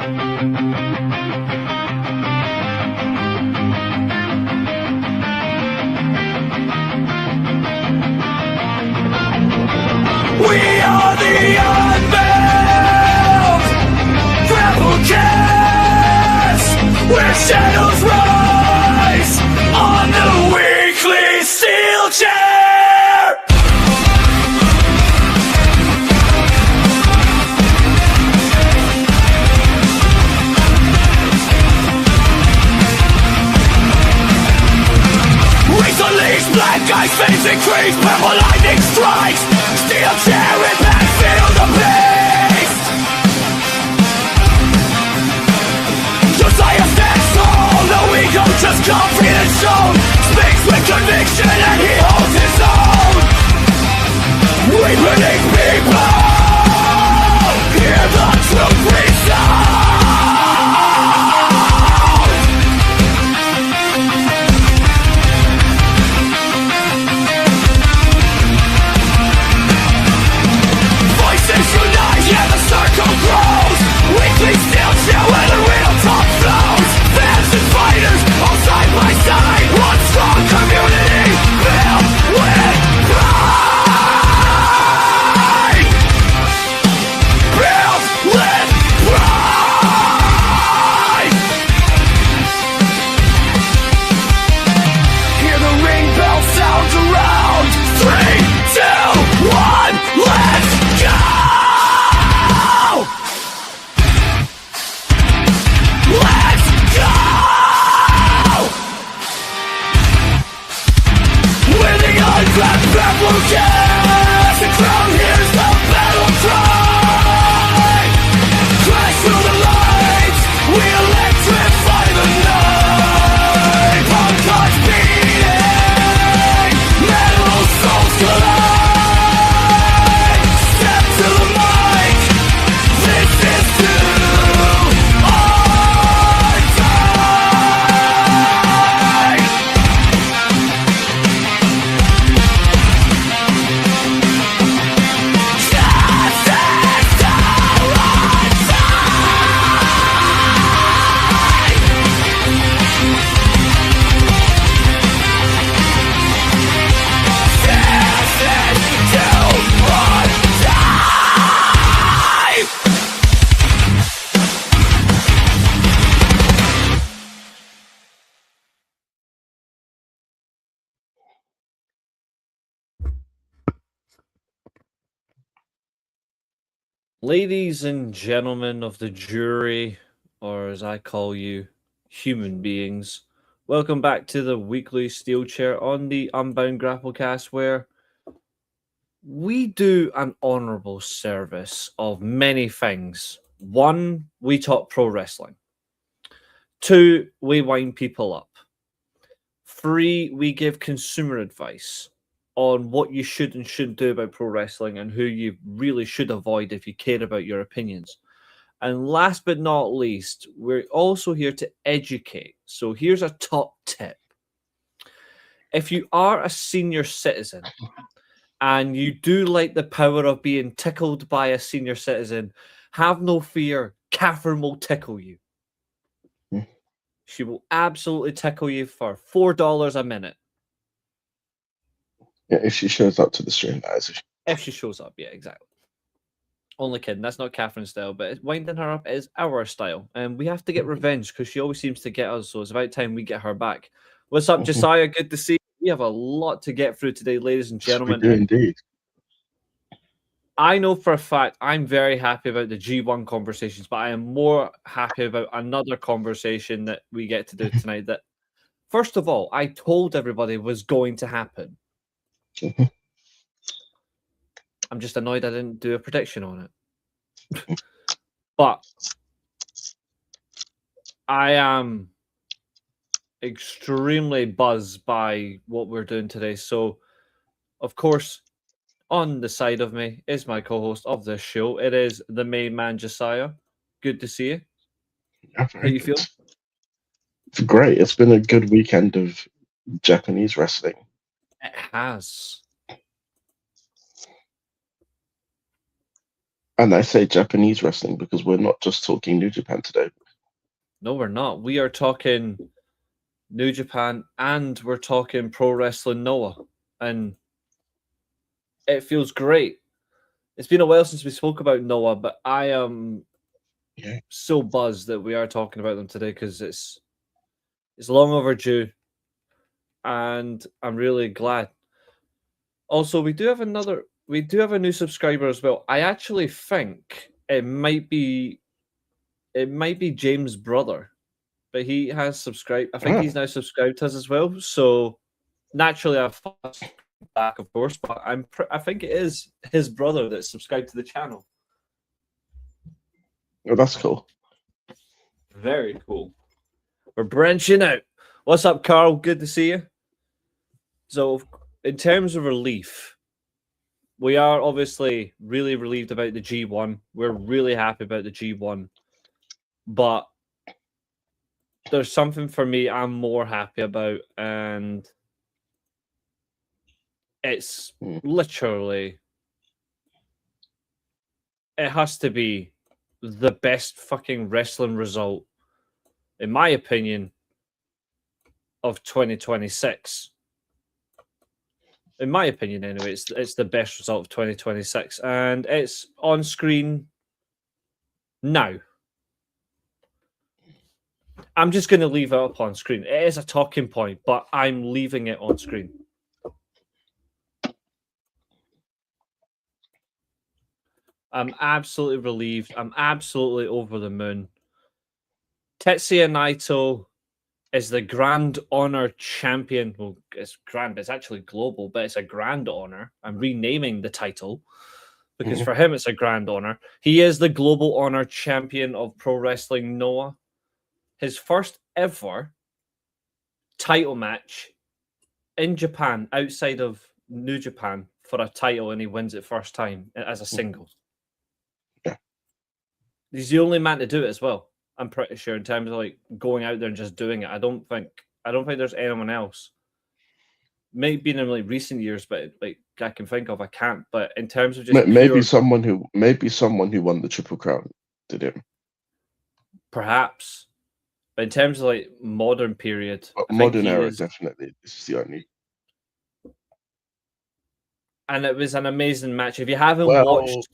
We are the Unbound Grapplecast, where shadows rise on the weekly Steelchair. Reece unleashed, black ice face increase, purple lightning strikes. Steelchair impact, feel the beast. Josiah stands tall, no ego, just confidence shown. Speaks with conviction and he holds his own. We predict people, hear the truth resound. Yeah, the circle grows. Weekly Steelchair where the real talk flows. Fans and fighters all side by side. One strong community filled with pride. Filled with pride. Hear the ring bell sounds around. 3, 2, 1, let's go. Grapplecast, the crowd hears the battle cry. Crash through the lights, we electrify the night. Punk hearts beating, metal souls collide. Step to the mic, this is to our time. Ladies and gentlemen of the jury, or as I call you, human beings, welcome back to the weekly Steelchair on the Unbound Grapplecast, where we do an honourable service of many things. 1, we talk pro wrestling. 2, we wind people up. 3, we give consumer advice on what you should and shouldn't do about pro wrestling and who you really should avoid if you care about your opinions. And last but not least, we're also here to educate. So here's a top tip. If you are a senior citizen and you do like the power of being tickled by a senior citizen, have no fear. Katherine will tickle you. She will absolutely tickle you for $4 a minute. Yeah, if she shows up to the stream, that is. If she shows up, yeah, exactly. Only kidding. That's not Katherine's style, but winding her up is our style. And we have to get revenge because she always seems to get us, so it's about time we get her back. What's up, Josiah? Good to see you. We have a lot to get through today, ladies and gentlemen. We do indeed. I know for a fact I'm very happy about the G1 conversations, but I am more happy about another conversation that we get to do tonight that, first of all, I told everybody was going to happen. I'm just annoyed I didn't do a prediction on it. But I am extremely buzzed by what we're doing today. So, of course, on the side of me is my co-host of this show. It is the main man, Josiah. Good to see you. Yeah, How you feel? It's great. It's been a good weekend of Japanese wrestling. It has. And I say Japanese wrestling because we're not just talking New Japan today. No, we're not. We are talking New Japan and we're talking Pro Wrestling Noah. And it feels great. It's been a while since we spoke about Noah, but I am so buzzed that we are talking about them today because it's long overdue. And I'm really glad. Also, we do have a new subscriber as well. I actually think it might be James' brother, but he has subscribed. I think he's now subscribed to us as well. So naturally, I've back, of course, but I think it is his brother that's subscribed to the channel. Oh, that's cool. Very cool. We're branching out. What's up, Carl? Good to see you. So, in terms of relief, we are obviously really relieved about the G1. We're really happy about the G1. But there's something for me I'm more happy about, and it's literally, it has to be the best fucking wrestling result, in my opinion, of 2026. In my opinion, anyway, it's the best result of 2026, and it's on screen now. I'm just going to leave it up on screen. It is a talking point, but I'm leaving it on screen. I'm absolutely relieved. I'm absolutely over the moon. Tetsuya Naito is the Grand Honor champion. Well, it's grand, but it's actually global, but it's a Grand Honor. I'm renaming the title because for him it's a Grand Honor. He is the Global Honor champion of Pro Wrestling Noah. His first ever title match in Japan, outside of New Japan, for a title, and he wins it first time as a single. Yeah. He's the only man to do it as well. I'm pretty sure, in terms of like going out there and just doing it. I don't think there's anyone else. Maybe in like recent years, but like I can think of, I can't. But in terms of just maybe someone who won the Triple Crown did it. Perhaps. But in terms of like modern period, modern era, definitely. This is the only. And it was an amazing match. If you haven't watched,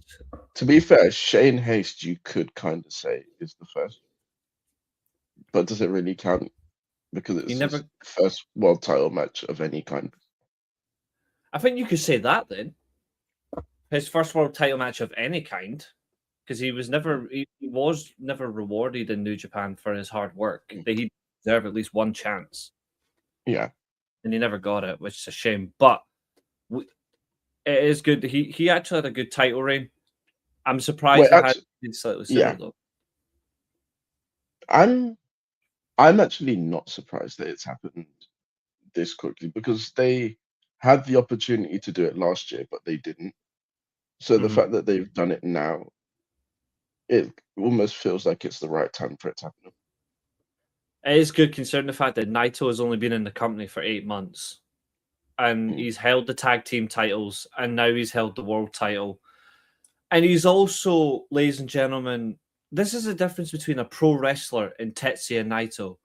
to be fair, Shane Haste, you could kind of say is the first, but does it really count? Because it's his first world title match of any kind. I think you could say that then. His first world title match of any kind. Because he was never rewarded in New Japan for his hard work. He deserved at least one chance. Yeah. And he never got it, which is a shame. But it is good. He actually had a good title reign. I'm surprised he slightly sooner, though. I'm actually not surprised that it's happened this quickly, because they had the opportunity to do it last year, but they didn't. So the fact that they've done it now, it almost feels like it's the right time for it to happen. It is good, considering the fact that Naito has only been in the company for 8 months. And he's held the tag team titles, and now he's held the world title. And he's also, ladies and gentlemen, this is the difference between a pro wrestler and Tetsuya Naito.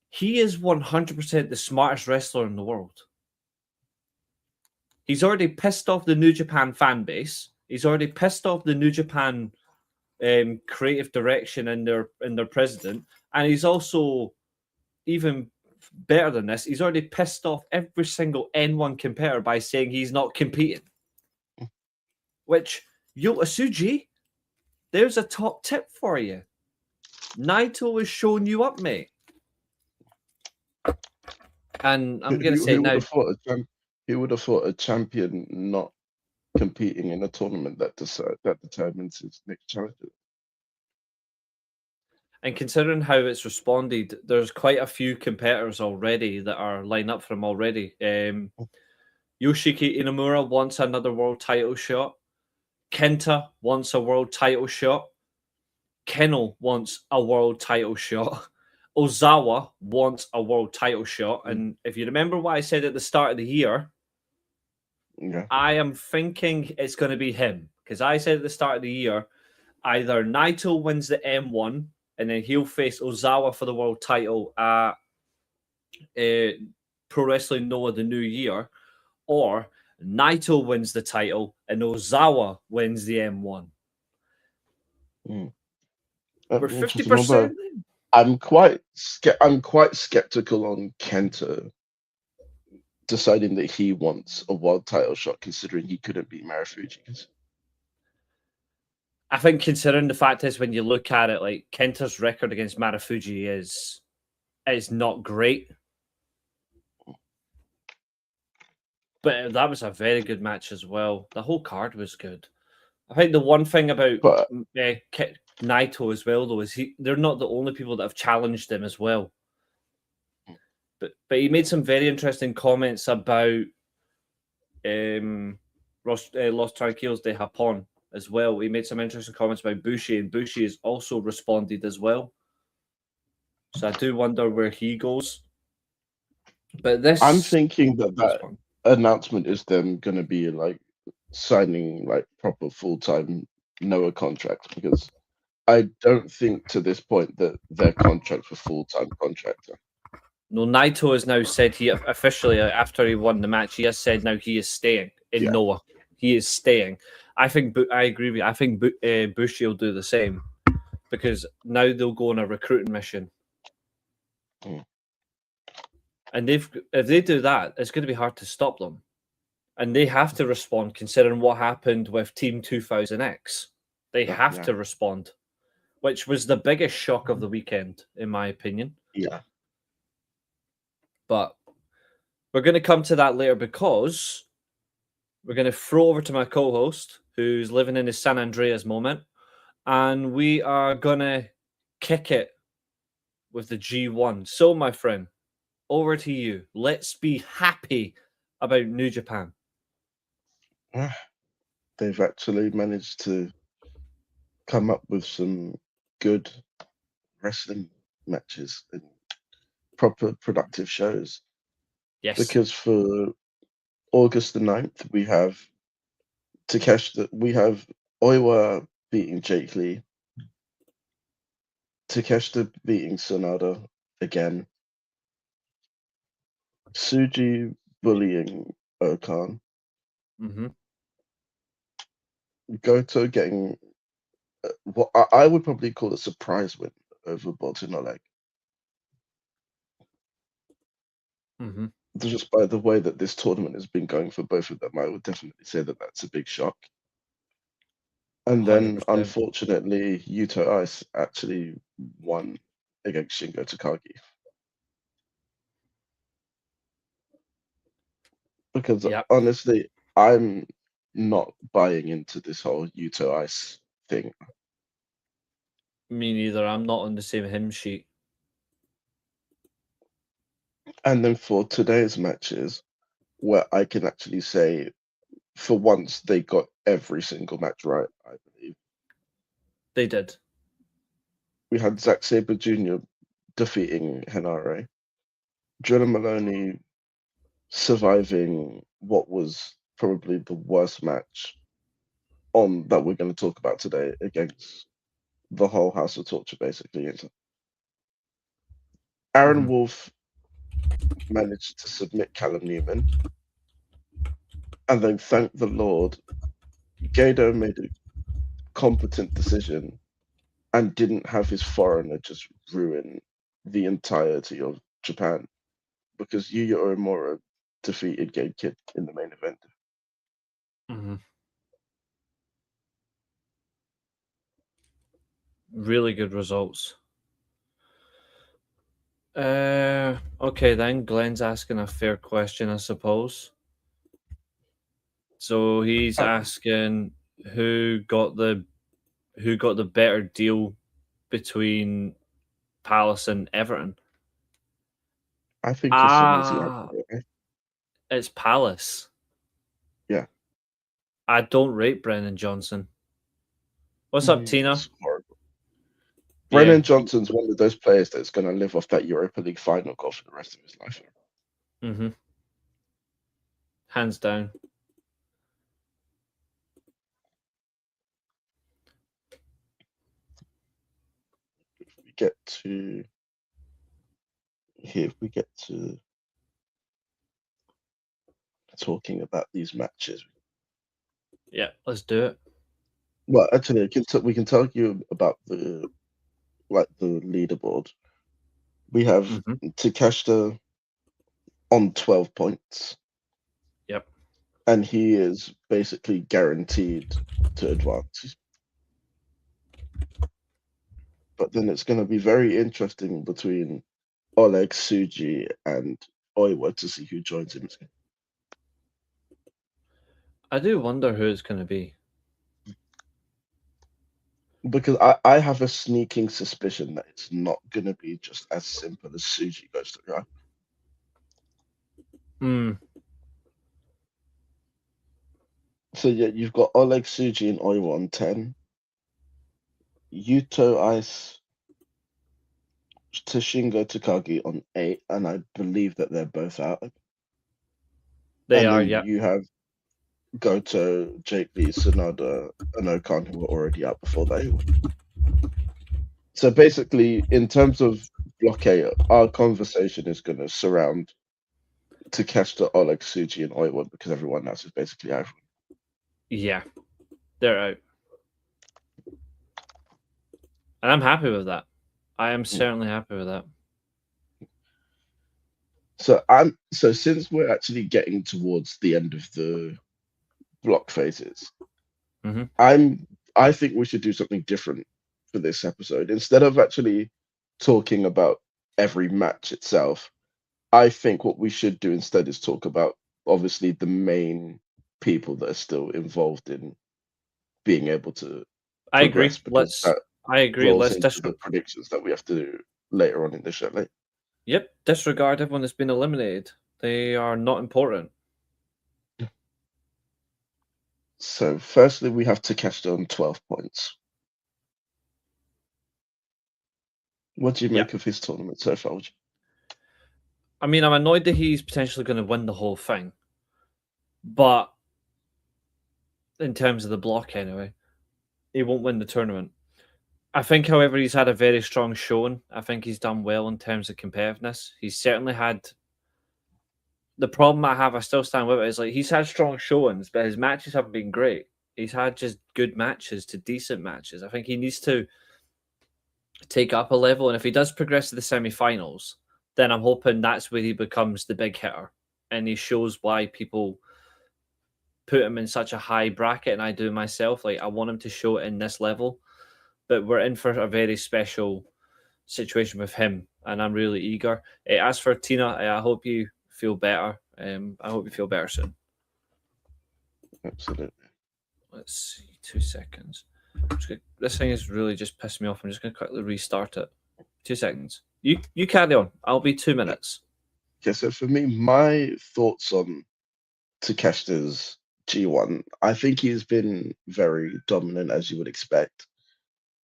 He is 100% the smartest wrestler in the world. He's already pissed off the New Japan fan base. He's already pissed off the New Japan creative direction and their president. And he's also, even better than this, he's already pissed off every single N1 competitor by saying he's not competing. Which, Yota Tsuji, there's a top tip for you. Naito is showing you up, mate. And I'm going to say now... He would have thought a champion not competing in a tournament that determines his next challenger. And considering how it's responded, there's quite a few competitors already that are lined up for him already. Yoshiki Inamura wants another world title shot. Kenta wants a world title shot. Keno wants a world title shot. Ozawa wants a world title shot. And if you remember what I said at the start of the year, I am thinking it's going to be him. Because I said at the start of the year, either Naito wins the M1 and then he'll face Ozawa for the world title at Pro Wrestling Noah the new year, or Naito wins the title and Ozawa wins the M1. Mm. We're Interesting, 50%. I'm quite skeptical on Kenta deciding that he wants a world title shot, considering he couldn't beat Marufuji. I think considering the fact is when you look at it, like Kenta's record against Marufuji is not great. But that was a very good match as well. The whole card was good. I think the one thing about Naito as well, though, is they're not the only people that have challenged him as well. But he made some very interesting comments about Los Tranquilos de Japón as well. He made some interesting comments about Bushi, and Bushi has also responded as well. So I do wonder where he goes. But I'm thinking that announcement is them going to be like signing like proper full-time Noah contracts, because I don't think to this point that their contracts were full-time contractor. No, Naito has now said he officially, after he won the match, he has said now he is staying in Noah. He is staying. I agree with you. I think Bushi will do the same, because now they'll go on a recruiting mission. Mm. And if they do that, it's going to be hard to stop them. And they have to respond, considering what happened with Team 2000X. They have to respond, which was the biggest shock of the weekend, in my opinion. Yeah. But we're going to come to that later, because we're going to throw over to my co-host, who's living in his San Andreas moment, and we are going to kick it with the G1. So, my friend, over to you. Let's be happy about New Japan. They've actually managed to come up with some good wrestling matches and proper productive shows. Yes. Because for August the 9th, we have Oiwa beating Jake Lee, Takeshita beating Sonada again, Suji bullying Okan, Goto getting what I would probably call a surprise win over Boltin Oleg. Just by the way that this tournament has been going for both of them, I would definitely say that that's a big shock. And then, 100%. unfortunately, Yuto Ice actually won against Shingo Takagi. Because honestly, I'm not buying into this whole Yuto Ice thing. Me neither. I'm not on the same hymn sheet. And then for today's matches, where I can actually say, for once, they got every single match right, I believe. They did. We had Zack Sabre Jr. defeating Henare, Drilla Maloney surviving what was probably the worst match that we're going to talk about today against the whole House of Torture, basically. Aaron Wolf managed to submit Callum Newman, and then, thank the Lord, Gedo made a competent decision and didn't have his foreigner just ruin the entirety of Japan, because Yuya Uemura defeated Gate Kid in the main event. Really good results. Okay, then Glenn's asking a fair question, I suppose. So he's asking who got the better deal between Palace and Everton. I think it's an easy answer. It's Palace. Yeah. I don't rate Brennan Johnson. What's up, Tina? Horrible. Brennan Johnson's one of those players that's going to live off that Europa League final goal for the rest of his life. Hands down. we get to here, if we get to talking about these matches, Yeah, let's do it. well, actually, we can tell you about the leaderboard. We have Takeshita on 12 points. Yep. And he is basically guaranteed to advance. But then it's going to be very interesting between Oleg, Suji, and Oiwa to see who joins him. I do wonder who it's going to be. Because I have a sneaking suspicion that it's not going to be just as simple as Suji goes to Grappling. So yeah, you've got Oleg, Suji, and Oiwa on 10. Yuto, Ice, Toshingo, Takagi on 8, and I believe that they're both out. They and are, then yeah. you have Goto, Jake Lee, Sonada, and Okan who were already out before that. So basically, in terms of blockade, our conversation is going to surround Takeshita, Oleg, Suji, and Oiwa because everyone else is basically out. Yeah, they're out. And I'm happy with that. I am certainly happy with that. So since we're actually getting towards the end of the block phases, I think we should do something different for this episode. Instead of actually talking about every match itself, I think what we should do instead is talk about obviously the main people that are still involved in being able to I agree. progress, because that I agree. rolls Let's into the predictions that we have to do later on in the show. Yep, disregard everyone that's been eliminated. They are not important. So firstly, we have Takeshita on 12 points. What do you make of his tournament so far? I mean, I'm annoyed that he's potentially going to win the whole thing. But in terms of the block anyway, he won't win the tournament. I think, however, he's had a very strong showing. I think he's done well in terms of competitiveness. He's certainly had... The problem I still stand with it, is like he's had strong showings, but his matches haven't been great. He's had just good matches to decent matches. I think he needs to take up a level, and if he does progress to the semi-finals, then I'm hoping that's where he becomes the big hitter, and he shows why people put him in such a high bracket, and I do myself. Like, I want him to show it in this level, but we're in for a very special situation with him, and I'm really eager. As for Tina, I hope you feel better. I hope you feel better soon. Absolutely. Let's see, 2 seconds. This thing is really just pissed me off. I'm just going to quickly restart it. 2 seconds. You carry on. I'll be 2 minutes. Okay, so for me, my thoughts on Takeshita's G1, I think he's been very dominant, as you would expect.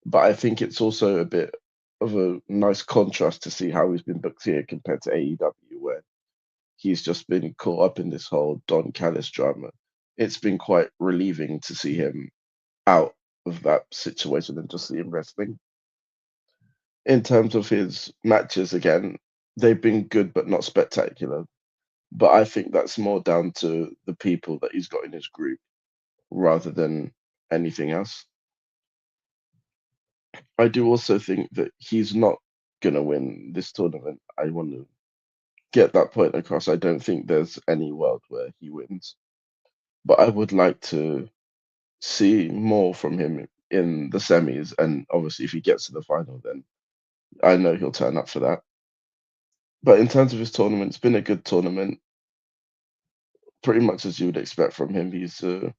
But I think it's also a bit of a nice contrast to see how he's been booked here compared to AEW, where he's just been caught up in this whole Don Callis drama. It's been quite relieving to see him out of that situation and just see him wrestling. In terms of his matches, again, they've been good but not spectacular. But I think that's more down to the people that he's got in his group rather than anything else. I do also think that he's not going to win this tournament. I want to get that point across. I don't think there's any world where he wins. But I would like to see more from him in the semis. And obviously, if he gets to the final, then I know he'll turn up for that. But in terms of his tournament, it's been a good tournament. Pretty much as you would expect from him. He's a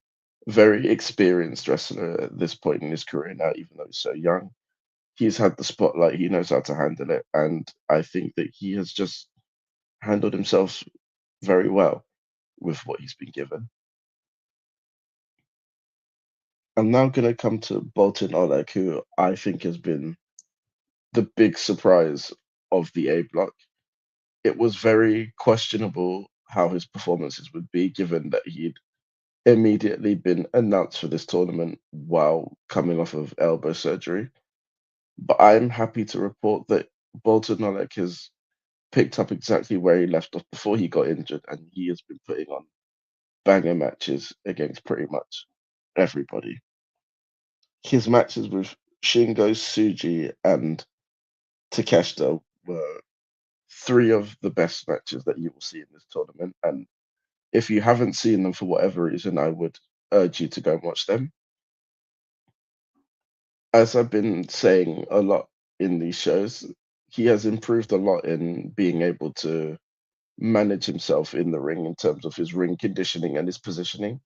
very experienced wrestler at this point in his career now, even though he's so young. He's had the spotlight, he knows how to handle it, and I think that he has just handled himself very well with what he's been given. I'm now going to come to Bolton Oleg, who I think has been the big surprise of the A block. It was very questionable how his performances would be, given that he'd immediately been announced for this tournament while coming off of elbow surgery. But I'm happy to report that Bolton Olek has picked up exactly where he left off before he got injured, and he has been putting on banger matches against pretty much everybody. His matches with Shingo, Suji, and Takeshita were three of the best matches that you will see in this tournament. And if you haven't seen them for whatever reason, I would urge you to go and watch them. As I've been saying a lot in these shows, he has improved a lot in being able to manage himself in the ring in terms of his ring conditioning and his positioning.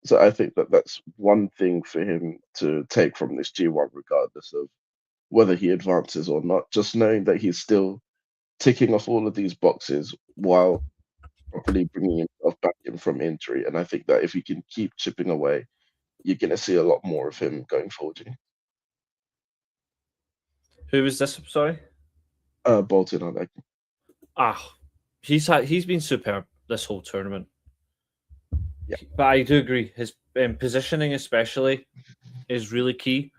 So I think that that's one thing for him to take from this G1, regardless of whether he advances or not. Just knowing that he's still ticking off all of these boxes while properly bringing himself back in from injury. And I think that if he can keep chipping away, you're going to see a lot more of him going forward. Who was this? Sorry. Bolton, I like. He's been superb this whole tournament. Yeah. But I do agree. His positioning, especially, is really key.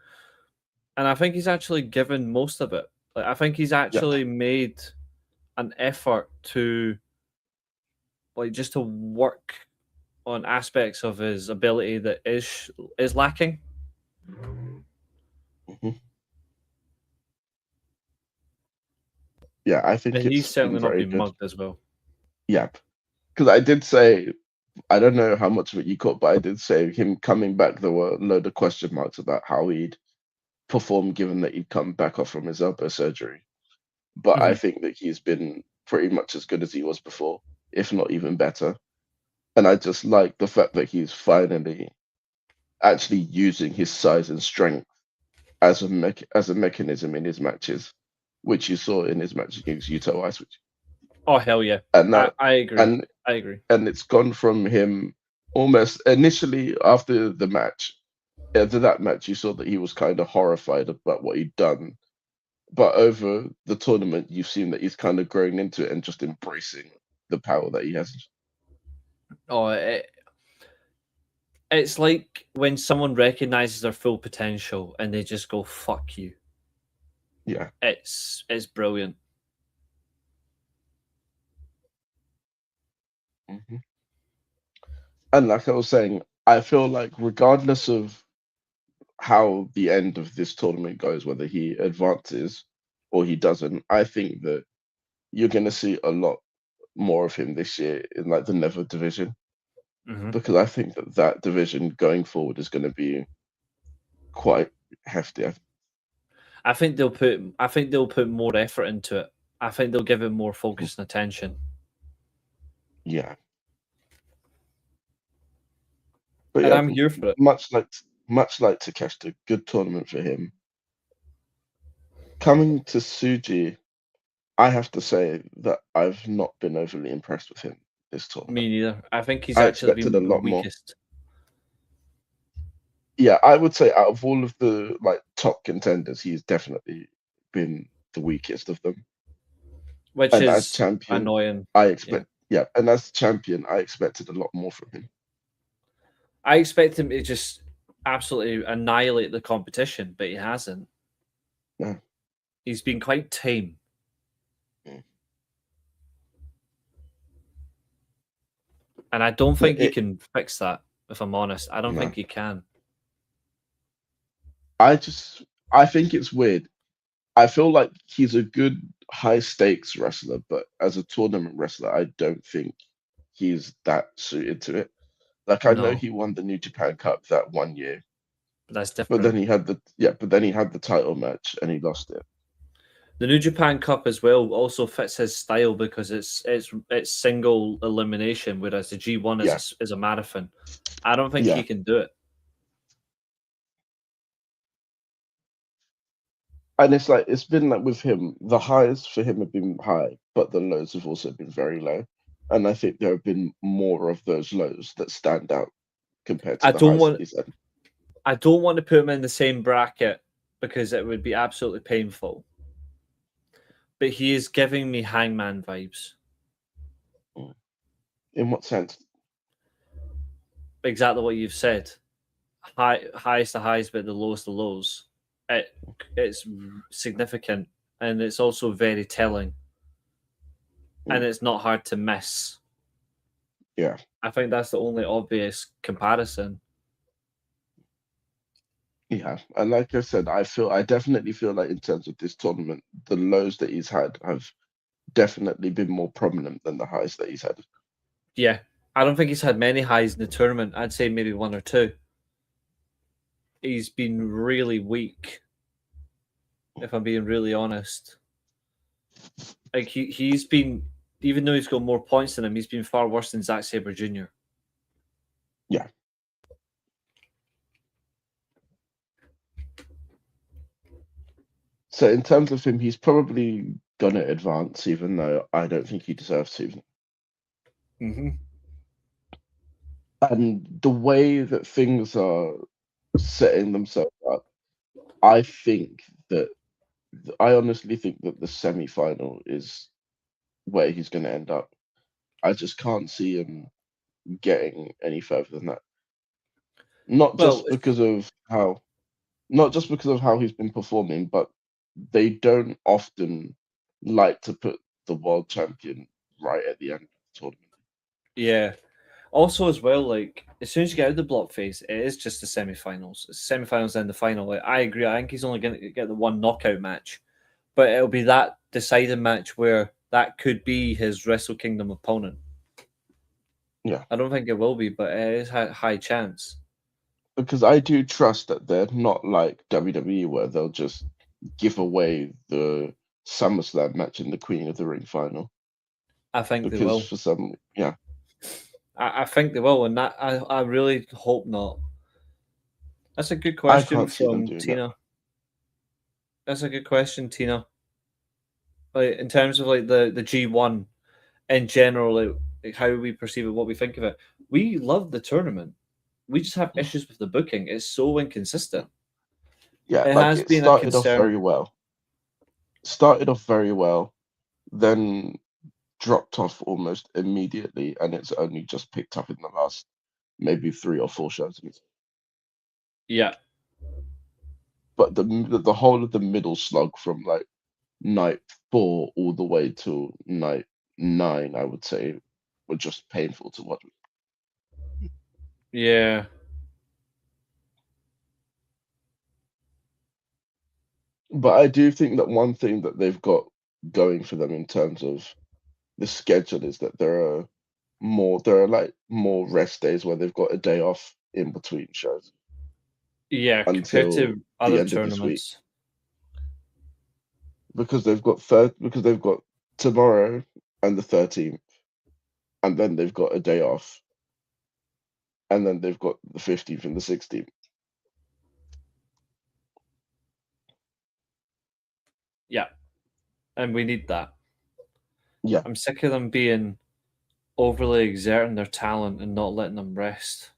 And I think he's actually given most of it. Like, I think he's actually made an effort to, like, just to work on aspects of his ability that is lacking. Mm-hmm. Yeah, I think And he's certainly not been mugged as well. Yep. Because I did say, I don't know how much of it you caught, but I did say him coming back, there were a load of question marks about how he'd perform given that he'd come back off from his elbow surgery. But I think that he's been pretty much as good as he was before, if not even better. And I just like the fact that he's finally actually using his size and strength as a mechanism in his matches, which you saw in his match against Yuto Ice. Oh hell yeah! And I agree. I agree. And it's gone from him almost initially after the match. After that match, you saw that he was kind of horrified about what he'd done. But over the tournament, you've seen that he's kind of grown into it and just embracing the power that he has. Oh, it's like when someone recognizes their full potential and they just go "fuck you." Yeah, it's brilliant. Mm-hmm. And like I was saying, I feel like regardless of how the end of this tournament goes, whether he advances or he doesn't, I think that you're going to see a lot more of him this year in like the Never division, because I think that that division going forward is going to be quite hefty. I think they'll put more effort into it. I think they'll give it more focus and attention. Yeah. But And yeah, I'm here for it. Much like Takeshita, good tournament for him. Coming to Suji, I have to say that I've not been overly impressed with him this tournament. Me neither. I think he's I actually expected been a lot the weakest. Yeah, I would say out of all of the like top contenders, he's definitely been the weakest of them. Which And is as champion, annoying. I expect and as champion, I expected a lot more from him. I expect him to just absolutely annihilate the competition, but he hasn't. No. He's been quite tame. And I don't think he can fix that, if I'm honest. I don't think he can. I think it's weird. I feel like he's a good high stakes wrestler, but as a tournament wrestler, I don't think he's that suited to it. Like I know he won the New Japan Cup that one year. But that's different. But then he had the title match and he lost it. The New Japan Cup as well also fits his style because it's single elimination, whereas the G1 is a marathon. I don't think he can do it. And it's been like with him, the highs for him have been high, but the lows have also been very low. And I think there have been more of those lows that stand out compared to the highs that he's had. I don't want to put him in the same bracket because it would be absolutely painful. But he is giving me Hangman vibes. In what sense? Exactly what you've said. Highest the highs, but the lowest the lows. it's significant, and it's also very telling, and it's not hard to miss. Yeah. I think that's the only obvious comparison. Yeah, and like I said, I definitely feel like in terms of this tournament, the lows that he's had have definitely been more prominent than the highs that he's had. Yeah, I don't think he's had many highs in the tournament. I'd say maybe one or two. He's been really weak, if I'm being really honest. Like he's been, even though he's got more points than him, he's been far worse than Zack Sabre Jr. Yeah. So in terms of him, he's probably gonna advance, even though I don't think he deserves to. Mm-hmm. And the way that things are setting themselves up, I honestly think that the semi-final is where he's going to end up. I just can't see him getting any further than that. Not Well, just because of how he's been performing, but they don't often like to put the world champion right at the end of the tournament. yeah. Also, as well, like as soon as you get out of the block phase, it is just the semi-finals. It's semi-finals and the final. Like, I agree. I think he's only going to get the one knockout match, but it'll be that deciding match where that could be his Wrestle Kingdom opponent. Yeah, I don't think it will be, but it is a high chance. because I do trust that they're not like WWE where they'll just give away the SummerSlam match in the Queen of the Ring final. I think they Because will. for some, yeah, I think they will, and that I really hope not. That's a good I question can't see them from doing that. Tina. That's a good question, Tina. Like in terms of like the G1 in general, like how we perceive it, what we think of it. We love the tournament. We just have issues with the booking. It's so inconsistent. Yeah, It like has it been a started off concern. very well. Started off very well, then dropped off almost immediately, and it's only just picked up in the last maybe 3 or 4 shows. Yeah, But the whole of the middle slog from like night 4 all the way to night 9, I would say, were just painful to watch. yeah. But I do think that one thing that they've got going for them in terms of the schedule is that there are like more rest days where they've got a day off in between shows Yeah, compared until to the other end of this week. tournaments. Because they've got tomorrow and the 13th, and then they've got a day off, and then they've got the 15th and the 16th. Yeah, and we need that. Yeah, I'm sick of them being overly exerting their talent and not letting them rest.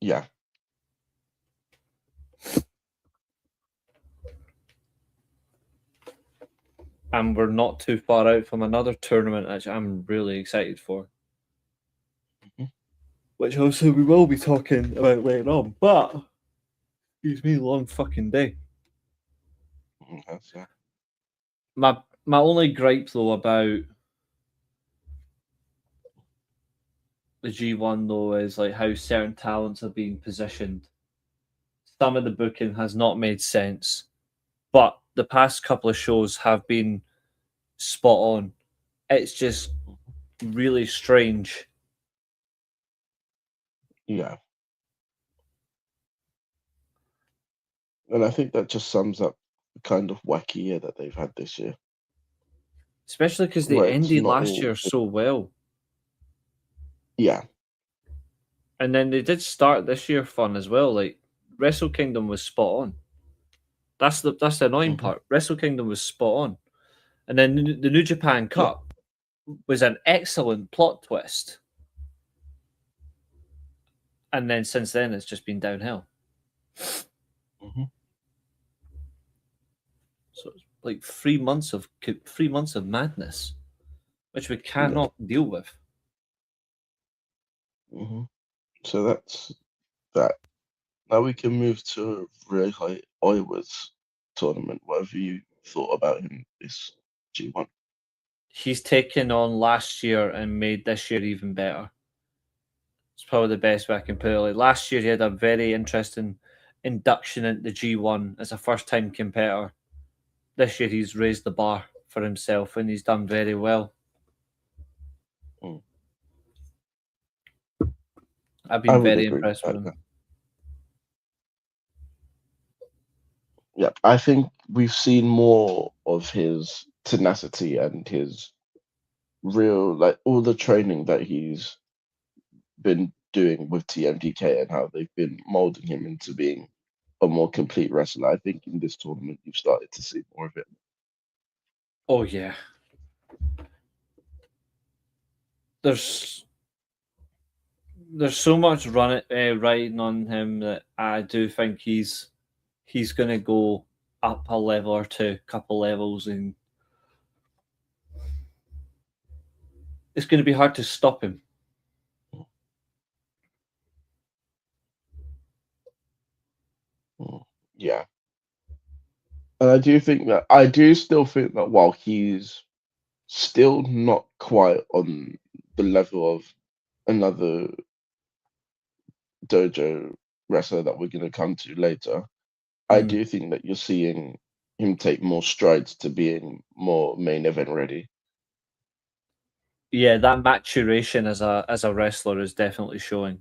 yeah. And we're not too far out from another tournament which I'm really excited for. Mhm. Which also we will be talking about later on, but excuse me, long fucking day. That's, My only gripe though about the G1 though is like how certain talents are being positioned. Some of the booking has not made sense, but the past couple of shows have been spot on. It's just really strange. yeah. And I think that just sums up the kind of wacky year that they've had this year, Especially because they where it's ended not last all. year so well. Yeah, And then they did start this year fun as well. Like Wrestle Kingdom was spot on. That's the annoying hmm part. Wrestle Kingdom was spot on. And then the New Japan yeah, Cup was an excellent plot twist. And then since then it's just been downhill. hmm So it's like 3 months of madness, which we yeah. cannot deal with. hmm So that's that. Now we can move to Reece Eilidh. tournament. What have you thought about him this G1? He's taken on last year and made this year even better. It's probably the best way I can put it. Like last year, he had a very interesting induction into the G1 as a first-time competitor. This year, he's raised the bar for himself, and he's done very well. Mm. I've I been would very agree impressed with with him. that. Yeah, I think we've seen more of his tenacity and his real, like all the training that he's been doing with TMDK and how they've been molding him into being a more complete wrestler. I think in this tournament you've started to see more of it. Oh yeah, there's so much riding on him that I do think he's going to go up a level or two, couple levels, and it's going to be hard to stop him. Yeah. And I do still think that while he's still not quite on the level of another dojo wrestler that we're going to come to later, I do think that you're seeing him take more strides to being more main event ready. Yeah, that maturation as a wrestler is definitely showing.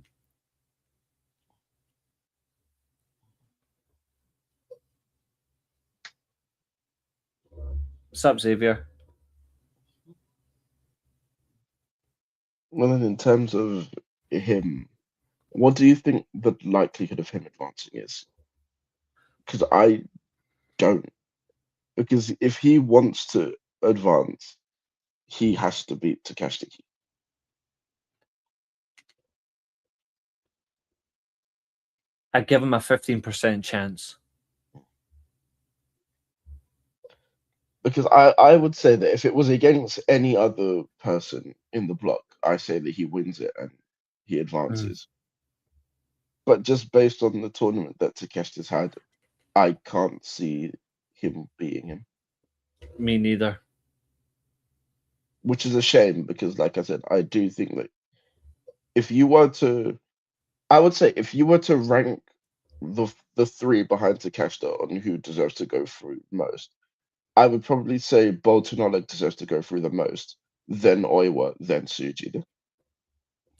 What's up, Xavier? Well, then in terms of him, what do you think the likelihood of him advancing is? Because I don't. Because if he wants to advance, he has to beat Takashi. I give him a 15% chance. Because I would say that if it was against any other person in the block, I say that he wins it and he advances. But just based on the tournament that Takeshi's had, I can't see him beating him. Me neither. Which is a shame because, like I said, I do think that if you were to, I would say if you were to rank the three behind Takeshita on who deserves to go through most, I would probably say Bolton Oleg deserves to go through the most, then Oiwa, then Suji.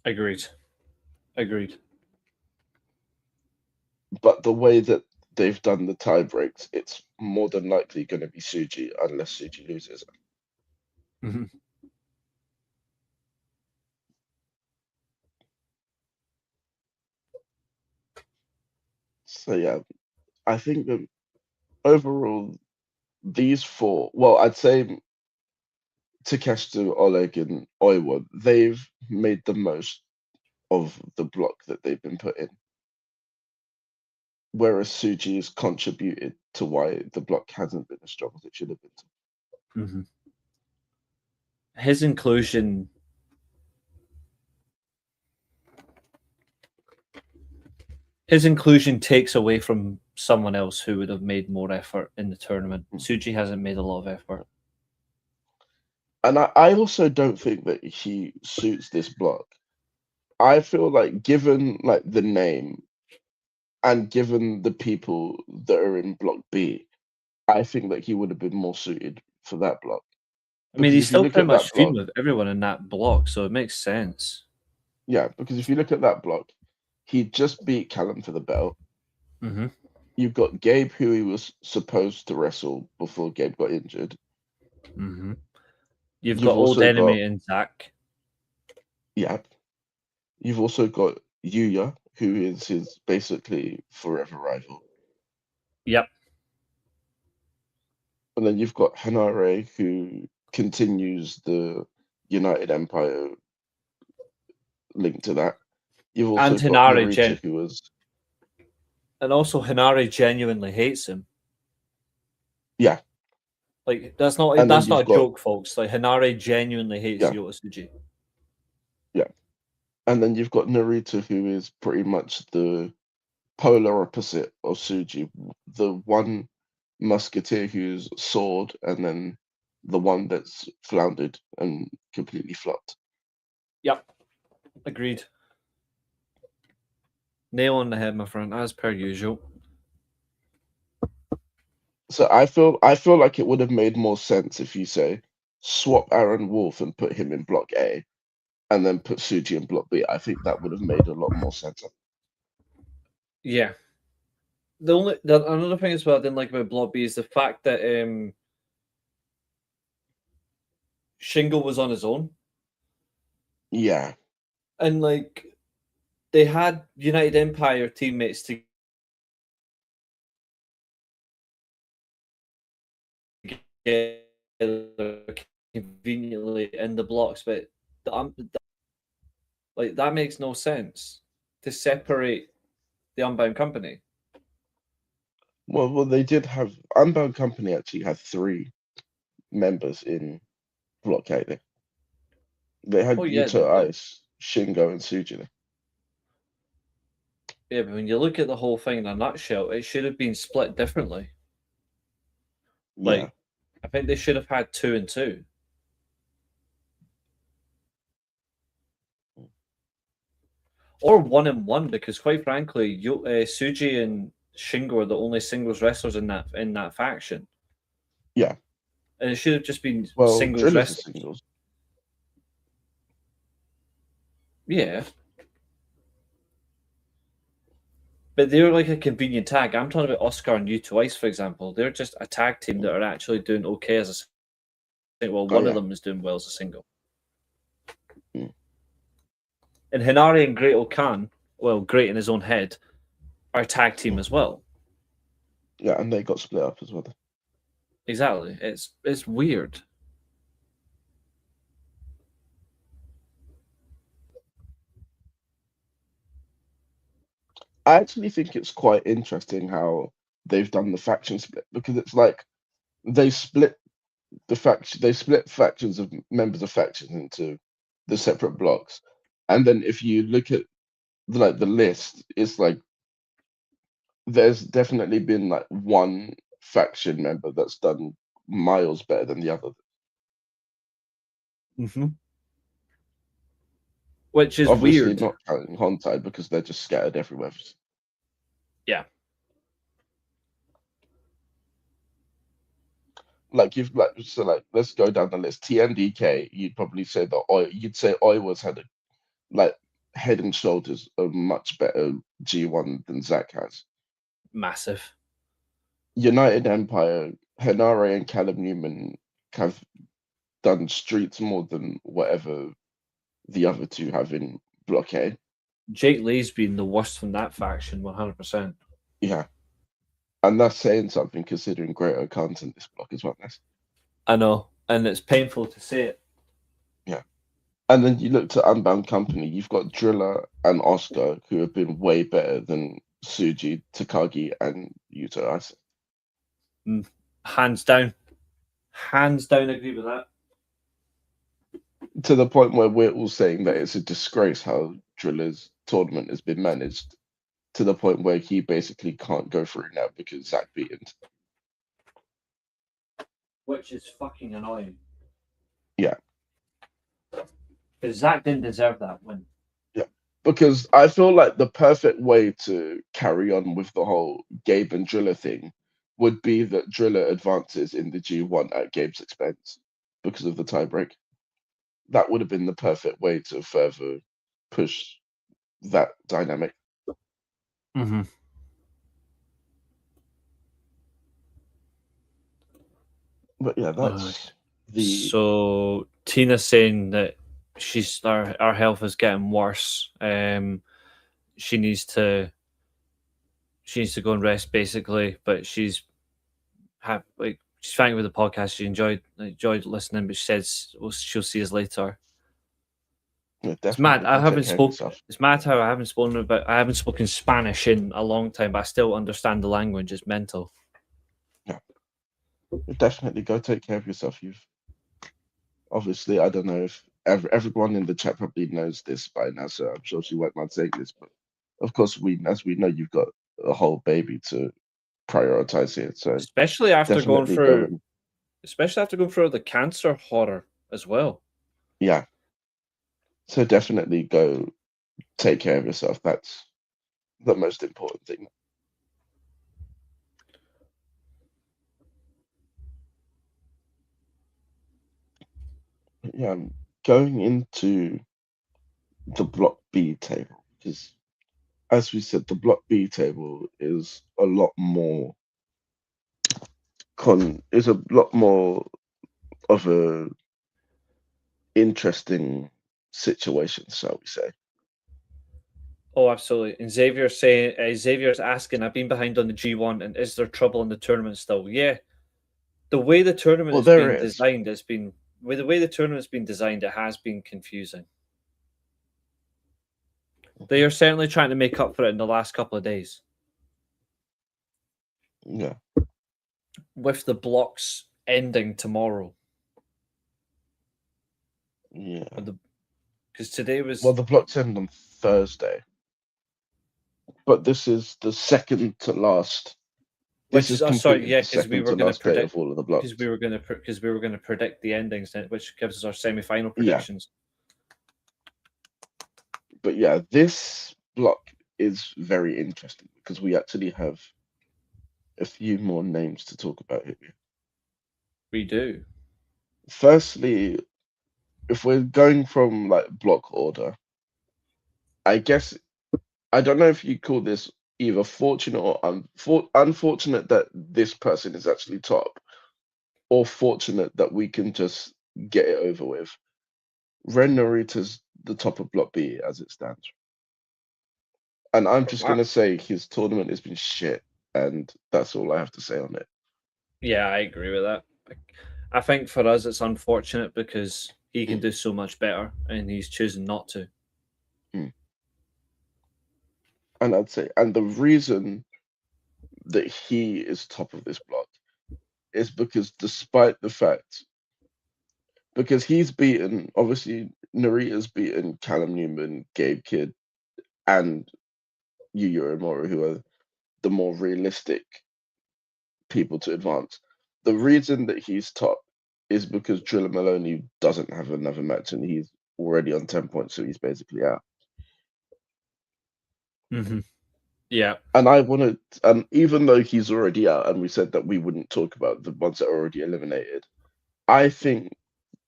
Agreed. But the way that they've done the tie breaks, it's more than likely going to be Suji unless Suji loses. Mm-hmm. So yeah, I think that overall these four, well, I'd say Takeshita, Oleg, and Oiwa, they've made the most of the block that they've been put in. Whereas Suji has contributed to why the block hasn't been as strong as it should have been. Mm-hmm. His inclusion takes away from someone else who would have made more effort in the tournament. Suji hasn't made a lot of effort. And I also don't think that he suits this block. I feel like given like the name and given the people that are in block B, I think that he would have been more suited for that block. I mean, Because he's if you still look pretty at much that feuding block, with everyone in that block, so it makes sense. yeah, because if you look at that block, he just beat Callum for the belt. Mm-hmm. You've got Gabe, who he was supposed to wrestle before Gabe got injured. Mm-hmm. You've got Old also Enemy and Zach. Yeah. You've also got Yuya, who is his basically forever rival. Yep. And then you've got Hanare, who continues the United Empire link to that. You've also And got Hinari Narita, who was and also Hinari genuinely hates him. yeah. Like that's not And then a you've got joke, folks. Like Hinari genuinely hates yeah, Yota Tsuji. yeah. And then you've got Narita, who is pretty much the polar opposite of Suji. The one musketeer who's soared, and then the one that's floundered and completely flopped. Yep. Agreed. Nail on the head, my friend, as per usual. So I feel like it would have made more sense if you say swap Aaron Wolf and put him in block A, and then put Suji in block B. I think that would have made a lot more sense. Yeah. Another thing as well I didn't like about block B is the fact that Shingo was on his own. Yeah. And like they had United Empire teammates together conveniently in the blocks, but like that makes no sense to separate the Unbound Company. Well, they did have Unbound Company actually had 3 members in block A. They had Oh yeah, Yuto Ice, Shingo, and Suji. yeah, but when you look at the whole thing in a nutshell, it should have been split differently. Yeah. Like, I think they should have had 2 and 2. Or 1 and 1, because quite frankly, Suji and Shingo are the only singles wrestlers in that faction. Yeah. And it should have just been Well, singles Drill is a wrestlers. singles. Yeah. But they're like a convenient tag. I'm talking about Oscar and Yuto Ice, for example. They're just a tag team that are actually doing okay as a single. Well, one of them is doing well as a single. Mm. And Hinari and Great Okan, well, great in his own head, are a tag team as well. Yeah, and they got split up as well. Exactly. It's weird. I actually think it's quite interesting how they've done the faction split, because it's like they split factions of members of factions into the separate blocks, and then if you look at the list, it's like there's definitely been like one faction member that's done miles better than the other. Mm-hmm. Which is Obviously weird. not counting Hontai because they're just scattered everywhere. Yeah. Like let's go down the list. TMDK, you'd probably say that Oiwa's had a head and shoulders a much better G1 than Zach has. Massive. United Empire, Henare and Callum Newman have done streets more than whatever the other 2 have in Block A. Jake Lee's been the worst from that faction, 100%. Yeah. And that's saying something considering Great Okan's in this block as well. I know, and it's painful to say it. Yeah. And then you look to Unbound Company, you've got Driller and Oscar, who have been way better than Suji, Takagi, and Yuto Ice. Hands down. Hands down, agree with that. To the point where we're all saying that it's a disgrace how Driller's tournament has been managed, to the point where he basically can't go through now because Zach beat him. Which is fucking annoying. Yeah. Because Zach didn't deserve that win. Yeah. Because I feel like the perfect way to carry on with the whole Gabe and Driller thing would be that Driller advances in the G1 at Gabe's expense because of the tiebreak. That would have been the perfect way to further push that dynamic. Mm-hmm. But yeah, that's So Tina's saying that our health is getting worse. She needs to go and rest basically, but she's fine with the podcast. She enjoyed listening, but she says she'll see us later. Yeah, it's mad. It's mad how I haven't spoken Spanish in a long time, but I still understand the language. It's mental. Yeah, definitely go take care of yourself. You've obviously, I don't know if everyone in the chat probably knows this by now, so I'm sure she won't mind saying this, but of course, as we know, you've got a whole baby to prioritize it. So especially after going definitely through, the cancer horror as well. Yeah. So definitely go take care of yourself. That's the most important thing. Yeah, going into the Block B table, because as we said, the Block B table is a lot more of a interesting situation, shall we say. Oh, absolutely. And Xavier's asking, I've been behind on the G1, and is there trouble in the tournament still? Yeah. The way the tournament Well, has there been it is. designed the way the tournament's been designed, it has been confusing. They are certainly trying to make up for it in the last couple of days. Yeah. With the blocks ending tomorrow. Yeah. Because today was... Well, the blocks end on Thursday. But this is the second to last. This is completely the second to last day of all of the blocks. Because we were going to predict the endings, which gives us our semi-final predictions. But yeah, this block is very interesting because we actually have a few more names to talk about here. We do. Firstly, if we're going from like block order, I guess I don't know if you call this either fortunate or unfortunate that this person is actually top, or fortunate that we can just get it over with. Ren Narita's the top of Block B as it stands. And I'm just going to say his tournament has been shit, and that's all I have to say on it. Yeah, I agree with that. I think for us it's unfortunate because he can do so much better, and he's choosing not to. And I'd say, and the reason that he is top of this block is because despite the fact, because he's beaten, obviously, Narita's beaten Callum Newman, Gabe Kidd, and Yu Uemura, who are the more realistic people to advance. The reason that he's top is because Driller Maloney doesn't have another match, and he's already on 10 points, so he's basically out. Mm-hmm. Yeah. And I wanted, even though he's already out, and we said that we wouldn't talk about the ones that are already eliminated, I think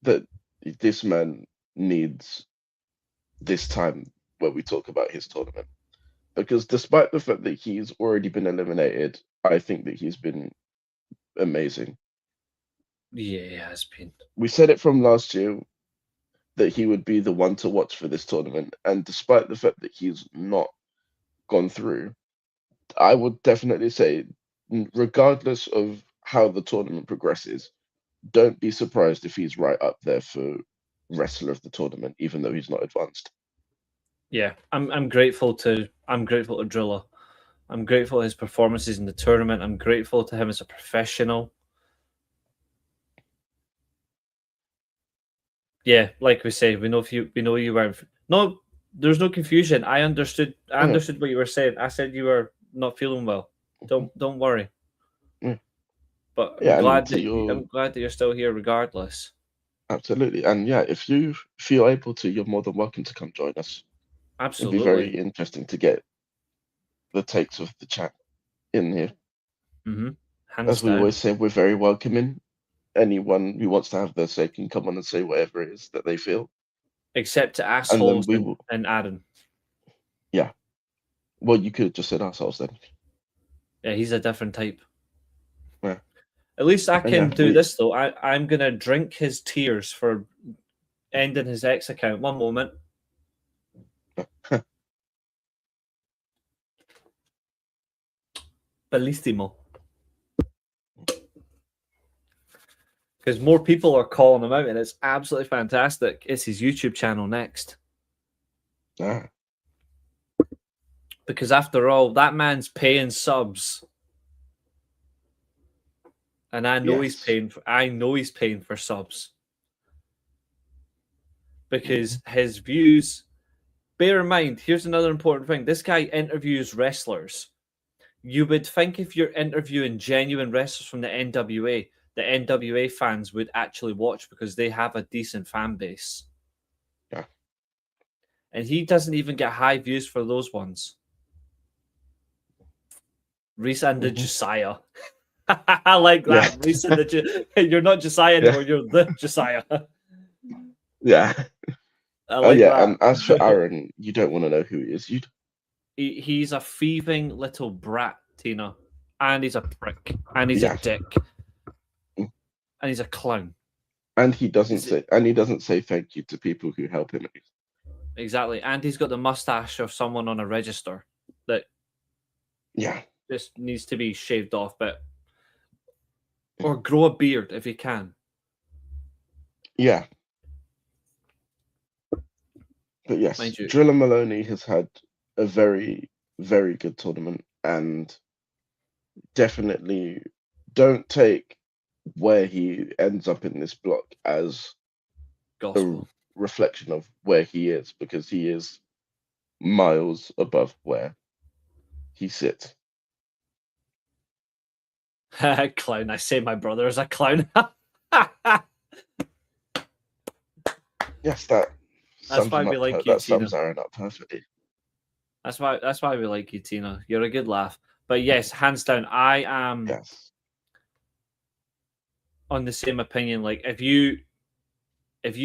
that this man needs this time where we talk about his tournament. Because despite the fact that he's already been eliminated, I think that he's been amazing. Yeah, he has been. We said it from last year that he would be the one to watch for this tournament. And despite the fact that he's not gone through, I would definitely say, regardless of how the tournament progresses, don't be surprised if he's right up there for wrestler of the tournament, even though he's not advanced. Yeah, I'm grateful to Driller. I'm grateful for his performances in the tournament. I'm grateful to him as a professional. Yeah, like we say, we know you weren't. No, there's no confusion. I understood what you were saying. I said you were not feeling well. Don't worry. But I'm glad that you're still here regardless. Absolutely. And yeah, if you feel able to, you're more than welcome to come join us. Absolutely. It'd be very interesting to get the takes of the chat in here. Mm-hmm. As we always say, we're very welcoming. Anyone who wants to have their say can come on and say whatever it is that they feel. Except to assholes and Adam. Yeah. Well, you could have just said assholes then. Yeah, he's a different type. Yeah. At least I can do this, though. I'm going to drink his tears for ending his X account. One moment. Bellissimo. Because more people are calling him out, and it's absolutely fantastic. It's his YouTube channel next. Yeah. Because after all, that man's paying subs. And I know he's paying for subs. Because his views, bear in mind, here's another important thing. This guy interviews wrestlers. You would think if you're interviewing genuine wrestlers from the NWA fans would actually watch because they have a decent fan base. Yeah. And he doesn't even get high views for those ones. Reece and the Josiah. I like that. Yeah. Reece and you're not Josiah anymore, you're the Josiah. Yeah. I like that. And as for Aaron, you don't want to know who he is. He's a thieving little brat, Tina. And he's a prick. And he's a dick. And he's a clown. And he doesn't say thank you to people who help him. Exactly. And he's got the mustache of someone on a register that just needs to be shaved off, or grow a beard if he can. Yeah. But yes, Drilla Maloney has had a very, very good tournament, and definitely don't take where he ends up in this block as gospel. A reflection of where he is, because he is miles above where he sits. Clown. I say my brother is a clown. Yes, that's why we like you, Tina. That Tina. sums Aaron up perfectly. That's why we like you, Tina. You're a good laugh. But yes, hands down, I am on the same opinion. Like if you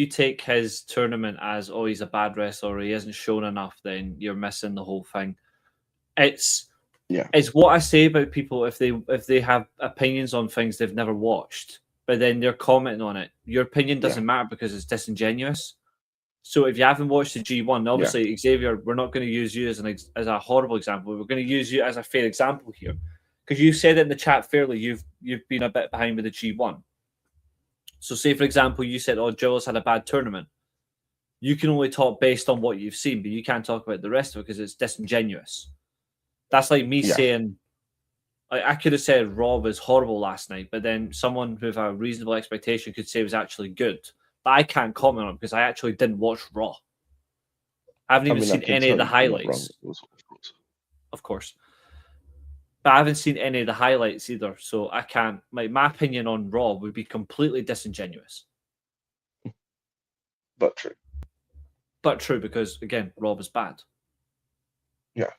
take his tournament as he's a bad wrestler or he hasn't shown enough, then you're missing the whole thing. It's what I say about people if they have opinions on things they've never watched, but then they're commenting on it. Your opinion doesn't matter because it's disingenuous. So if you haven't watched the G1, obviously Xavier, we're not going to use you as a horrible example. We're going to use you as a fair example here, because you said it in the chat fairly. You've been a bit behind with the G1. So say for example, you said, Joel's had a bad tournament. You can only talk based on what you've seen, but you can't talk about the rest of it because it's disingenuous. That's like me saying, I could have said Raw was horrible last night, but then someone with a reasonable expectation could say it was actually good. But I can't comment on it because I actually didn't watch Raw. I haven't even seen any of the highlights. Of course. But I haven't seen any of the highlights either, so I can't. My opinion on Raw would be completely disingenuous. But true. But true, because again, Raw was bad. Yeah.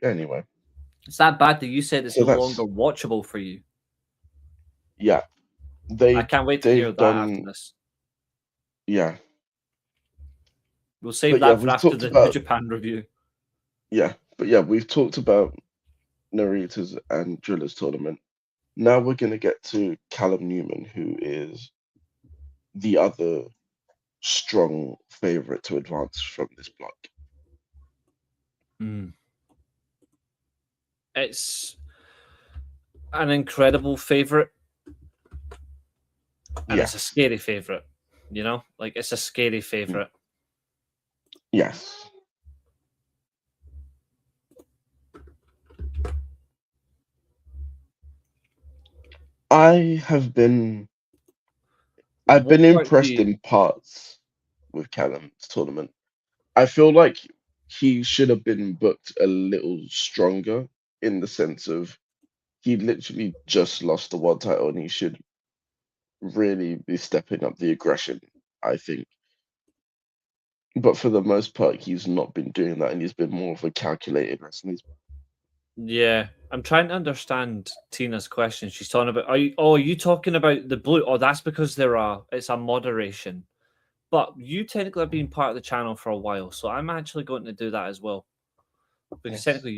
Anyway. It's that bad that you said it's no longer watchable for you. Yeah. I can't wait to hear that after this. Yeah. We'll save that for after the New Japan review. Yeah. But yeah, we've talked about Narita's and Drilla's tournament. Now we're going to get to Callum Newman, who is the other strong favorite to advance from this block. It's an incredible favorite. And it's a scary favorite, like it's a scary favorite. Yes. I've been impressed in parts with Callum's tournament. I feel like he should have been booked a little stronger, in the sense of he literally just lost the world title and he should really be stepping up the aggression, I think. But for the most part, he's not been doing that, and he's been more of a calculated wrestler. Yeah, I'm trying to understand Tina's question. She's talking about, are you talking about the blue? Oh, that's because it's a moderation. But you technically have been part of the channel for a while, so I'm actually going to do that as well. Because technically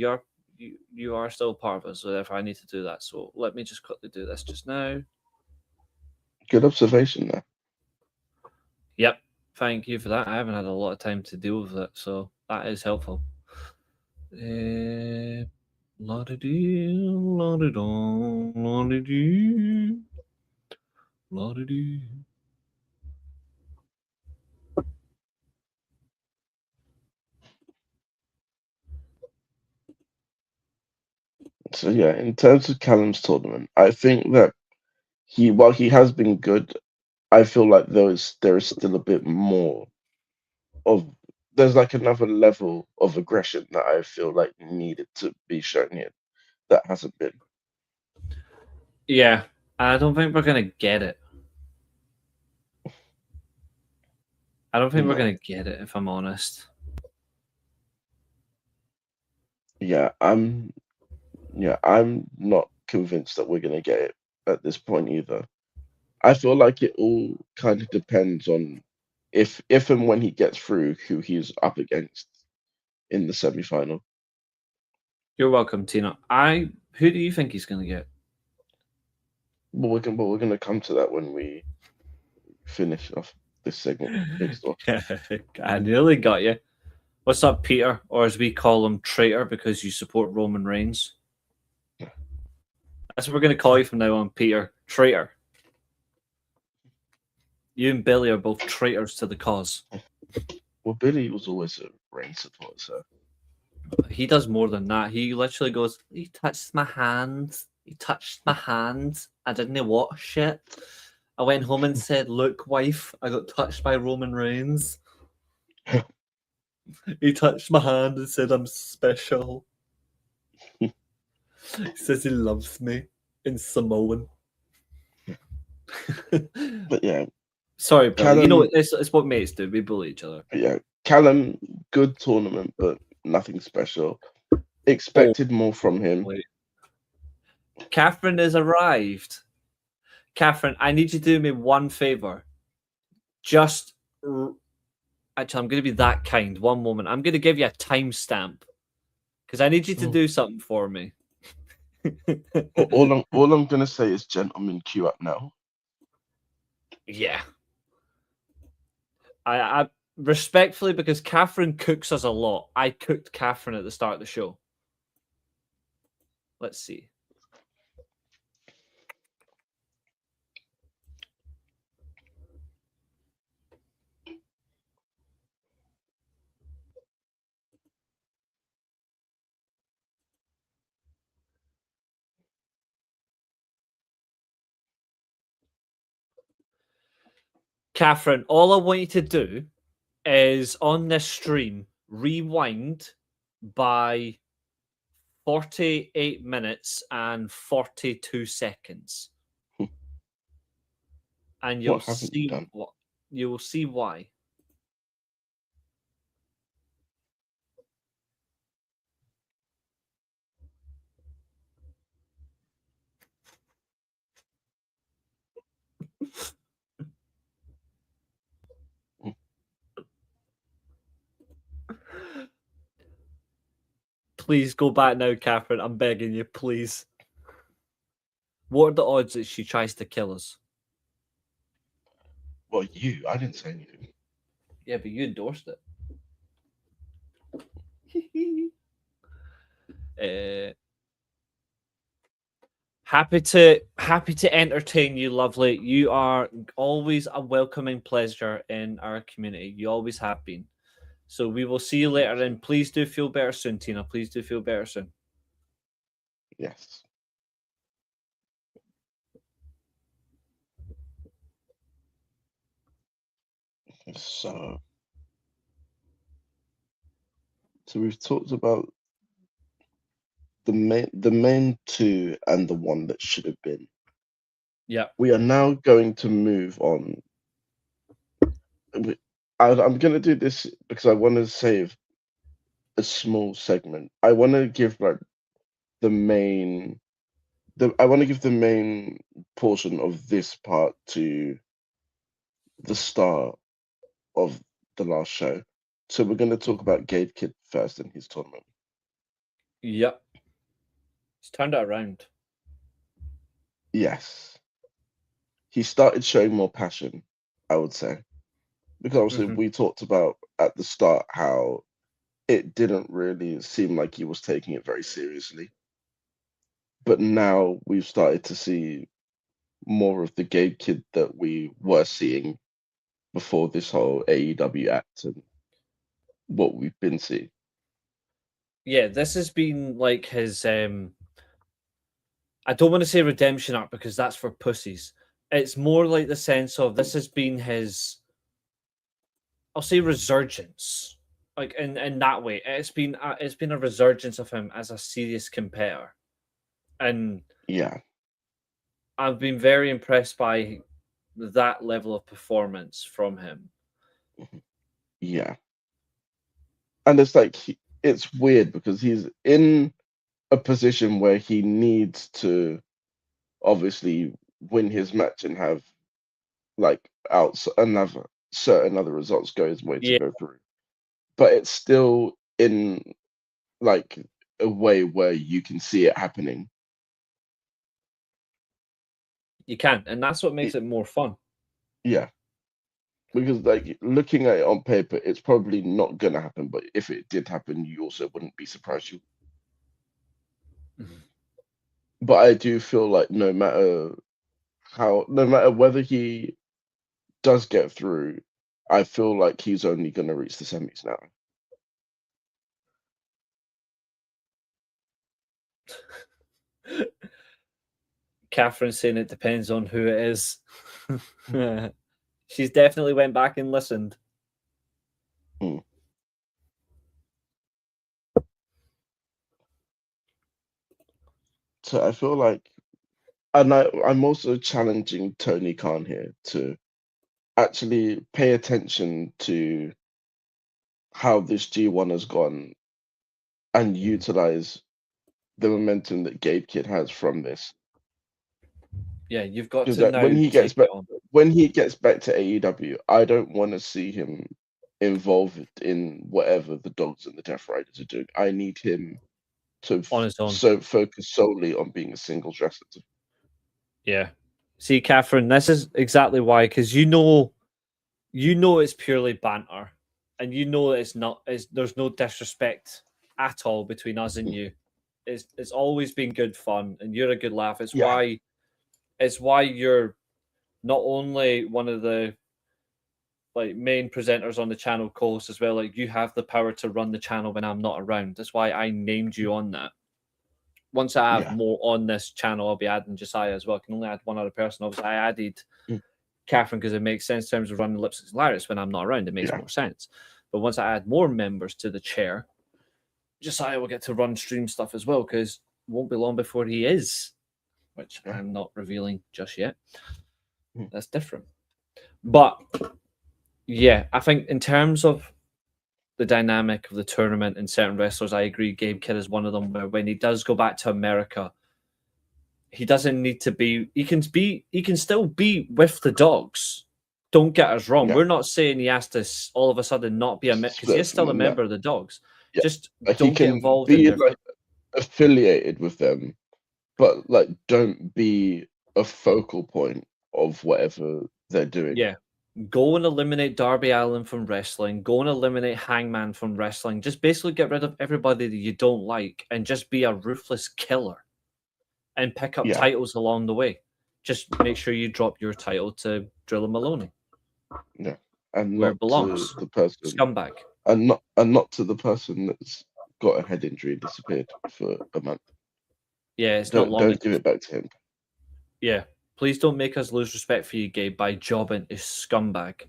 you are still part of it, so therefore I need to do that. So let me just quickly do this just now. Good observation there. Yep. Thank you for that. I haven't had a lot of time to deal with it, so that is helpful. La-da-dee, la-da-dee, la-da-dee, la-da-dee. So yeah, in terms of Callum's tournament, I think that while he has been good, I feel like there is still a bit more of there's like another level of aggression that I feel like needed to be shown here that hasn't been. Yeah, I don't think we're gonna get it. I don't think we're No. gonna get it, if I'm honest. Yeah, I'm not convinced that we're gonna get it at this point either. I feel like it all kind of depends on if and when he gets through who he's up against in the semi-final. You're welcome, Tina. Who do you think he's gonna get? But we're gonna come to that when we finish off this segment based off. I nearly got you. What's up, Peter? Or as we call him, traitor, because you support Roman Reigns. That's what we're going to call you from now on, Peter. Traitor. You and Billy are both traitors to the cause. Well, Billy was always a Reigns supporter, so He does more than that. He literally goes, he touched my hand. He touched my hand. I didn't wash it. I went home and said, look, wife, I got touched by Roman Reigns. He touched my hand and said, I'm special. He says he loves me in Samoan. but yeah. Sorry, Billy. Callum, you know, it's what mates do. We bully each other. Yeah, Callum, good tournament, but nothing special. Expected more from him. Wait. Katherine has arrived. Katherine, I need you to do me one favor. Just actually, I'm going to be that kind. One moment. I'm going to give you a timestamp because I need you to do something for me. all I'm going to say is, gentlemen, queue up now. Yeah. I respectfully, because Katherine cooks us a lot. I cooked Katherine at the start of the show. Let's see. Katherine, all I want you to do is on this stream, rewind by 48 minutes and 42 seconds. And you'll see what you will see why. Please go back now, Katherine. I'm begging you, please. What are the odds that she tries to kill us? Well, I didn't say anything. Yeah, but you endorsed it. Happy to entertain you, lovely. You are always a welcoming pleasure in our community. You always have been. So we will see you later, and please do feel better soon, Tina. Please do feel better soon. Yes. So we've talked about the main two and the one that should have been. Yeah. We are now going to move on. I'm going to do this because I want to save a small segment. I want to give like the main portion of this part to the start of the last show. So we're going to talk about Gabe Kidd first in his tournament. Yep. It's turned it around. Yes. He started showing more passion, I would say. Because obviously we talked about at the start how it didn't really seem like he was taking it very seriously. But now we've started to see more of the Gabe Kidd that we were seeing before this whole AEW act and what we've been seeing. Yeah, this has been like his I don't want to say redemption arc because that's for pussies. It's more like the sense of this has been his, I'll say, resurgence. like in that way. It's been a resurgence of him as a serious competitor, and Yeah. I've been very impressed by that level of performance from him. Yeah. And it's like it's weird because he's in a position where he needs to obviously win his match and have like another certain other results go his way to Yeah, go through. But it's still in like a way where you can see it happening. you can, and that's what makes it more fun. Yeah. Because like looking at it on paper, it's probably not gonna happen. But if it did happen, you also wouldn't be surprised. But I do feel like no matter whether he does get through, I feel like he's only gonna reach the semis now. Catherine's saying it depends on who it is. She's definitely went back and listened. Mm. So I feel like, and I'm also challenging Tony Khan here to actually pay attention to how this G1 has gone and utilize the momentum that Gabe Kid has from this. Yeah, you've got Because to now take it on. when he gets back to AEW, I don't want to see him involved in whatever the Dogs and the Death Riders are doing. I need him to On his own. so focus solely on being a singles wrestler. Yeah. See, Catherine, this is exactly why, because you know it's purely banter, and you know it's not. There's no disrespect at all between us and you. It's always been good fun, and you're a good laugh. It's Yeah. why you're not only one of the like main presenters on the channel co-hosts as well. Like you have the power to run the channel when I'm not around. That's why I named you on that. Once I have Yeah. more on this channel, I'll be adding Josiah as well. I can only add one other person. Obviously, I added Mm. Katherine because it makes sense in terms of running Lipsticks Lariats when I'm not around. It makes Yeah. more sense. But once I add more members to the chair, Josiah will get to run stream stuff as well because it won't be long before he is, which Yeah. I'm not revealing just yet. Mm. That's different. But yeah, I think in terms of the dynamic of the tournament and certain wrestlers, I agree. Gabe Kidd is one of them. Where when he does go back to America, he doesn't need to be. He can still be with the Dogs. Don't get us wrong. Yeah. We're not saying he has to all of a sudden not be a because he is still a member of the Dogs. Yeah. Just Like don't he get can involved be in their. like affiliated with them, but like don't be a focal point of whatever they're doing. Yeah. Go and eliminate Darby Allin from wrestling. Go and eliminate Hangman from wrestling. Just basically get rid of everybody that you don't like and just be a ruthless killer and pick up Yeah. titles along the way. Just make sure you drop your title to Drilla Maloney. Yeah. And where not it belongs. to the person Scumbag. and not to the person that's got a head injury and disappeared for a month. Yeah, it's not long. Don't give it back to him. Yeah. Please don't make us lose respect for you, Gabe, by jobbing to Scumbag.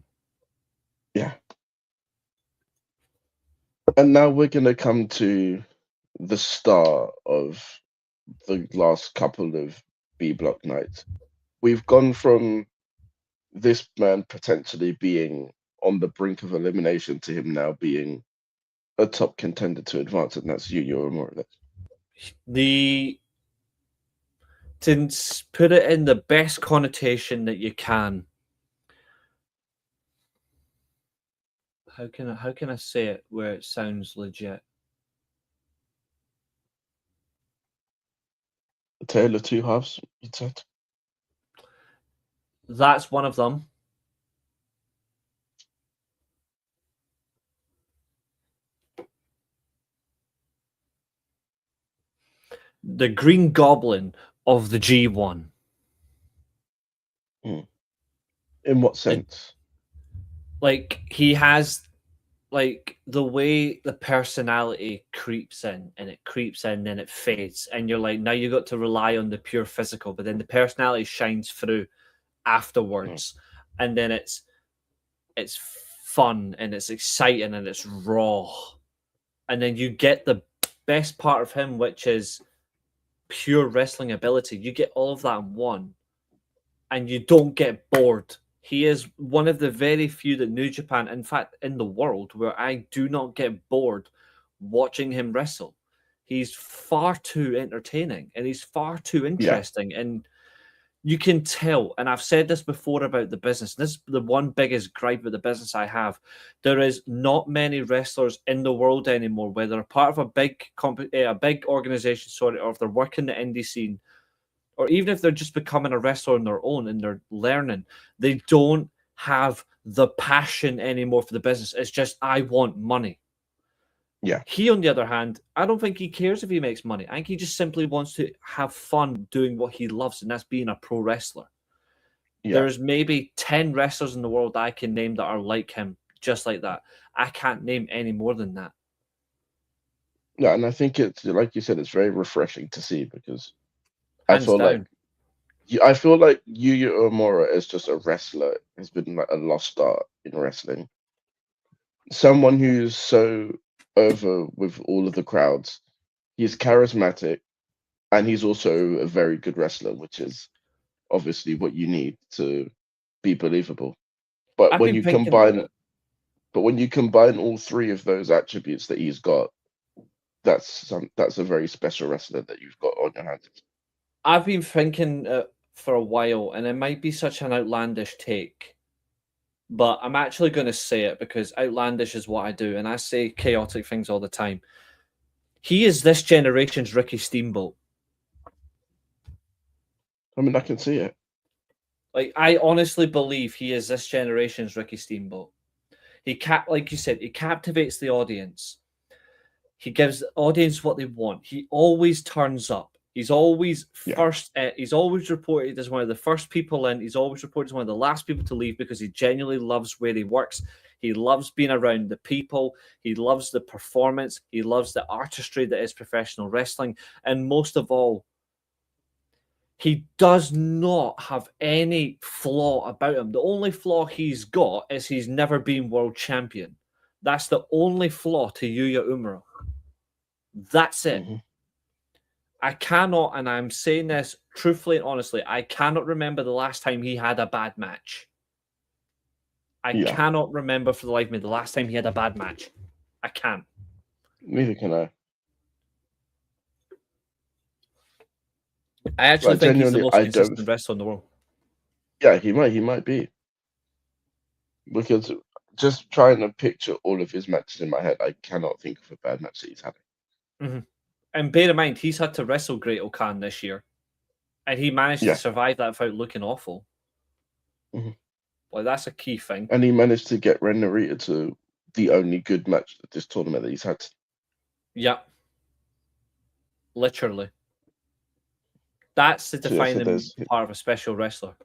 Yeah. And now we're gonna come to the start of the last couple of B block nights. We've gone from this man potentially being on the brink of elimination to him now being a top contender to advance, and that's Yuya Uemura. To put it in the best connotation that you can. How can I say it where it sounds legit? A tale of two halves, you said. That's one of them. The Green Goblin of the G1. In what sense? Like he has like the way the personality creeps in and it creeps in, then it fades, and you're like, now you got to rely on the pure physical, but then the personality shines through afterwards, and then it's fun and it's exciting and it's raw. And then you get the best part of him, which is pure wrestling ability. You get all of that in one, and you don't get bored. He is one of the very few that New Japan, in fact, in the world, where I do not get bored watching him wrestle. He's far too entertaining and he's far too interesting. And you can tell, and I've said this before about the business, this is the one biggest gripe with the business I have. There is not many wrestlers in the world anymore, whether they're part of a big organization, or if they're working the indie scene, or even if they're just becoming a wrestler on their own and they're learning, they don't have the passion anymore for the business. It's just, I want money. Yeah. He, on the other hand, I don't think he cares if he makes money. I think he just simply wants to have fun doing what he loves, and that's being a pro wrestler. Yeah. There's maybe 10 wrestlers in the world I can name that are like him, just like that. I can't name any more than that. Yeah, and I think it's, like you said, it's very refreshing to see, because Hands I feel down. like Yuya Uemura as just a wrestler has been like a lost art in wrestling. Someone who's so over with all of the crowds. He's charismatic, and he's also a very good wrestler, which is obviously what you need to be believable. But when you combine all three of those attributes that he's got, that's a very special wrestler that you've got on your hands. I've been thinking for a while, and it might be such an outlandish take, but I'm actually going to say it because outlandish is what I do, and I say chaotic things all the time. He is this generation's Ricky Steamboat. I mean, I can see it. Like, I honestly believe he is this generation's Ricky Steamboat. Like you said, he captivates the audience. He gives the audience what they want. He always turns up. He's always first. He's always reported as one of the first people in. He's always reported as one of the last people to leave, because he genuinely loves where he works. He loves being around the people. He loves the performance. He loves the artistry that is professional wrestling. And most of all, he does not have any flaw about him. The only flaw he's got is he's never been world champion. That's the only flaw to Yuya Uemura. That's it. Mm-hmm. I cannot, and I'm saying this truthfully and honestly, I cannot remember the last time he had a bad match. I cannot remember for the life of me the last time he had a bad match. I can't. Neither can I. I actually think he's the most consistent wrestler in the world. Yeah, he might be. Because just trying to picture all of his matches in my head, I cannot think of a bad match that he's had. Mm-hmm. And bear in mind, he's had to wrestle Great O'Khan this year, and he managed to survive that without looking awful. Mm-hmm. Well, that's a key thing. And he managed to get Ren Narita to the only good match at this tournament that he's had. Yeah. Literally. That's the defining part of a special wrestler.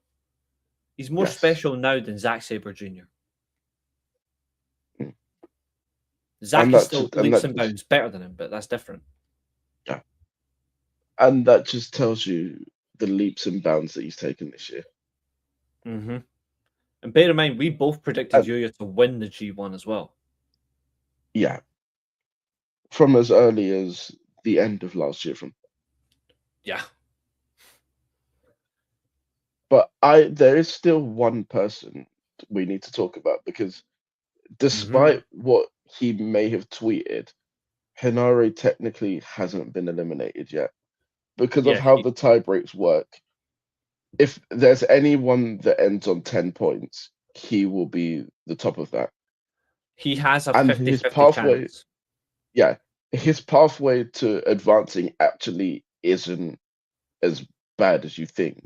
He's more special now than Zack Sabre Jr. Zack is still leaps and bounds better than him, but that's different. Yeah. And that just tells you the leaps and bounds that he's taken this year. Mm-hmm. And bear in mind, we both predicted Yuya to win the G1 as well. Yeah. From as early as the end of last year. Yeah. But there is still one person we need to talk about, because despite what he may have tweeted, Henare technically hasn't been eliminated yet. Because of how the tie breaks work, if there's anyone that ends on 10 points, he will be the top of that. He has a 50-50 chance. Yeah, his pathway to advancing actually isn't as bad as you think.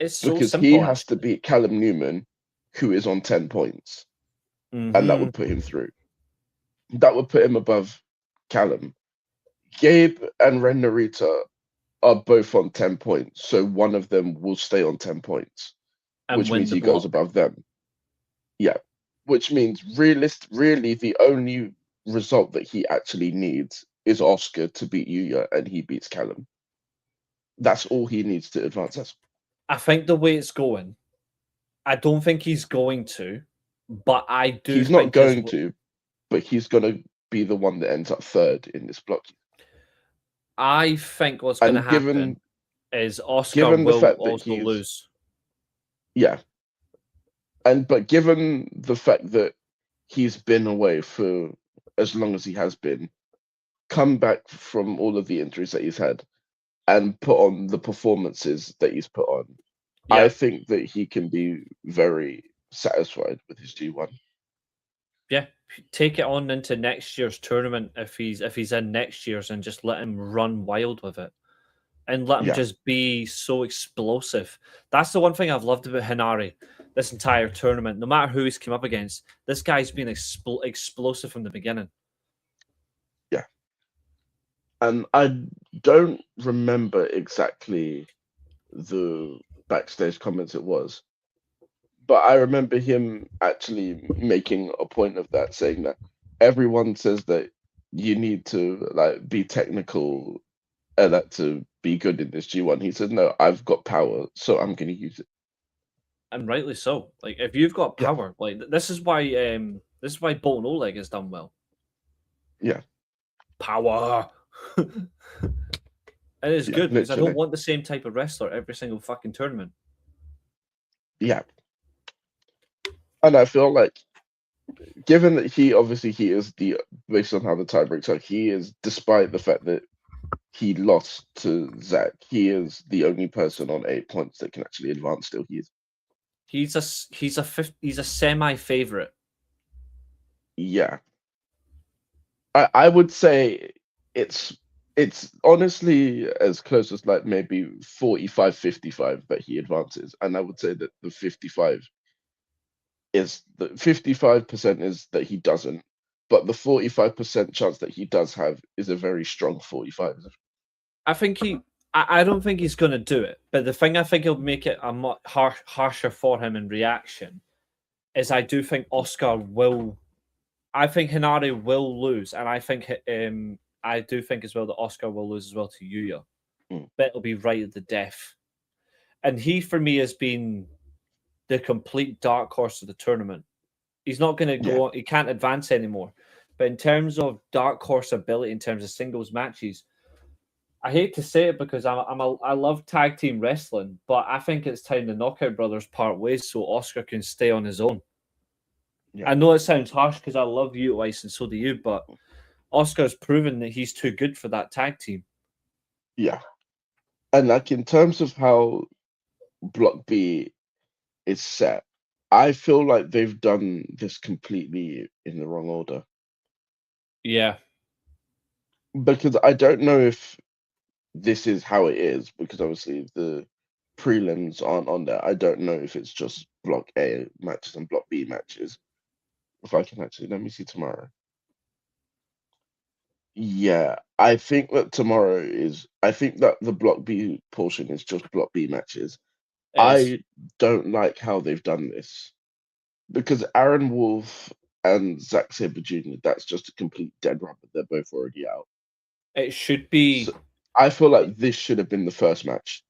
It's so because simple, he has to beat Callum Newman, who is on 10 points. And that would put him through. That would put him above Callum. Gabe and Ren Narita are both on 10 points, so one of them will stay on 10 points, which means he goes above them. Yeah, which means really the only result that he actually needs is Oscar to beat Yuya, and he beats Callum. That's all he needs to advance us. I think the way it's going, I don't think he's going to, But I do He's not think going to, but he's going to be the one that ends up third in this block. I think what's going to And happen is Oscar given the will fact that also lose. Yeah. But given the fact that he's been away for as long as he has been, come back from all of the injuries that he's had, and put on the performances that he's put on, I think that he can be very satisfied with his G1. Yeah, take it on into next year's tournament if he's in next year's, and just let him run wild with it, and let him just be so explosive. That's the one thing I've loved about Hinari this entire tournament. No matter who he's come up against, this guy's been explosive from the beginning. Yeah. And I don't remember exactly the backstage comments it was, but I remember him actually making a point of that, saying that everyone says that you need to like be technical and that to be good in this G1. He said, "No, I've got power, so I'm going to use it." And rightly so. Like, if you've got power, like this is why Bolton Oleg has done well. Yeah, power. It is good because I literally. don't want the same type of wrestler every single fucking tournament. Yeah. And I feel like, given that he is based on how the tiebreaks are, he is, despite the fact that he lost to Zach, he is the only person on 8 points that can actually advance still. He's a semi favorite. Yeah. I would say it's honestly as close as like maybe 45-55 that he advances. And I would say that the 55 is the 55% is that he doesn't, but the 45% chance that he does have is a very strong 45. I don't think he's going to do it, but the thing I think will make it a much harsher for him in reaction is I do think Oscar will. I think Hinari will lose, and I do think as well that Oscar will lose as well to Yuya. But it'll be right at the death. And he, for me, has been the complete dark horse of the tournament. He's not going to go. He can't advance anymore. But in terms of dark horse ability, in terms of singles matches, I hate to say it because I love tag team wrestling, but I think it's time the Knockout Brothers part ways so Oscar can stay on his own. Yeah. I know it sounds harsh because I love you, Ice, and so do you, but Oscar's proven that he's too good for that tag team. Yeah. And like in terms of how Block B is set, I feel like they've done this completely in the wrong order. Yeah. Because I don't know if this is how it is, because obviously the prelims aren't on there. I don't know if it's just Block A matches and Block B matches. If I can actually, let me see tomorrow. Yeah, I think that the Block B portion is just Block B matches. I don't like how they've done this, because Aaron Wolf and Zack Sabre Jr., that's just a complete dead rubber. They're both already out. It should be. So I feel like this should have been the first match.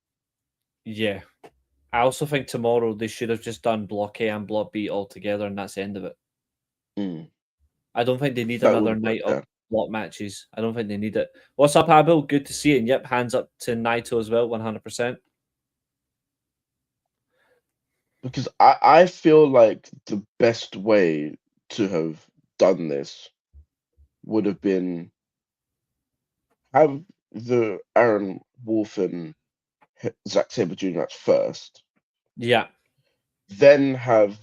Yeah. I also think tomorrow they should have just done Block A and Block B all together, and that's the end of it. I don't think they need another night of block matches. I don't think they need it. What's up, Abel? Good to see you. And yep, hands up to Naito as well, 100%. Because I feel like the best way to have done this would have been have the Aaron Wolf and Zack Sabre Jr. match first. Yeah. Then have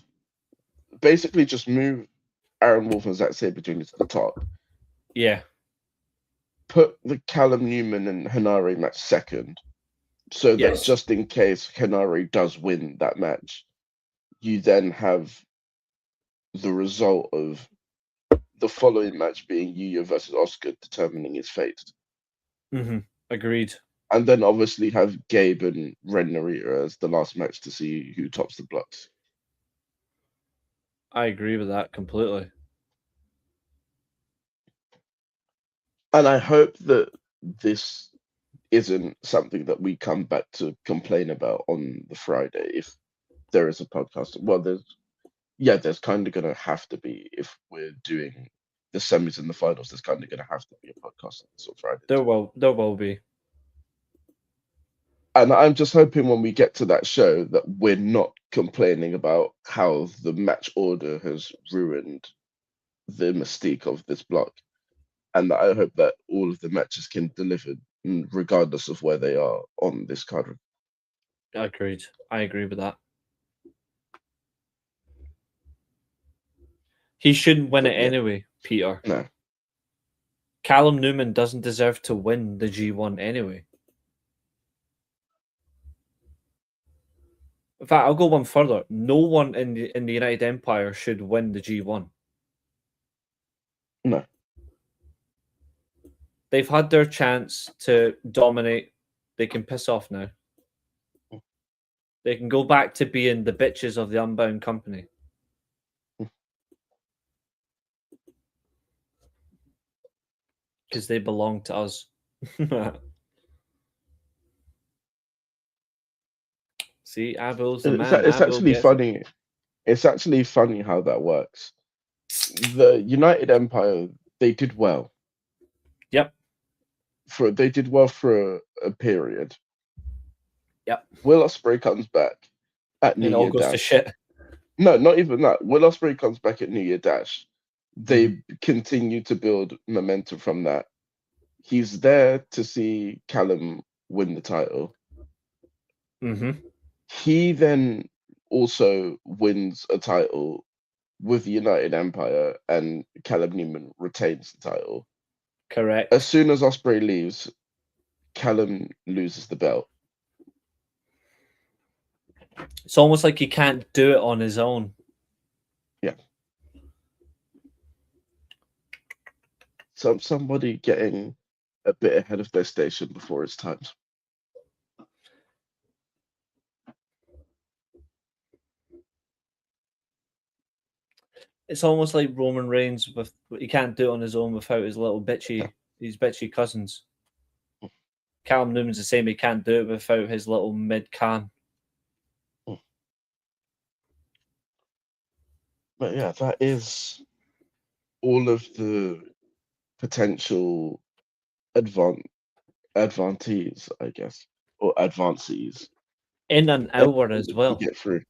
basically just move Aaron Wolf and Zack Sabre Jr. to the top. Yeah. Put the Callum Newman and Hinari match second. So that just in case Hinari does win that match, you then have the result of the following match being Yuya versus Oscar determining his fate. Agreed. And then obviously have Gabe and Ren Narita as the last match to see who tops the blocks. I agree with that completely. And I hope that this isn't something that we come back to complain about on the Friday if there is a podcast. Well, yeah, there's kind of gonna have to be, if we're doing the semis and the finals, there's kind of gonna have to be a podcast on this on Friday. There will be. And I'm just hoping when we get to that show that we're not complaining about how the match order has ruined the mystique of this block. And I hope that all of the matches can deliver regardless of where they are on this card. Agreed. I agree with that. He shouldn't win it anyway, Peter. No. Callum Newman doesn't deserve to win the G1 anyway. In fact, I'll go one further. No one in the United Empire should win the G1. No. They've had their chance to dominate. They can piss off now. They can go back to being the bitches of the Unbound company. Because they belong to us. See, Abel's the man. It's actually funny. It's actually funny how that works. The United Empire, they did well. Yep. They did well for a period. Yep. Will Ospreay comes back at New Year goes Dash. to shit. No, not even that. Will Ospreay comes back at New Year Dash. They continue to build momentum from that. He's there to see Callum win the title. Mm-hmm. He then also wins a title with the United Empire, and Callum Newman retains the title. Correct. As soon as Ospreay leaves, Callum loses the belt. It's almost like he can't do it on his own. Yeah. Somebody getting a bit ahead of their station before it's time. It's almost like Roman Reigns he can't do it on his own without his little his bitchy cousins. Callum Newman's the same. He can't do it without his little mid-can. But yeah, that is all of the potential advances, I guess, or advances. In an hour as well. Get through.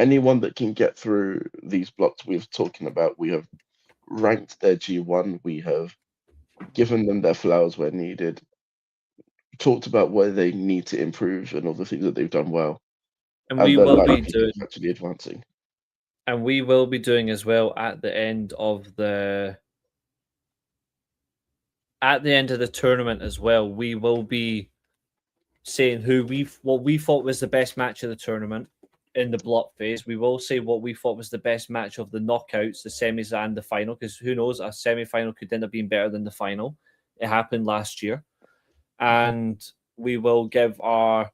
Anyone that can get through these blocks we've talking about, we have ranked their G1, we have given them their flowers where needed, talked about where they need to improve and all the things that they've done well. And we will be doing actually advancing. And we will be doing as well at the end of the tournament as well. We will be saying what we thought was the best match of the tournament in the block phase. We will say what we thought was the best match of the knockouts, the semis and the final, because who knows, a semi-final could end up being better than the final. It happened last year. And we will give our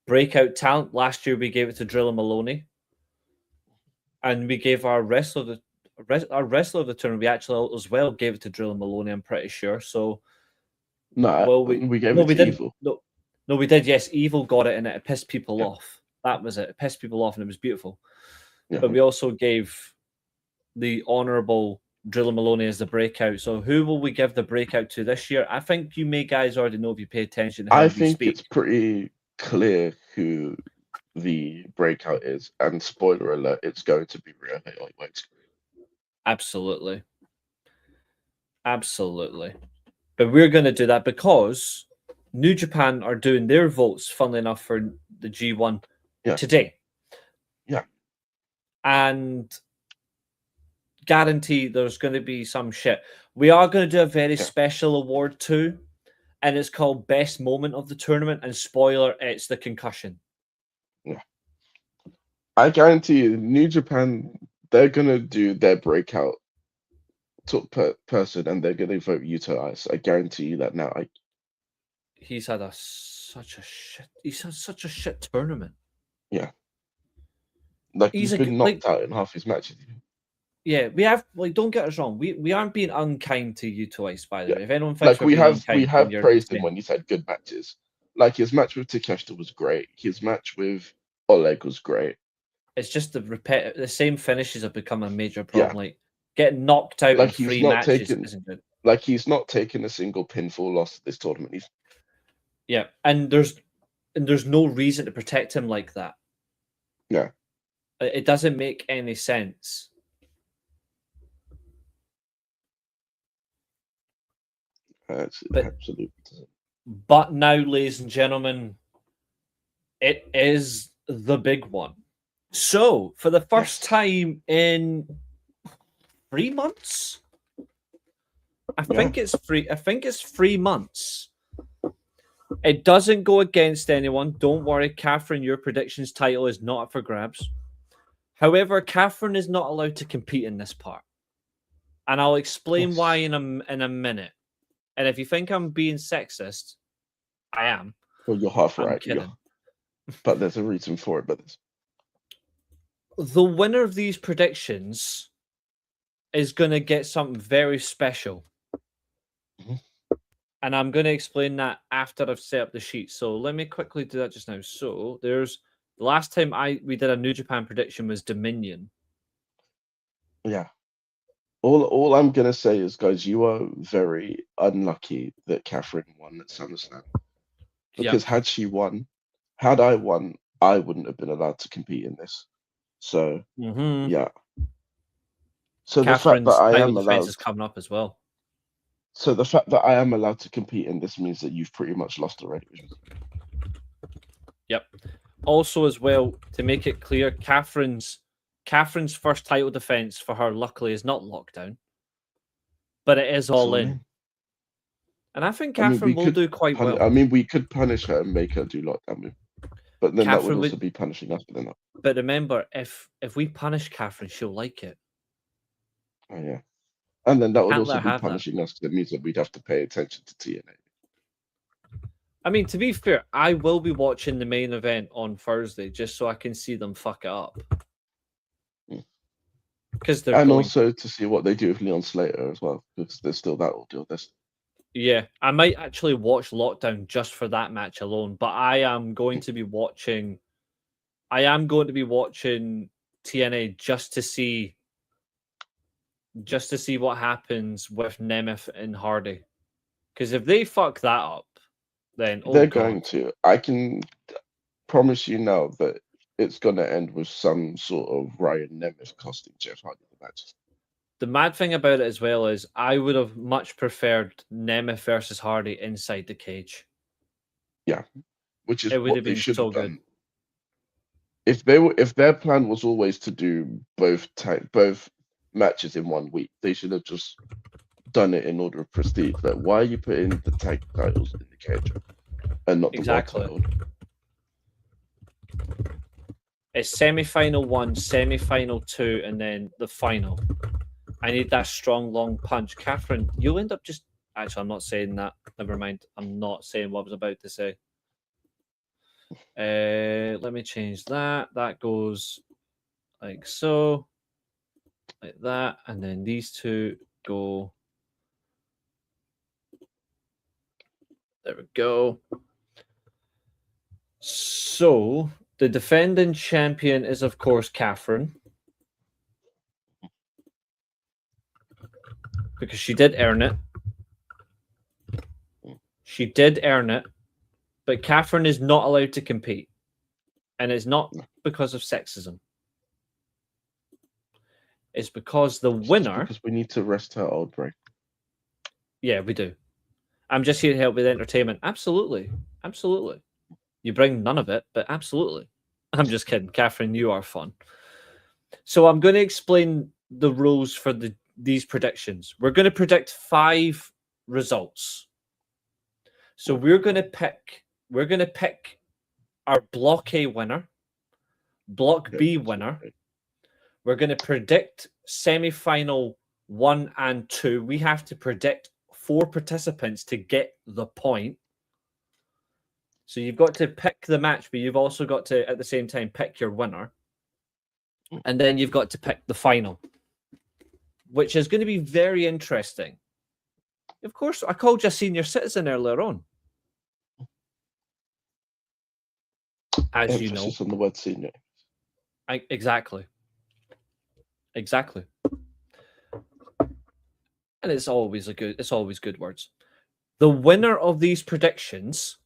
breakout talent. Last year we gave it to Drilla Maloney. And we gave our wrestler of the tournament. We actually as well gave it to Drilla Maloney, I'm pretty sure. So no, we gave it to Evil. No, we did. Yes, Evil got it, and it pissed people off. That was it. It pissed people off, and it was beautiful. Yeah. But we also gave the honourable Drilla Maloney as the breakout. So who will we give the breakout to this year? I think you guys already know if you pay attention to how we speak. I think it's pretty clear who the breakout is, and spoiler alert, it's going to be Rhea Lightweight. Absolutely. But we're going to do that because New Japan are doing their votes, funnily enough, for the G1 today. Yeah. And guarantee there's going to be some shit. We are going to do a very special award too, and it's called Best Moment of the Tournament, and spoiler, it's the concussion. Yeah. I guarantee you, New Japan, they're going to do their breakout top person, and they're going to vote Yuta Ice. I guarantee you that now. He's had such a shit tournament. Yeah. Like, he's been knocked out in half his matches. Yeah, we have, don't get us wrong. We aren't being unkind to Yuta Ice, by the way. If anyone thinks we have praised him when he's had good matches. Like, his match with Takeshita was great. His match with Oleg was great. It's just the same finishes have become a major Yeah. problem. Like getting knocked out in Like he's 3 not matches taken. isn't good. Like he's not taken a single pinfall loss at this tournament. He's Yeah, and there's no reason to protect him like that. Yeah. It doesn't make any sense. Absolutely doesn't. But now, ladies and gentlemen, it is the big one. So, for the first time in 3 months, I think it's 3 months. It doesn't go against anyone. Don't worry, Katherine, your predictions title is not up for grabs. However, Katherine is not allowed to compete in this part. And I'll explain why in a minute. And if you think I'm being sexist, I am. Well, you're half I'm right. kidding. But there's a reason for it. But the winner of these predictions is going to get something very special. Mhm. And I'm going to explain that after I've set up the sheet. So let me quickly do that just now. So there's the last time we did a New Japan prediction was Dominion. Yeah. All I'm gonna say is, guys, you are very unlucky that Katherine won at SummerSlam. Because had I won, I wouldn't have been allowed to compete in this. So yeah. So the fact Catherine's that I title am defense allowed is coming up as well. So the fact that I am allowed to compete in this means that you've pretty much lost already. Yep. Also, as well, to make it clear, Catherine's first title defense for her, luckily, is not lockdown, but it is all in. And I think Katherine will do quite well. I mean, we could punish her and make her do lockdown move, but then that would also be punishing us. But But remember, if we punish Katherine, she'll like it. Oh yeah, and then that would also be punishing us. That means that we'd have to pay attention to TNA. I mean, to be fair, I will be watching the main event on Thursday just so I can see them fuck it up. Because also to see what they do with Leon Slater as well, because there's still that ordeal. Yeah, I might actually watch Lockdown just for that match alone, but I am going to be watching TNA just to see what happens with Nemeth and Hardy. Because if they fuck that up, then they're going to. I can promise you now that it's going to end with some sort of Ryan Nemeth costing Jeff Hardy the match. The mad thing about it as well is I would have much preferred Nemeth versus Hardy inside the cage. Yeah, which is it would what have they been should so have done. Good. If their plan was always to do both matches in 1 week, they should have just done it in order of prestige. Like, why are you putting the tag titles in the cage and not the world title? It's semi-final 1, semi-final 2, and then the final. I need that strong, long punch. Katherine, you'll end up just... Actually, I'm not saying that. Never mind. I'm not saying what I was about to say. Let me change that. That goes like so. Like that. And then these two go... There we go. So, the defending champion is, of course, Katherine. Because she did earn it. She did earn it. But Katherine is not allowed to compete. And it's not because of sexism. It's because the winner... Because we need to rest her old brain. Yeah, we do. I'm just here to help with entertainment. Absolutely. Absolutely. You bring none of it, but absolutely. I'm just kidding. Katherine, you are fun. So I'm going to explain the rules for these predictions. We're going to predict 5 results. So we're going to pick our Block A winner, Block B winner. We're going to predict semi-final 1 and 2. We have to predict 4 participants to get the point. So you've got to pick the match, but you've also got to, at the same time, pick your winner. And then you've got to pick the final, which is going to be very interesting. Of course, I called you a senior citizen earlier on. As you know. On the word senior. Exactly. Exactly. And it's always good words. The winner of these predictions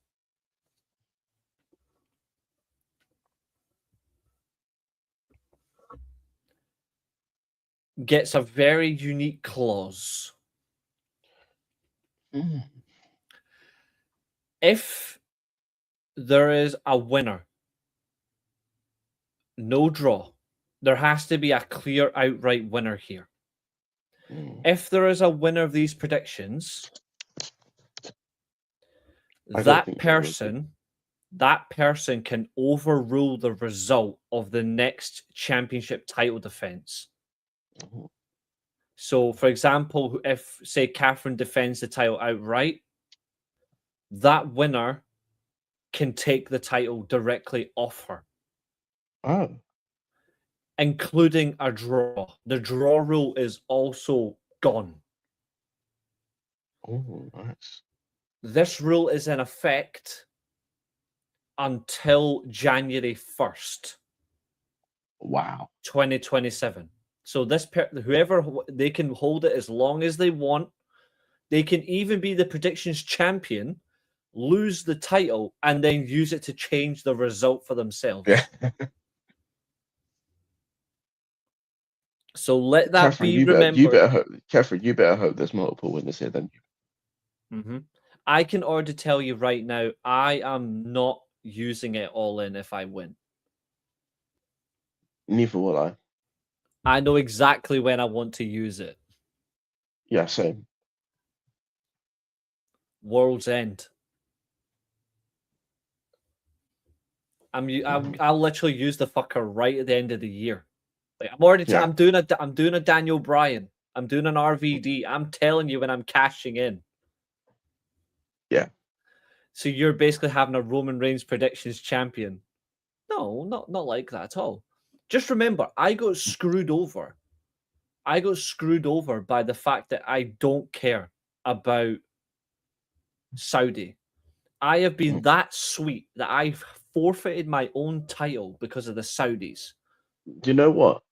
gets a very unique clause. Mm. If there is a winner, no draw, there has to be a clear outright winner here. Mm. If there is a winner of these predictions, I don't that think there will be. person can overrule the result of the next championship title defense. Mhm. So, for example, if, say, Katherine defends the title outright, that winner can take the title directly off her, Oh, including a draw. The draw rule is also gone. oh, nice. This rule is in effect until January 1st, Wow. 2027. So whoever they can hold it as long as they want. They can even be the predictions champion, lose the title, and then use it to change the result for themselves. Yeah. So let that Catherine, be you remembered. better hope, Catherine, you better hope there's multiple winners here then. I can already tell you right now, I am not using it all in if I win. Neither will I. I know exactly when I want to use it. Yeah, same. World's End. I'll literally use the fucker right at the end of the year. Like I'm doing a Daniel Bryan. I'm doing an RVD. I'm telling you when I'm cashing in. Yeah. So you're basically having a Roman Reigns predictions champion. No, not like that at all. Just remember, I got screwed over. I got screwed over by the fact that I don't care about Saudi. I have been that sweet that I've forfeited my own title because of the Saudis. You know what?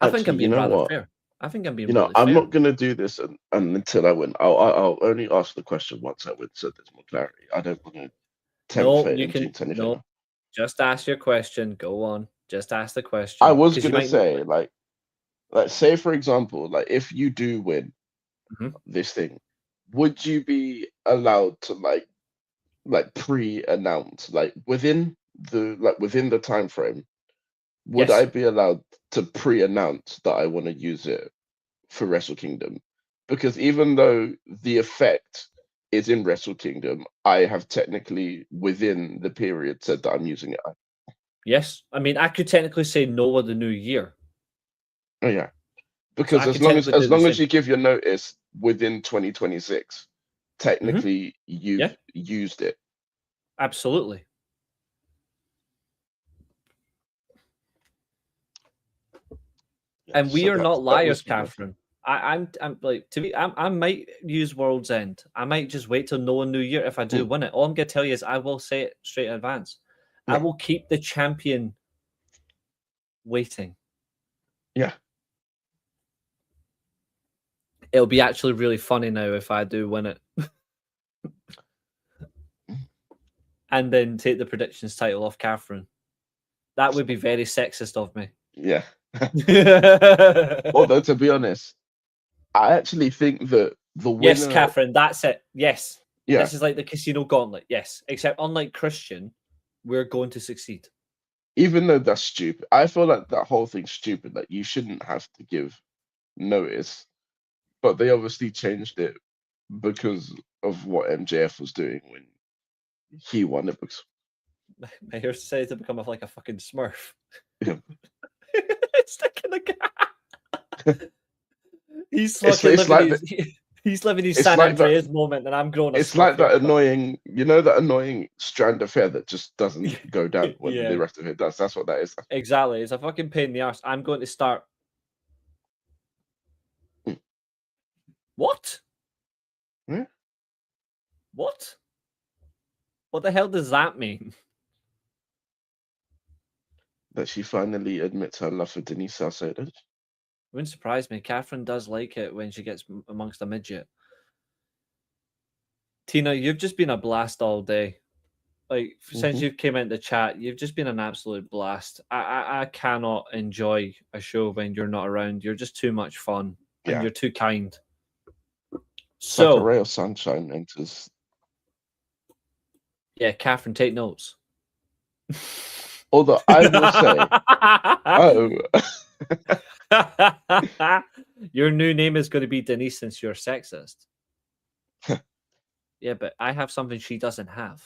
I think Actually, I'm you being know rather what? fair. I think I'm being You know, really I'm fair. not gonna do this until I win. I'll only ask the question once I win, so there's more clarity. I don't want to tempt No, fate you and can jinx anything. no. Just ask your question. Go on. Just ask the I question was because you gonna might know say, it. like say for example, like if you do win Mhm. this thing, would you be allowed to like pre-announce within the time frame? Would I Yes. be allowed to pre-announce that I want to use it for Wrestle Kingdom? Because even though the effect is in Wrestle Kingdom, I have technically within the period said that I'm using it. Yes. I mean, I could technically say no of the new year. Oh yeah, So because I could technically do as the long as same. you give your notice within 2026, technically you've Yeah, used it. absolutely. Yeah, And we so are not that liars, was my thing. Catherine. I'm like to me. I might use World's End. I might just wait till no New Year if I do Mm, win it. All I'm gonna tell you is I will say it straight in advance. I yeah, will keep the champion waiting. yeah. It'll be actually really funny now if I do win it, and then take the predictions title off Catherine. That would be very sexist of me. Yeah. Yes, Although to be honest, I actually think that the winner, Catherine, that's it. Yes. yeah, This is like the casino gauntlet. Yes. Except unlike Christian, we're going to succeed. even though that's stupid, I feel like that whole thing's stupid. Like you shouldn't have to give notice, but they obviously changed it because of what MJF was doing when he won it. Because My hair decided to become like a fucking smurf. yeah, Stuck in the cat. He's it's fucking it's living like his he's living his it's San like that. Andreas moment and I'm growing a It's smurf like that haircut. annoying, that annoying strand of hair that just doesn't go down when the Yeah, rest of it does. That's what that is. exactly. It's a fucking pain in the arse. I'm going to start. Mm. What? Yeah. What? What the hell does that mean? that she finally admits her love for Denise Salcedo. Wouldn't surprise me. Catherine does like it when she gets amongst a midget. Tina, you've just been a blast all day. Like since you came into the chat, you've just been an absolute blast. I cannot enjoy a show when you're not around. You're just too much fun, and Yeah. you're too kind. It's like a So, ray of sunshine enters. yeah, Catherine, take notes. Although I will say, your new name is going to be Denise since you're sexist. Yeah, but I have something she doesn't have.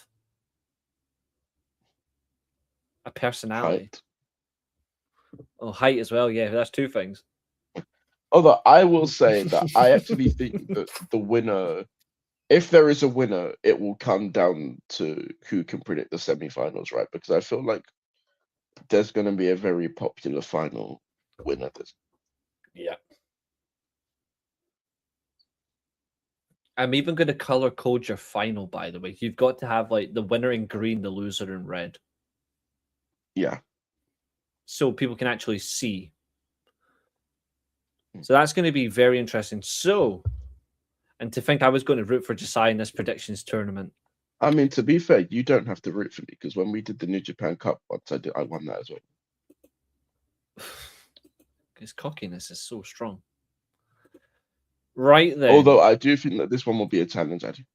A personality. height. Oh, height as well. Yeah, that's two things. Although I will say that I actually think that the winner, if there is a winner, it will come down to who can predict the semi-finals, right? Because I feel like there's going to be a very popular final winner. Yeah. I'm even going to color code your final, by the way. You've got to have like the winner in green, the loser in red. Yeah. So people can actually see. So that's going to be very interesting. So, and to think I was going to root for Josiah in this predictions tournament. I mean, to be fair, you don't have to root for me because when we did the New Japan Cup once, I won that as well. His cockiness is so strong. Right then. Although I do think that this one will be a challenge, actually.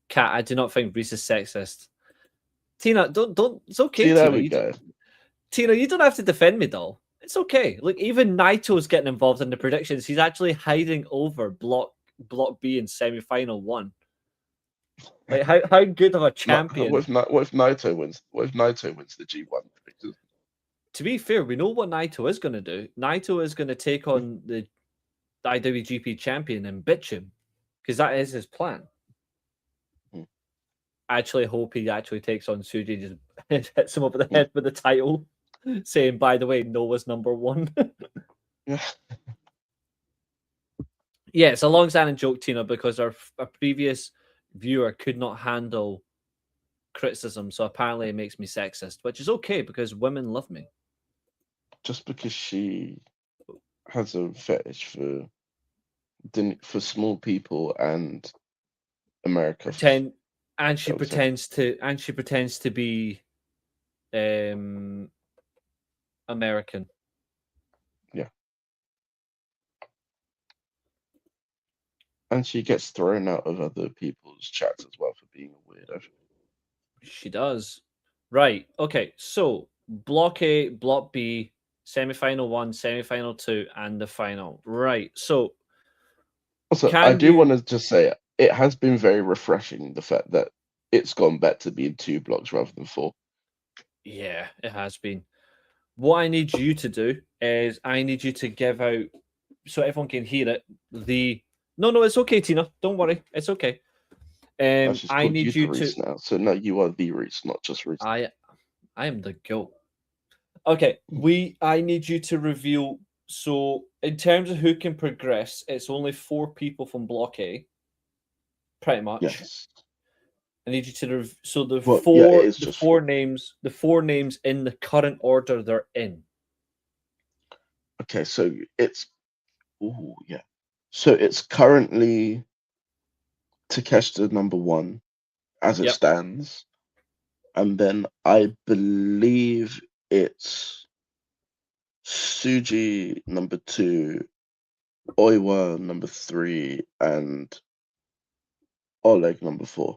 Kat, I do not think Reece is sexist. Tina, don't. It's okay. See, there Tina, we go. Tina, you don't have to defend me, doll. It's okay. Look, even Naito's getting involved in the predictions. He's actually hiding over Block B in semi-final 1. Like how good of a champion? What if Naito wins? What if Naito wins the G1? Because... To be fair, we know what Naito is going to do. Naito is going to take on the IWGP champion and bitch him because that is his plan. I actually hope he actually takes on Suji, just hits him over the head with the title, saying, "By the way, Noah's number 1." Yeah. Yeah, it's a long-standing joke, Tina, because our previous viewer could not handle criticism, so apparently it makes me sexist, which is okay because women love me. Just because she has a fetish for small people and America. She pretends to be American. Yeah. And she gets thrown out of other people's chats as well for being a weirdo. She does. Right. Okay. So Block A, Block B, semi-final 1, semi-final 2, and the final. Right. So also, I do want to just say it has been very refreshing the fact that it's gone back to being 2 blocks rather than 4. Yeah, it has been. What I need you to do is I need you to give out so everyone can hear it. No, it's okay, Tina. Don't worry, it's okay. I need you to now. So no, you are the Reece, not just Reece. I am the GOAT. Okay, I need you to reveal. So in terms of who can progress, it's only 4 people from Block A. Pretty much. Yes. I need you to the 4 names in the current order they're in. Okay, so it's So it's currently Takeshita number 1 as it stands. And then I believe it's Suji number 2, Oiwa number 3, and Oleg number 4.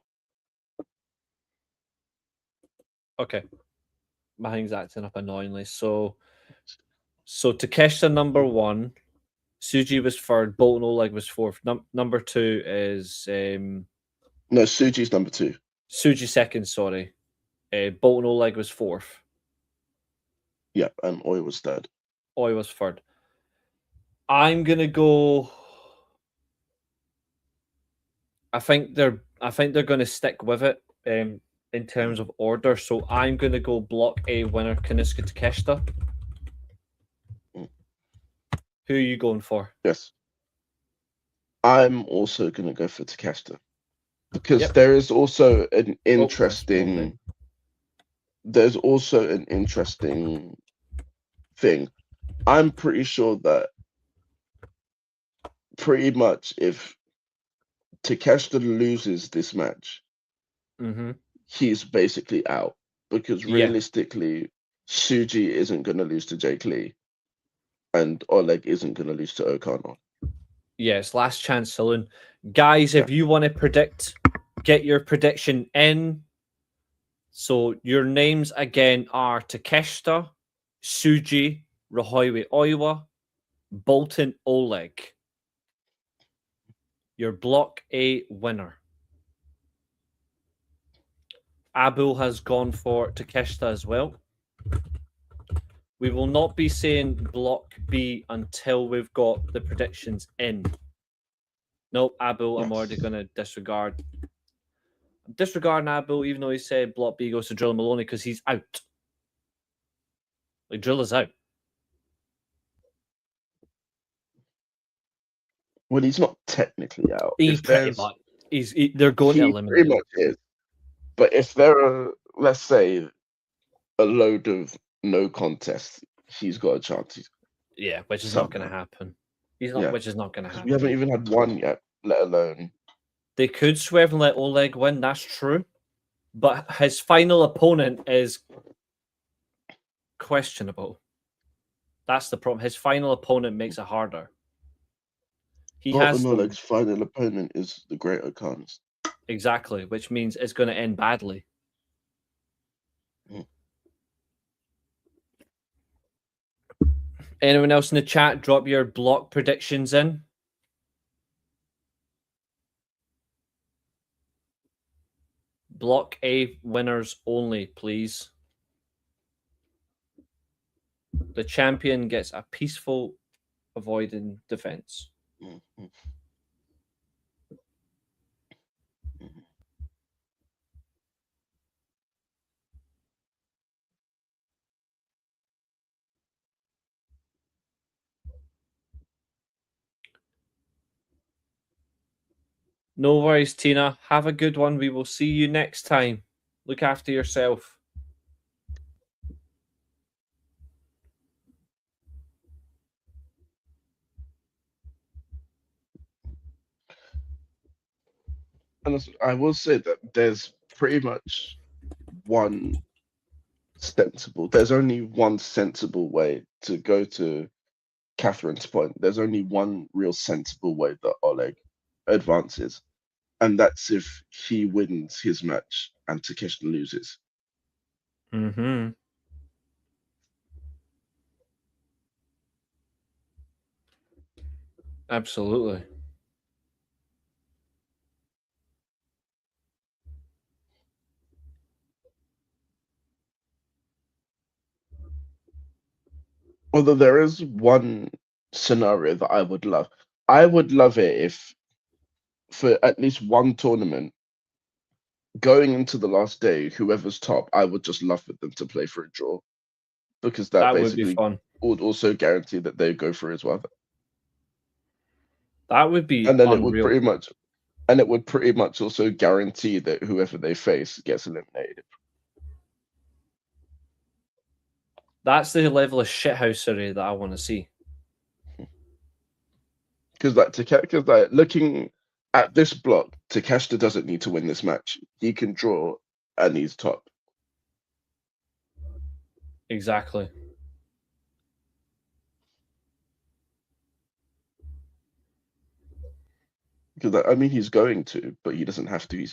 Okay. My thing's acting up annoyingly. So Takeshita number 1, Suji was 3rd, Bolton Oleg was 4th. Number 2 is no, Suji's number 2. Suji 2nd, sorry. Bolton Oleg was 4th. Yeah, and Oi was 3rd. Oi was 3rd. I'm gonna go. I think they're gonna stick with it in terms of order. So I'm gonna go Block A winner Kuniska Takeshita. Who are you going for? Yes. I'm also gonna go for Takeshita. Because there is also an interesting there's also an interesting thing. I'm pretty sure that pretty much if Takeshita loses this match, he's basically out, because Yeah. realistically, Suji isn't going to lose to Jake Lee, and Oleg isn't going to lose to O'Connor. Yes, last chance saloon. Guys, if you want to predict, get your prediction in. So your names again are Takeshita, Suji, Rahoiwe Oiwa, Bolton Oleg. Your Block A winner. Abul has gone for Takeshita as well. We will not be saying Block B until we've got the predictions in. Nope, Abul, I'm already going to disregard. I'm disregarding Abul, even though he said Block B goes to Drill Maloney, because he's out. Like, Drill is out. Well, he's not technically out. He pretty much. They're going to eliminate pretty him. much is. But if there are, let's say, a load of no contests, he's got a chance. Yeah, which is not going to happen. Which is not going to happen. We haven't even had one yet, let alone. They could swerve and let Oleg win, that's true. But his final opponent is questionable. That's the problem. His final opponent makes it harder. Oleg's final opponent is the Great O'Connors. Exactly, which means it's going to end badly. Anyone else in the chat, drop your block predictions in. Block A winners only, please. The champion gets a peaceful avoiding defense. No worries, Tina. Have a good one. We will see you next time. Look after yourself. And I will say that there's pretty much there's only one sensible way to go to Catherine's point. There's only one real sensible way that Oleg advances, and that's if he wins his match and Takeshita loses. Absolutely. Although there is one scenario that I would love. I would love it if, for at least one tournament, going into the last day, whoever's top, I would just love for them to play for a draw, because that basically would be fun. Would also guarantee that they go through as well. That would be and then unreal. it would pretty much also guarantee that whoever they face gets eliminated. That's the level of shithousery that I want to see. Because looking at this block, Takeshita doesn't need to win this match. He can draw and he's top. Exactly. Because I mean, he's going to, but he doesn't have to.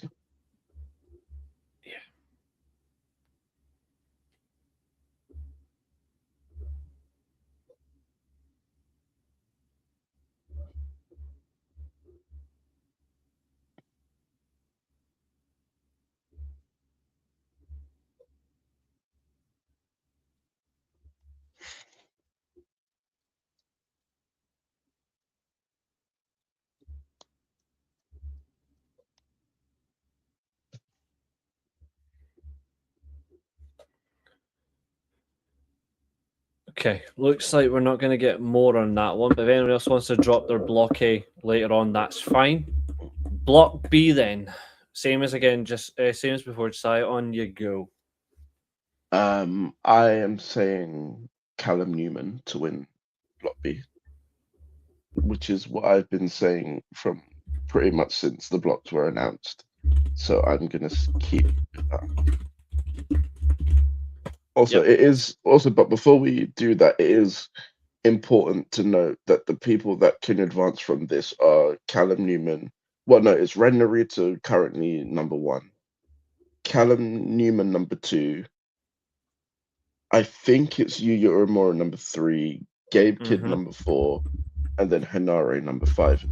Okay, looks like we're not going to get more on that one, but if anyone else wants to drop their block A later on, that's fine. Block B then. Same as again, just same as before, Josiah, on you go. I am saying Callum Newman to win Block B, which is what I've been saying from pretty much since the blocks were announced. So I'm gonna keep with that. Also, Yep. it is also, but before we do that, it is important to note that the people that can advance from this are Callum Newman. Well, no, it's Ren Narita currently number 1, Callum Newman number 2. I think it's Yuya Uemura number 3, Gabe Kidd Mhm. number 4, and then Hinare number 5.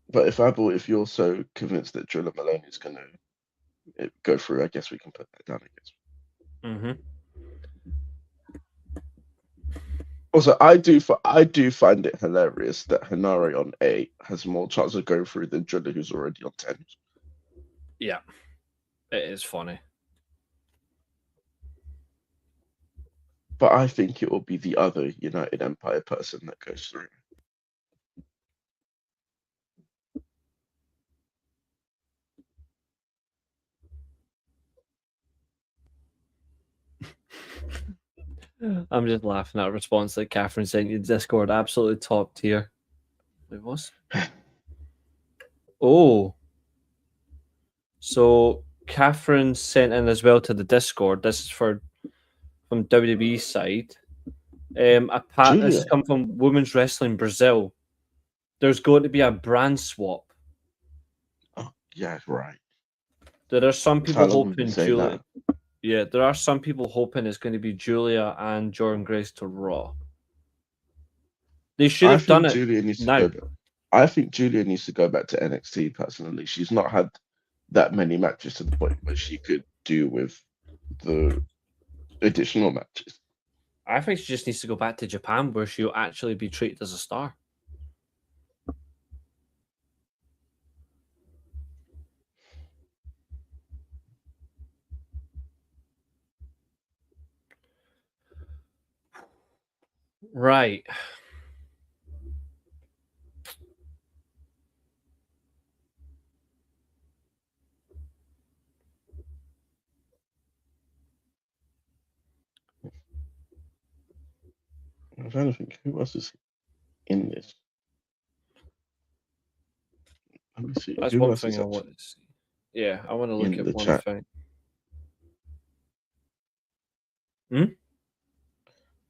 But if you're so convinced that Drilla Maloney is going to go through, I guess we can put that down. I guess. Mhm. Also, I do find it hilarious that Hinare on 8 has more chance of going through than Drilla, who's already on 10. Yeah, it is funny. But I think it will be the other United Empire person that goes through. I'm just laughing at a response that Catherine sent you in Discord. Absolutely top tier. It was. Oh. So Catherine sent in as well to the Discord. This is from WWE's side. This Julia. has come from Women's Wrestling Brazil. There's going to be a brand swap. Oh, yeah, right. There are some people How long have you been hoping saying Julia. that? Yeah, there are some people hoping it's going to be Julia and Jordan Grace to Raw. They should I have done think it Julia needs to now. go back. I think Julia needs to go back to NXT personally. She's not had that many matches to the point where she could do with the additional matches. I think she just needs to go back to Japan where she'll actually be treated as a star. Right. I'm trying to think who else is in this. Let me see. That's Who one else thing is I want actually to see. Yeah, I want to look in at the one chat? thing.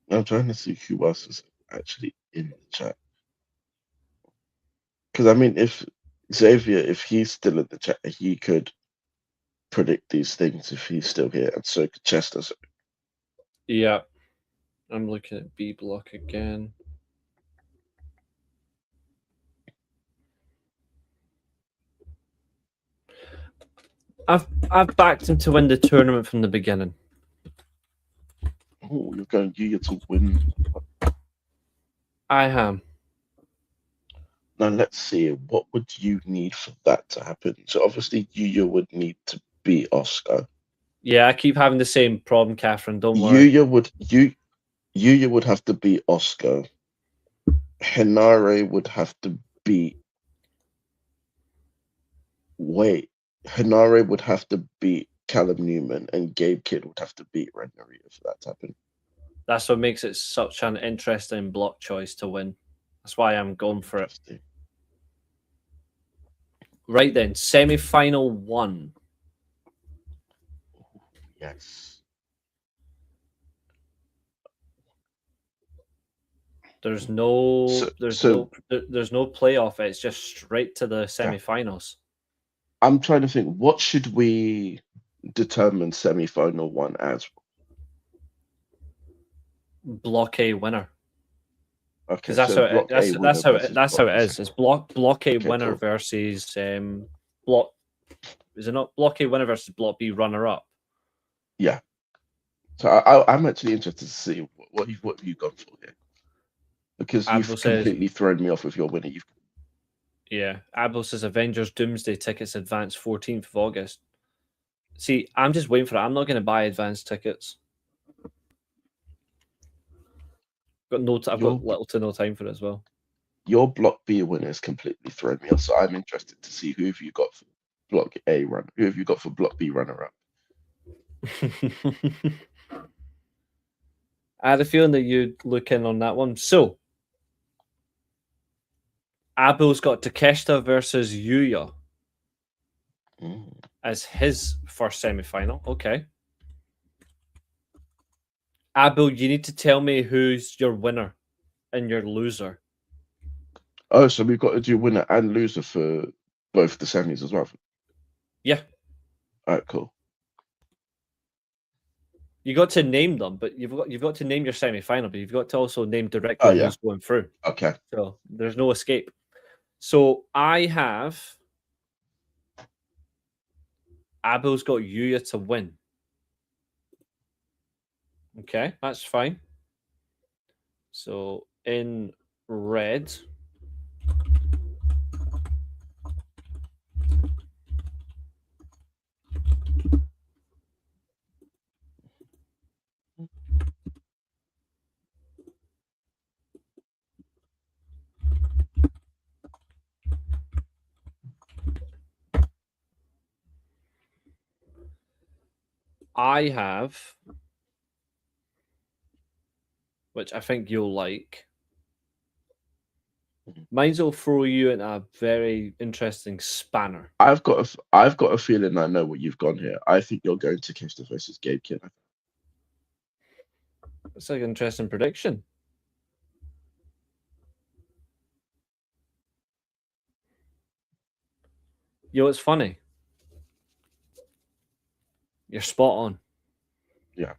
I'm trying to see who else is actually in the chat. Because I mean, if Xavier, if he's still in the chat, he could predict these things if he's still here, and so could Chester. So Yeah. I'm looking at B block again. I've backed him to win the tournament from the beginning. oh, you're going Yuya to win. I am. Now let's see. What would you need for that to happen? So obviously Yuya would need to beat Oscar. Yeah, I keep having the same problem, Catherine. Don't worry. Yuya would have to beat Oscar. Hinare would have to beat. Wait, Hinare would have to beat Callum Newman, and Gabe Kidd would have to beat Ren Narita for that to happen. That's what makes it such an interesting block choice to win. That's why I'm going for it. Right then, semi-final 1. Yes. There's no playoff. It's just straight to the semi-finals. I'm trying to think. What should we determine semi-final 1 as? Block A winner. Okay, that's so how it is. It's block A winner cool. versus block. Is it not block A winner versus block B runner up? Yeah. So I'm actually interested to see what you've gone for here, because you've completely thrown me off with your winner. Yeah, Abel says Avengers Doomsday tickets advance 14th of August. See, I'm just waiting for it. I'm not going to buy advanced tickets. I've got little to no time for it as well. Your block B winner has completely thrown me off, so I'm interested to see who have you got block A run? Who have you got for block B runner up? I had a feeling that you'd look in on that one. So, Abel's got Takeshita versus Yuya as his first semi-final. Okay. Abel, you need to tell me who's your winner and your loser. Oh, so we've got to do winner and loser for both the semis as well. Yeah. All right, cool. You got to name them, but you've got to name your semi-final, but you've got to also name directly who's going through. Okay. So there's no escape. So I have Abel's got Yuya to win. Okay, that's fine. So in red, I have, which I think you'll like. Mine's will throw you in a very interesting spanner. I've got a feeling I know what you've gone here. I think you're going to Takeshita versus Gabe Kidd. It's like an interesting prediction. You know what's funny? You're spot on. Yeah.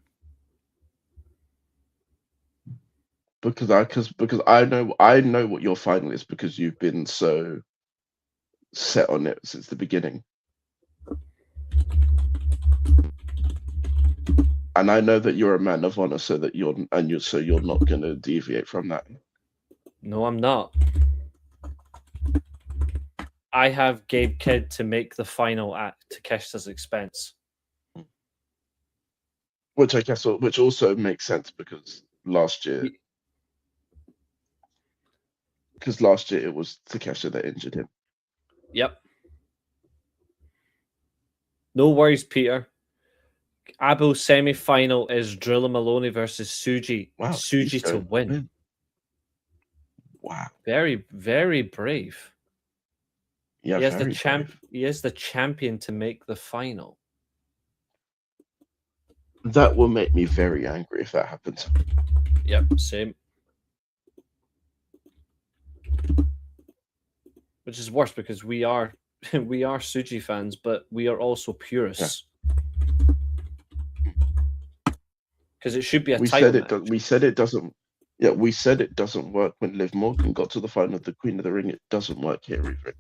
Because I know what your final is because you've been so set on it since the beginning. And I know that you're a man of honor, so you're not gonna deviate from that. No, I'm not. I have Gabe Kidd to make the final at Takeshita's expense. Which I guess which also makes sense because last year it was Takeshita that injured him. Yep. No worries, Peter. Abel's semi-final is Drilla Maloney versus Suji. Wow, Suji to win. Wow. Very, very brave. Yeah, he is the champion to make the final. That will make me very angry if that happens. Yep, same. Which is worse because we are Suji fans, but we are also purists. Because it should be a title match. We said it doesn't. Yeah, we said it doesn't work when Liv Morgan got to the final of the Queen of the Ring. It doesn't work here either.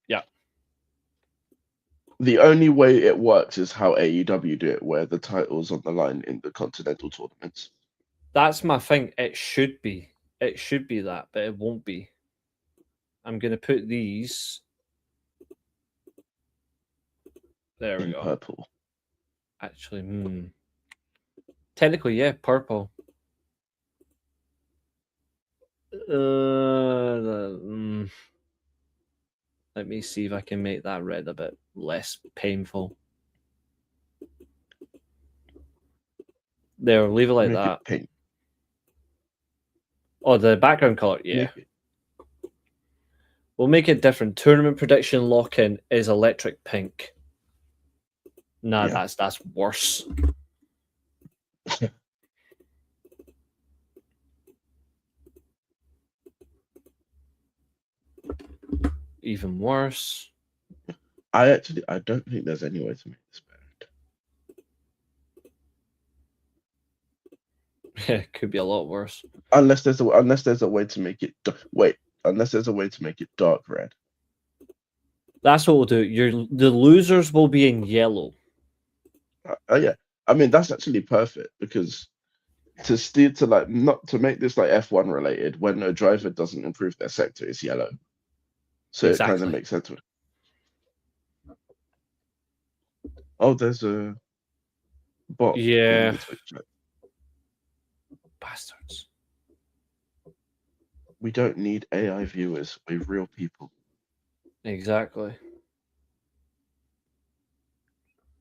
Yeah. The only way it works is how AEW do it, where the title's on the line in the continental tournaments. That's my thing. It should be. It should be that, but it won't be. I'm going to put these. There we go. Purple. Actually, technically, yeah, purple. Let me see if I can make that red a bit less painful. There, leave it like that. Pink. Oh, the background color, yeah. We'll make it different. Tournament prediction lock-in is electric pink. Nah, yeah. That's worse. Even worse. I don't think there's any way to make this better. Yeah, it could be a lot worse. Unless there's a way to make it unless there's a way to make it dark red. That's what we'll do. The losers will be in yellow. Yeah, I mean that's actually perfect because not to make this like F1 related. When a driver doesn't improve their sector, it's yellow. So exactly. It kind of makes sense. Oh, there's a bot. Yeah. Bastards. We don't need AI viewers. We're real people. Exactly.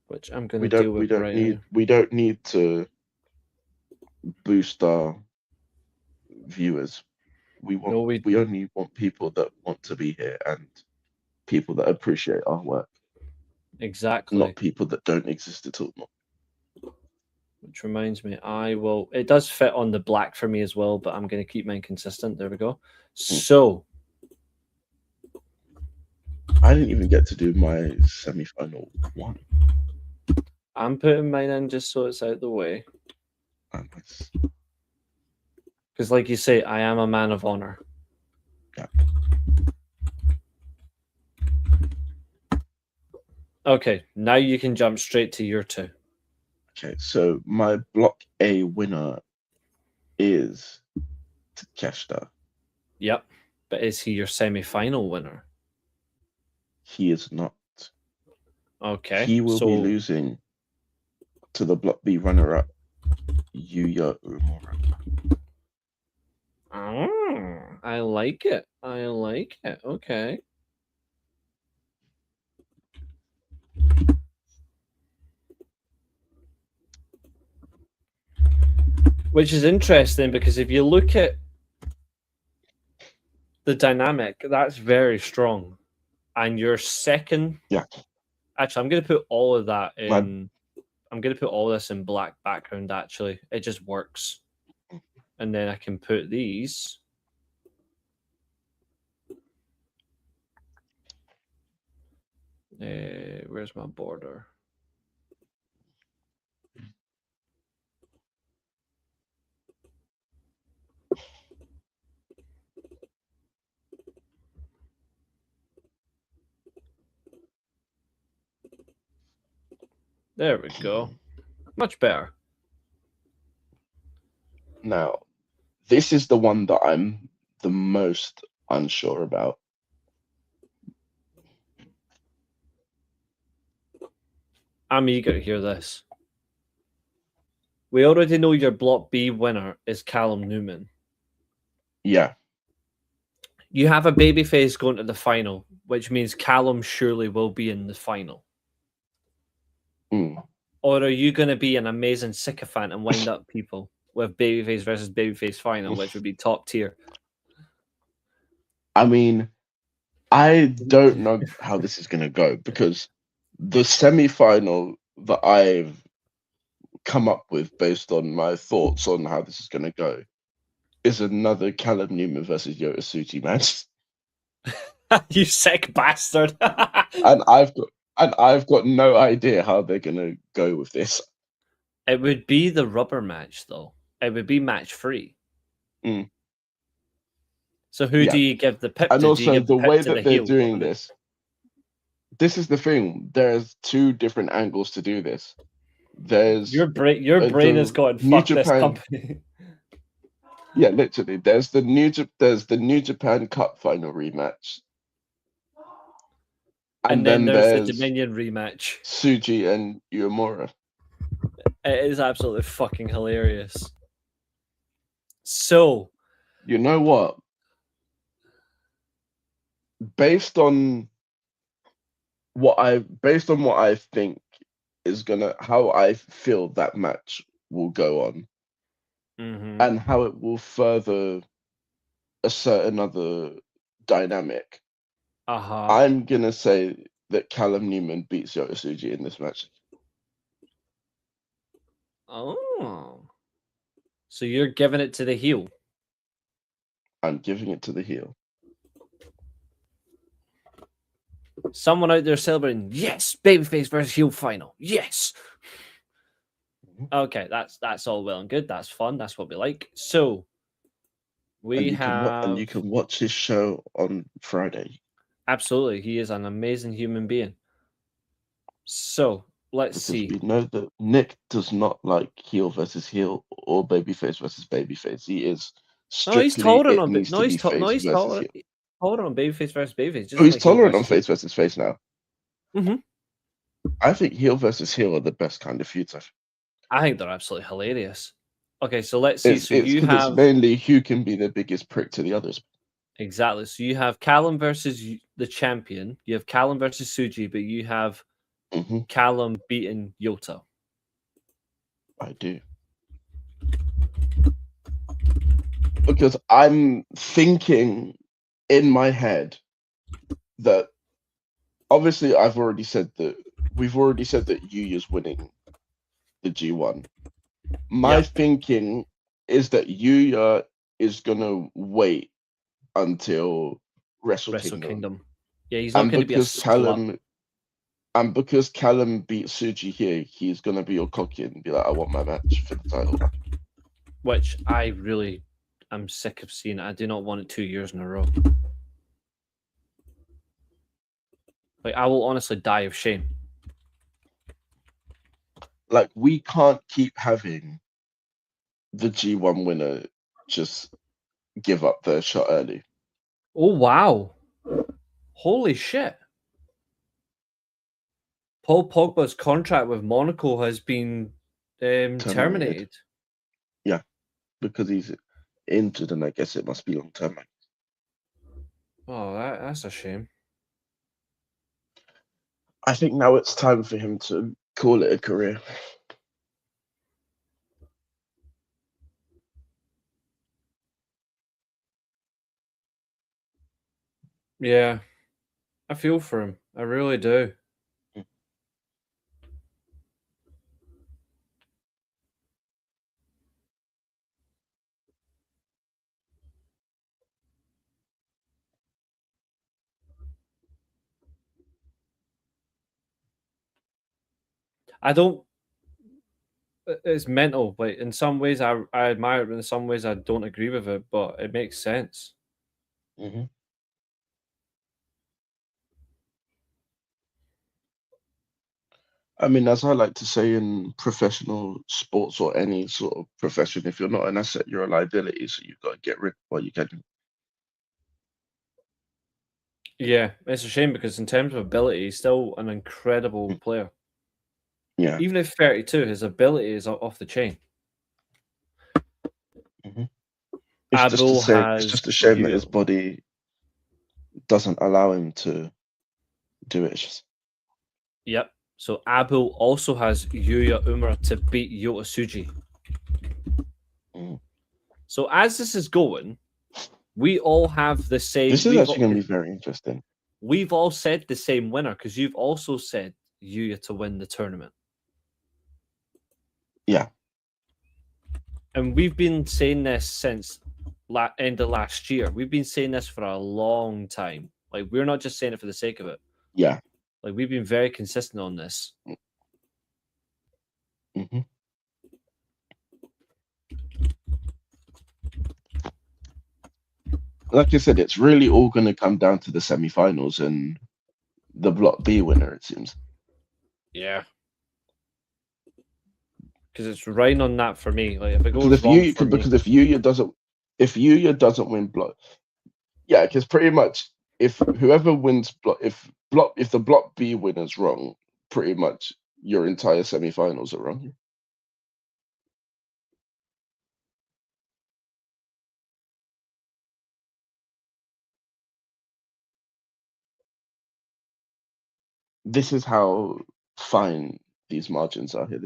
which I'm going to deal with right now. We don't need to boost our viewers. We only want people that want to be here and people that appreciate our work. Exactly. Not people that don't exist at all. Which reminds me, it does fit on the black for me as well, but I'm going to keep mine consistent. There we go. So. I didn't even get to do my semi-final one. I'm putting mine in just so it's out the way. Nice. Because like you say, I am a man of honor. Yeah. Okay, now you can jump straight to your two. Okay, so my Block A winner is Takeshita. Yep, but is he your semi-final winner? He is not. Okay. He will be losing to the Block B runner-up, Yuya Uemura. Oh, I like it. I like it. Okay. Which is interesting because if you look at the dynamic, that's very strong. And your second... Yeah. Actually, I'm going to put all of that in... I'm going to put all this in black background, actually. It just works. And then I can put these... where's my border? There we go. Much better. Now, this is the one that I'm the most unsure about. I'm eager to hear this. We already know your Block B winner is Callum Newman. Yeah. You have a babyface going to the final, which means Callum surely will be in the final. Or are you going to be an amazing sycophant and wind up people with babyface versus babyface final, which would be top tier? I mean, I don't know how this is going to go because the semi-final that I've come up with based on my thoughts on how this is going to go is another Callum Newman versus Yota Tsuji match. You sick bastard. and I've got no idea how they're gonna go with this. It would be the rubber match, though. It would be match free. So who do you give the pip to? And also the way that they're heel? doing this. This is the thing. There's two different angles to do this. There's your brain has gone fuck this company. Yeah, literally. There's the New Japan Cup final rematch. And then there's the Dominion rematch. Tsuji and Uemura. It is absolutely fucking hilarious. So, you know what? Based on what I think is how I feel that match will go on, and how it will further assert another dynamic. I'm gonna say that Callum Newman beats Yota Tsuji in this match. Oh, so you're giving it to the heel? I'm giving it to the heel. Someone out there celebrating, yes, babyface versus heel final, yes. Okay, that's all well and good. That's fun. That's what we like. So you can watch his show on Friday. Absolutely, he is an amazing human being. So let's see. We know that Nick does not like heel versus heel or babyface versus babyface. He is strictly. No, he's tolerant on. He's tolerant on babyface versus babyface. Oh, he's tolerant on face versus face now. Mm-hmm. I think heel versus heel are the best kind of feuds. I think they're absolutely hilarious. Okay, so let's see. It's mainly who can be the biggest prick to the others. Exactly. So you have Callum versus the champion. You have Callum versus Tsuji, but you have Mm-hmm. Callum beating Yota? I do. Because I'm thinking in my head that obviously we've already said that Yuya's winning the G1. My thinking is that Yuya is gonna wait until Wrestle Kingdom. Yeah, he's not going to be a slut. And because Callum beat Suji here, he's gonna be all cocky and be like, I want my match for the title. Which I really am sick of seeing. I do not want it 2 years in a row. Like, I will honestly die of shame. Like, we can't keep having the G1 winner just give up their shot early. Oh, wow. Holy shit. Paul Pogba's contract with Monaco has been terminated. Yeah, because he's injured, and I guess it must be long term. Oh, that's a shame. I think now it's time for him to call it a career. Yeah, I feel for him. I really do. I don't. It's mental. Like, in some ways, I admire it. In some ways, I don't agree with it, but it makes sense. Mm-hmm. I mean, as I like to say in professional sports or any sort of profession, if you're not an asset, you're a liability. So you've got to get rid while you can. Yeah, it's a shame because in terms of ability, he's still an incredible player. Yeah. Even if 32, his ability is off the chain. Mm-hmm. It's just a shame that his body doesn't allow him to do it. Yep. So Abul also has Yuya Umura to beat Yota Tsuji. Mm. So as this is going, we all have the same. This is actually going to be very interesting. We've all said the same winner because you've also said Yuya to win the tournament. Yeah. And we've been saying this since end of last year. We've been saying this for a long time. Like, we're not just saying it for the sake of it. Yeah. Like, we've been very consistent on this. Mm-hmm. Like I said, it's really all going to come down to the semi-finals and the Block B winner, it seems. Yeah. Because it's right on that for me. Like, if it goes because if Yuya doesn't win Block, yeah, because pretty much if whoever wins Block, if the Block B winner's wrong, pretty much your entire semi-finals are wrong. This is how fine these margins are here.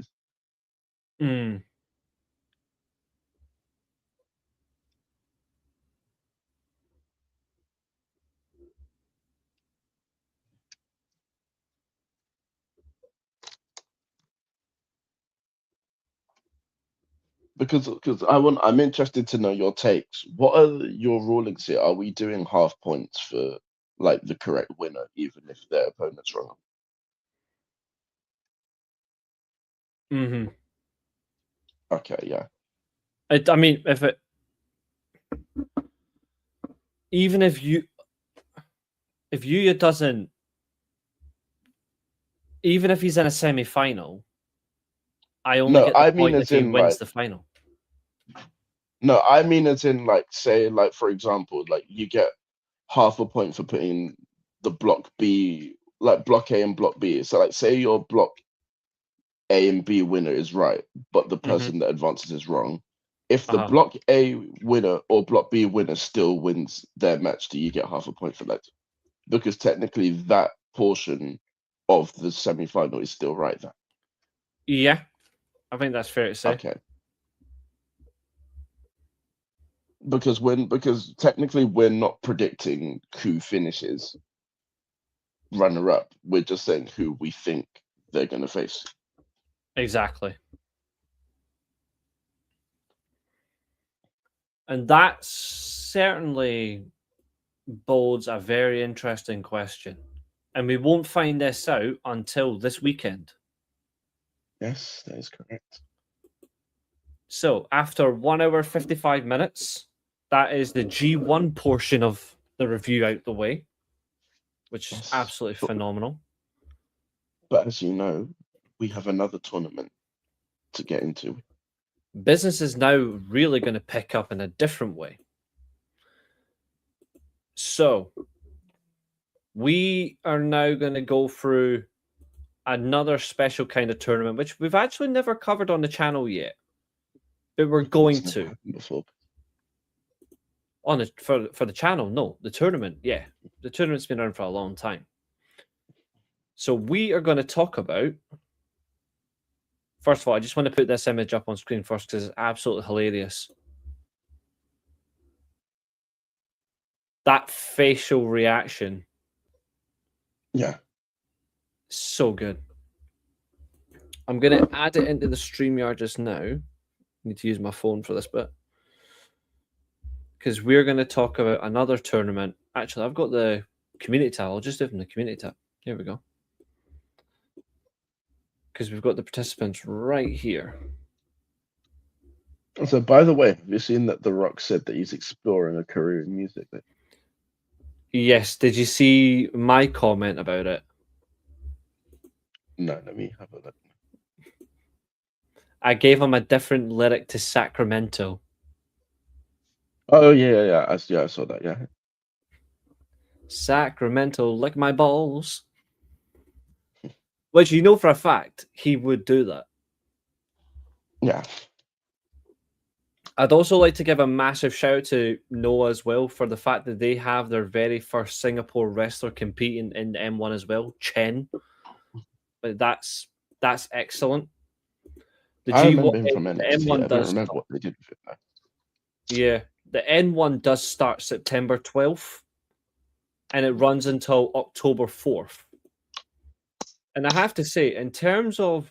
Because I'm interested to know your takes. What are your rulings here? Are we doing half points for like the correct winner, even if their opponent's wrong? Mm-hmm. Okay, yeah. I mean, even if Yuya doesn't, even if he's in a semi-final, I only get the point if he wins the final. No, I mean as in like, say, like for example, like you get half a point for putting the Block B, like Block A and Block B. So like, say your Block A and B winner is right, but the person that advances is wrong. If the Block A winner or Block B winner still wins their match, do you get half a point for that? Because technically that portion of the semi-final is still right then. Yeah, I think that's fair to say. Okay. Because technically we're not predicting who finishes runner-up. We're just saying who we think they're going to face. Exactly. And that certainly bodes a very interesting question. And we won't find this out until this weekend. Yes, that is correct. So after 1 hour 55 minutes, that is the G1 portion of the review out the way, which is Yes. absolutely phenomenal. But as you know, we have another tournament to get into. Business is now really going to pick up in a different way. So we are now going to go through another special kind of tournament, which we've actually never covered on the channel yet, but we're going It's never to. happened before. On the, for the channel, no. The tournament, yeah. The tournament's been around for a long time. So we are going to talk about... First of all, I just want to put this image up on screen first because it's absolutely hilarious. That facial reaction. Yeah. So good. I'm going to add it into the StreamYard just now. I need to use my phone for this bit. Because we're going to talk about another tournament. Actually, I've got the community tab. I'll just do it from the community tab. Here we go. Because we've got the participants right here. So, by the way, have you seen that The Rock said that he's exploring a career in music? Yes. Did you see my comment about it? No, let me have a look. I gave him a different lyric to Sacramento. Oh, yeah. I saw that, yeah. Sacramento, lick my balls. Which you know for a fact he would do that. Yeah. I'd also like to give a massive shout out to Noah as well for the fact that they have their very first Singapore wrestler competing in the M1 as well, Chen. But that's excellent. The I remember G1, him from the NXT. M1 I don't does remember what they did with it, though. Yeah, the N1 does start September 12th and it runs until October 4th. And I have to say, in terms of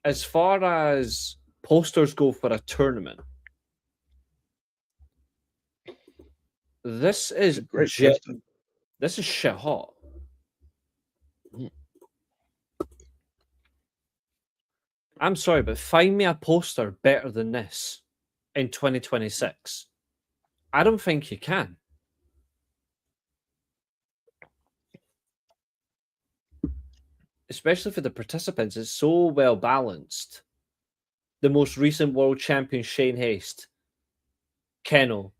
as far as posters go for a tournament, this is Great poster. This is shit hot. I'm sorry, but find me a poster better than this in 2026. I don't think you can. Especially for the participants, it's so well balanced. The most recent world champion, Shane Haste, Keno,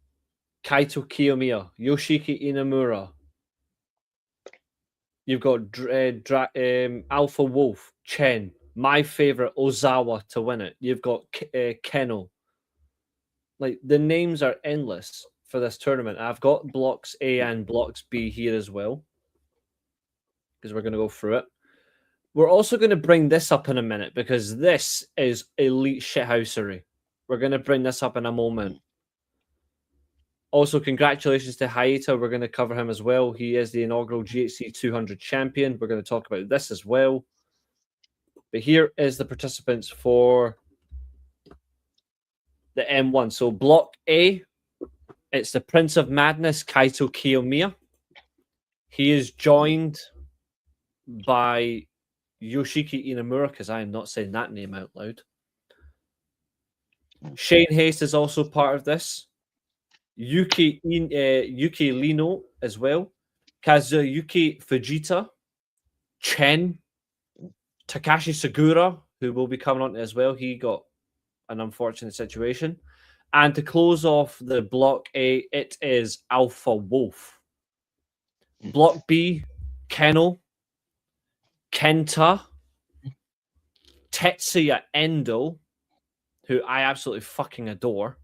Kaito Kiyomiya, Yoshiki Inamura. You've got Alpha Wolf, Chen, my favorite, Ozawa to win it. You've got Keno. Like, the names are endless for this tournament. I've got blocks A and blocks B here as well, because we're going to go through it. We're also going to bring this up in a minute because this is elite shithousery. We're going to bring this up in a moment. Also, congratulations to Hayata. We're going to cover him as well. He is the inaugural GHC 200 champion. We're going to talk about this as well. But here is the participants for the M1. So Block A, it's the Prince of Madness, Kaito Kiyomiya. He is joined by Yoshiki Inamura, because I am not saying that name out loud. Shane Haste is also part of this. Yuki Lino as well. Kazuyuki Fujita. Chen. Takashi Segura, who will be coming on as well. He got an unfortunate situation. And to close off the Block A, it is Alpha Wolf. Block B, Keno, Kenta, Tetsuya Endo, who I absolutely fucking adore,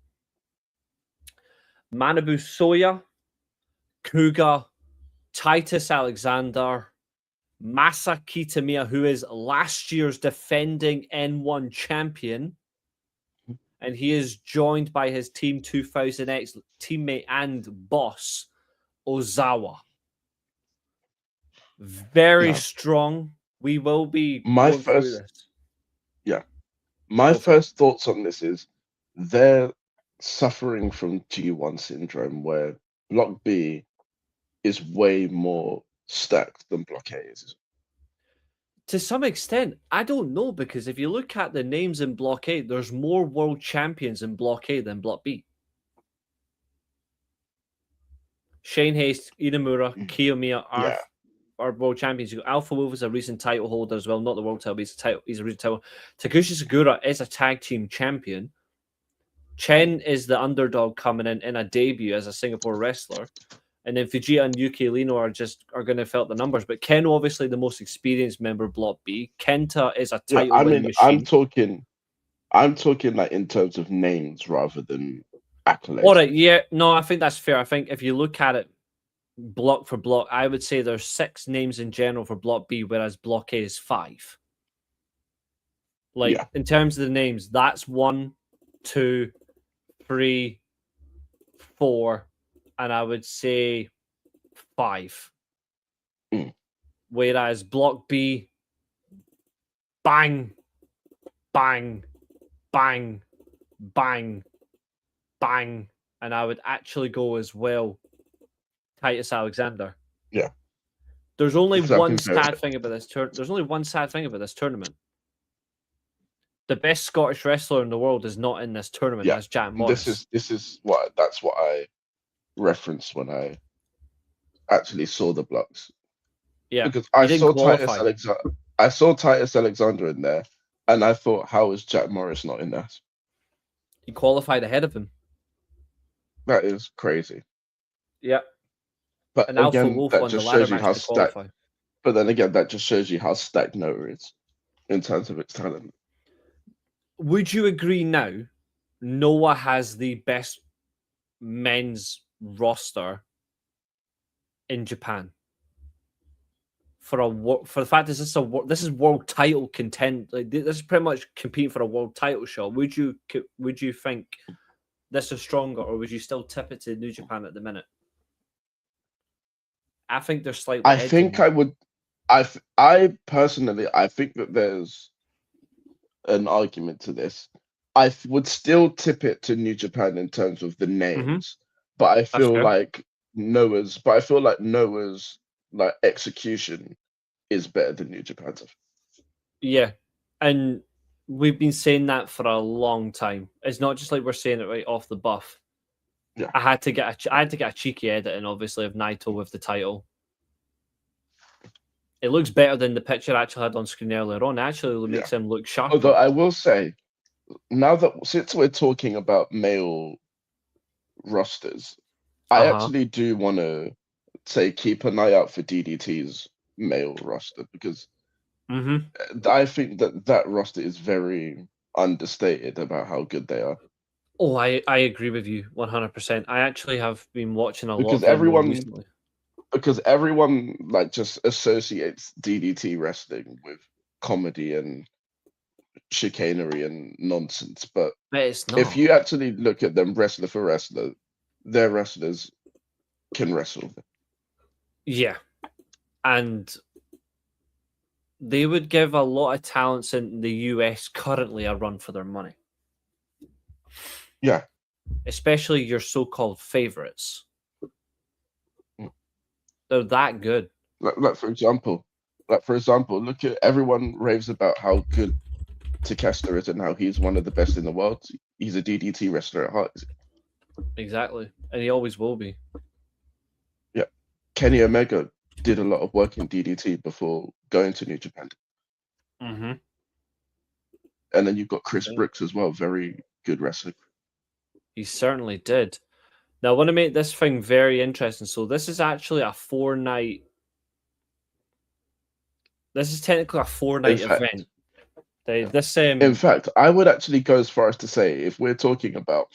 Manabu Soya, Kuga, Titus Alexander, Masa Kitamiya, who is last year's defending N1 champion, and he is joined by his Team 2000X teammate and boss, Ozawa. Very strong. We will be going through this. Yeah. My first thoughts on this is they're suffering from G1 syndrome, where Block B is way more stacked than Block A is. To some extent, I don't know, because if you look at the names in Block A, there's more world champions in Block A than Block B. Shane Haste, Inamura, Kiyomiya are world champions. You got Alpha Wolf is a recent title holder as well, not the world title, but he's a recent title. Takushi Segura is a tag team champion. Chen is the underdog coming in a debut as a Singapore wrestler. And then Fujita and Yuki Lino are going to fill out the numbers. But Keno, obviously the most experienced member of Block B. Kenta is a title winning machine. I'm talking like in terms of names rather than accolades. All right, yeah. No, I think that's fair. I think if you look at it block for block, I would say there's 6 names in general for Block B, whereas Block A is 5. In terms of the names, that's 1, 2, 3, 4, and I would say 5. Whereas Block B, bang, bang, bang, bang, bang, and I would actually go as well Titus Alexander. Yeah. There's only one sad thing about this tournament. The best Scottish wrestler in the world is not in this tournament. That's Jack Morris. That's what I referenced when I actually saw the blocks. Yeah, because I saw Titus Alexander in there, and I thought, how is Jack Morris not in there? He qualified ahead of him. That is crazy. Yeah. But and again, Alpha Wolf that won just the ladder shows you match how to qualify. But then again, that just shows you how stacked Noah is in terms of its talent. Would you agree now? Noah has the best men's roster in Japan for the fact that this is world title content. Like, this is pretty much competing for a world title shot. Would you think this is stronger, or would you still tip it to New Japan at the minute? I think they're slightly. I think I would. I personally, I think that there's an argument to this. I would still tip it to New Japan in terms of the names, but I feel like Noah's like execution is better than New Japan's. Yeah, and we've been saying that for a long time. It's not just like we're saying it right off the buff. Yeah, I had to get a cheeky edit in, obviously, of Naito with the title. It looks better than the picture I actually had on screen earlier on. Actually, it makes him look sharper. Although I will say, since we're talking about male rosters, I actually do want to say keep an eye out for DDT's male roster, because I think that roster is very understated about how good they are. Oh, I agree with you 100%. I actually have been watching a lot of everyone recently. Because everyone like just associates DDT wrestling with comedy and chicanery and nonsense, but it's not. If you actually look at them wrestler for wrestler, their wrestlers can wrestle. Yeah, and they would give a lot of talents in the US currently a run for their money. Yeah, especially your so-called favorites. They're that good. Like for example, look at everyone raves about how good Takeshita is and how he's one of the best in the world. He's a DDT wrestler at heart. Exactly, and he always will be. Yeah, Kenny Omega did a lot of work in DDT before going to New Japan. And then you've got Chris Brooks as well, very good wrestler. He certainly did. Now, I want to make this thing very interesting. So this is actually a 4-night. This is technically a 4-night event. In fact, I would actually go as far as to say, if we're talking about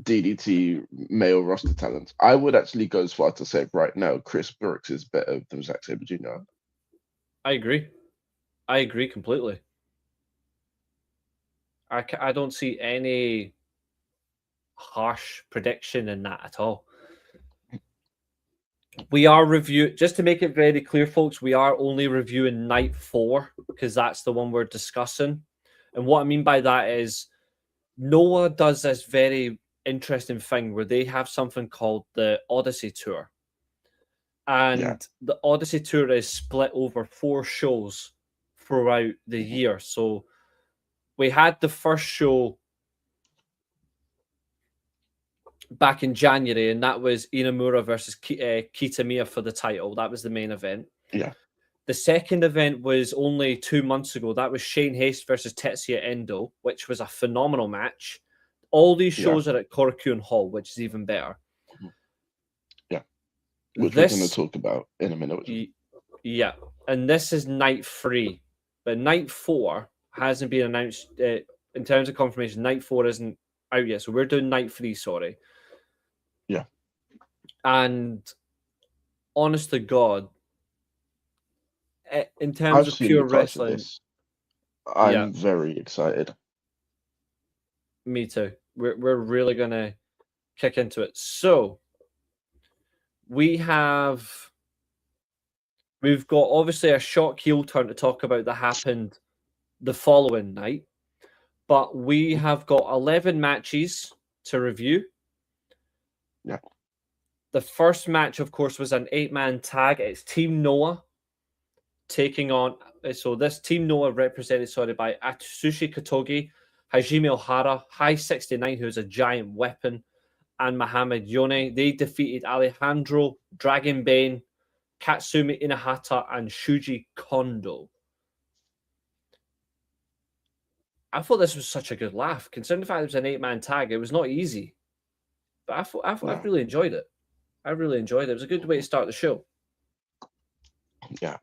DDT male roster talent, I would actually go as far to say right now, Chris Brooks is better than Zack Sabre Jr. I agree. I agree completely. I don't see any harsh prediction in that at all. We are just to make it very clear, folks, we are only reviewing night 4 because that's the one we're discussing. And what I mean by that is Noah does this very interesting thing where they have something called the Odyssey Tour. And the Odyssey Tour is split over 4 shows throughout the year. So we had the first show back in January, and that was Inamura versus Kitamiya for the title. That was the main event. Yeah. The second event was only 2 months ago. That was Shane Haste versus Tetsuya Endo, which was a phenomenal match. All these shows are at Korakuen Hall, which is even better. Yeah. Which we're going to talk about in a minute. Yeah. And this is night 3. But night 4 hasn't been announced in terms of confirmation. Night 4 isn't out yet. So we're doing night 3, sorry. Yeah. And honest to God, in terms of pure wrestling, I'm very excited. Me too. We're really gonna kick into it. So we've got obviously a shock heel turn to talk about that happened the following night, but we have got 11 matches to review. Yeah. The first match, of course, was an 8-man tag. It's Team Noah taking on. So this Team Noah represented, by Atsushi Kotogi, Hajime Ohara, High 69, who's a giant weapon, and Muhammad Yone. They defeated Alejandro, Dragon Bane, Katsumi Inahata, and Shuji Kondo. I thought this was such a good laugh. Considering the fact it was an 8-man tag, it was not easy. But I really enjoyed it. I really enjoyed it. It was a good way to start the show. Yeah.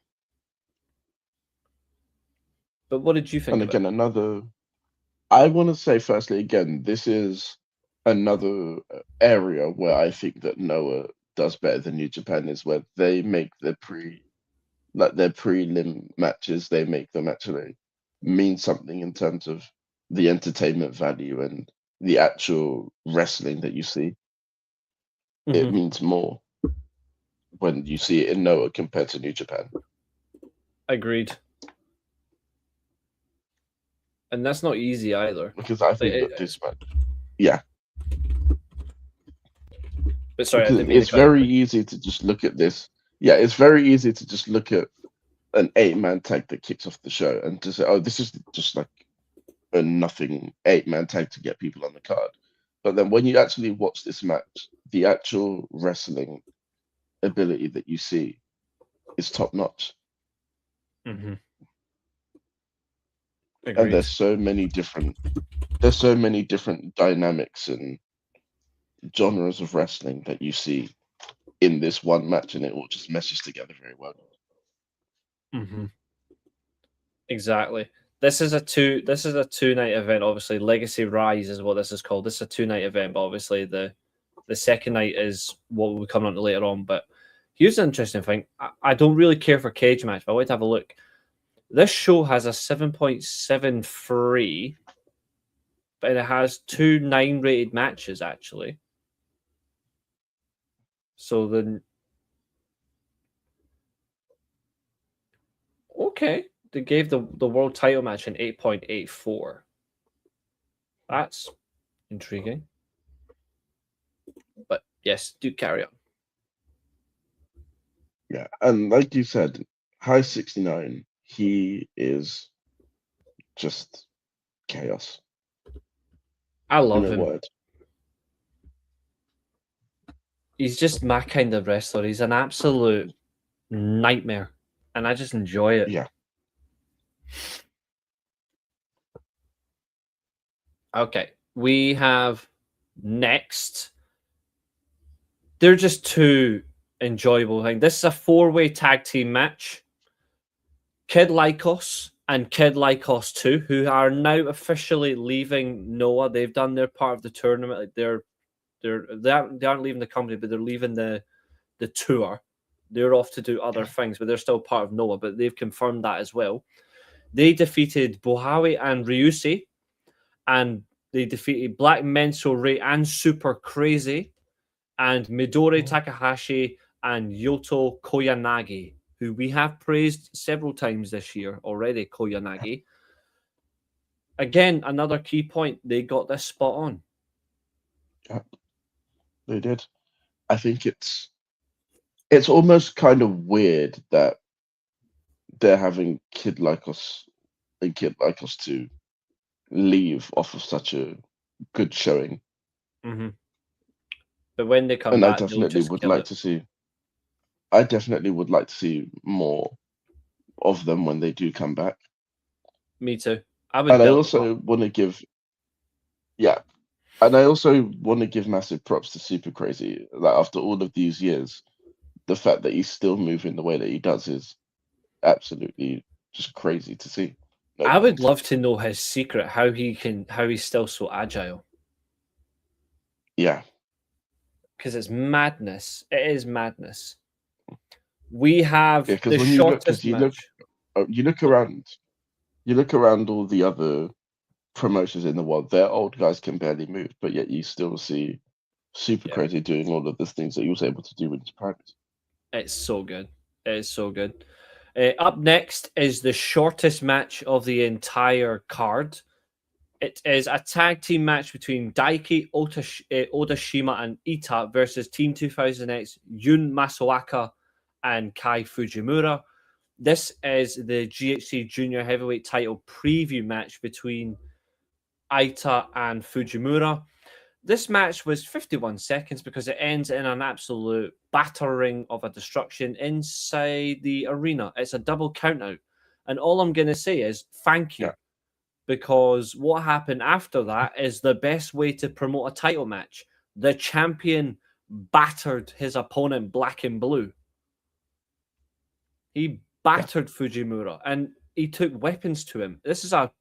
But what did you think? And again, I want to say firstly, again, this is another area where I think that Noah does better than New Japan, is where they make their prelim matches, they make them actually mean something in terms of the entertainment value and the actual wrestling that you see. It means more when you see it in Noah compared to New Japan. Agreed. And that's not easy either. Because I think that this match, yeah. But sorry, it's very easy to just look at this. Yeah, it's very easy to just look at an 8-man tag that kicks off the show and to say, oh, this is just like a nothing 8-man tag to get people on the card. But then when you actually watch this match, the actual wrestling ability that you see is top notch. Mm-hmm. And there's so many different dynamics and genres of wrestling that you see in this one match, and it all just meshes together very well. Mm-hmm. Exactly. This is a 2-night event. Obviously, Legacy Rise is what this is called. This is a 2-night event, but obviously the second night is what we'll come on to later on. But here's an interesting thing. I don't really care for cage match, but I want to have a look. This show has a 7.73, but it has 2 9-rated matches actually. So then, okay, they gave the world title match an 8.84. That's intriguing. But yes, do carry on. Yeah, and like you said, High 69, he is just chaos. I love him. Word. He's just my kind of wrestler. He's an absolute nightmare, and I just enjoy it. Yeah. Okay, we have next. They're just 2 enjoyable things. This is a 4-way tag team match. Kid Lycos and Kid Lycos 2, who are now officially leaving Noah. They've done their part of the tournament. Like they aren't leaving the company, but they're leaving the tour. They're off to do other things, but they're still part of Noah, but they've confirmed that as well. They defeated Bohawi and Reece, and they defeated Black Menso Ray and Super Crazy, and Midori Takahashi and Yoto Koyanagi, who we have praised several times this year already, Koyanagi. Again, another key point, they got this spot on. Yeah, they did. I think it's almost kind of weird that they're having Kid Like Us to leave off of such a good showing. Mm-hmm. But when they come And back, they'll just kill it. I definitely would like to see more of them when they do come back. Me too. I also want to give massive props to Super Crazy. Like, after all of these years, the fact that he's still moving the way that he does is absolutely just crazy to see. I would love to know his secret, how he's still so agile. Yeah. Because it's madness. It is madness. We have the when shortest match. You look around all the other promotions in the world, their old guys can barely move, but yet you still see Super Crazy doing all of the things that he was able to do in his prime. It's so good. It is so good. Up next is the shortest match of the entire card. It is a tag team match between Daiki Odashima and Ita versus Team 2000X, Yun Masaoka and Kai Fujimura. This is the GHC Junior Heavyweight title preview match between Ita and Fujimura. This match was 51 seconds because it ends in an absolute battering of a destruction inside the arena. It's a double countout. And all I'm going to say is thank you. Yeah. Because what happened after that is the best way to promote a title match. The champion battered his opponent black and blue. He battered Fujimura and he took weapons to him. This is like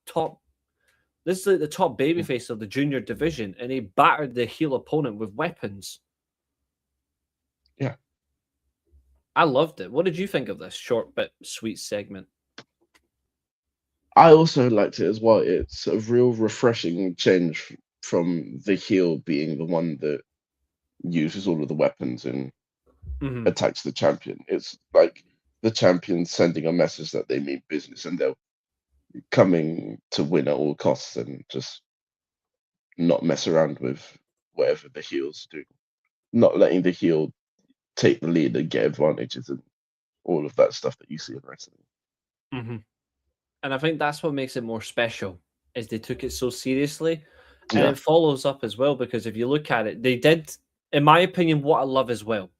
the top babyface of the junior division, and he battered the heel opponent with weapons. Yeah. I loved it. What did you think of this short but sweet segment? I also liked it as well. It's a real refreshing change from the heel being the one that uses all of the weapons and attacks the champion. It's like the champion sending a message that they mean business and they're coming to win at all costs and just not mess around with whatever the heels do. Not letting the heel take the lead and get advantages and all of that stuff that you see in wrestling. Mm-hmm. And I think that's what makes it more special, is they took it so seriously. And it follows up as well, because if you look at it, they did, in my opinion, what I love as well.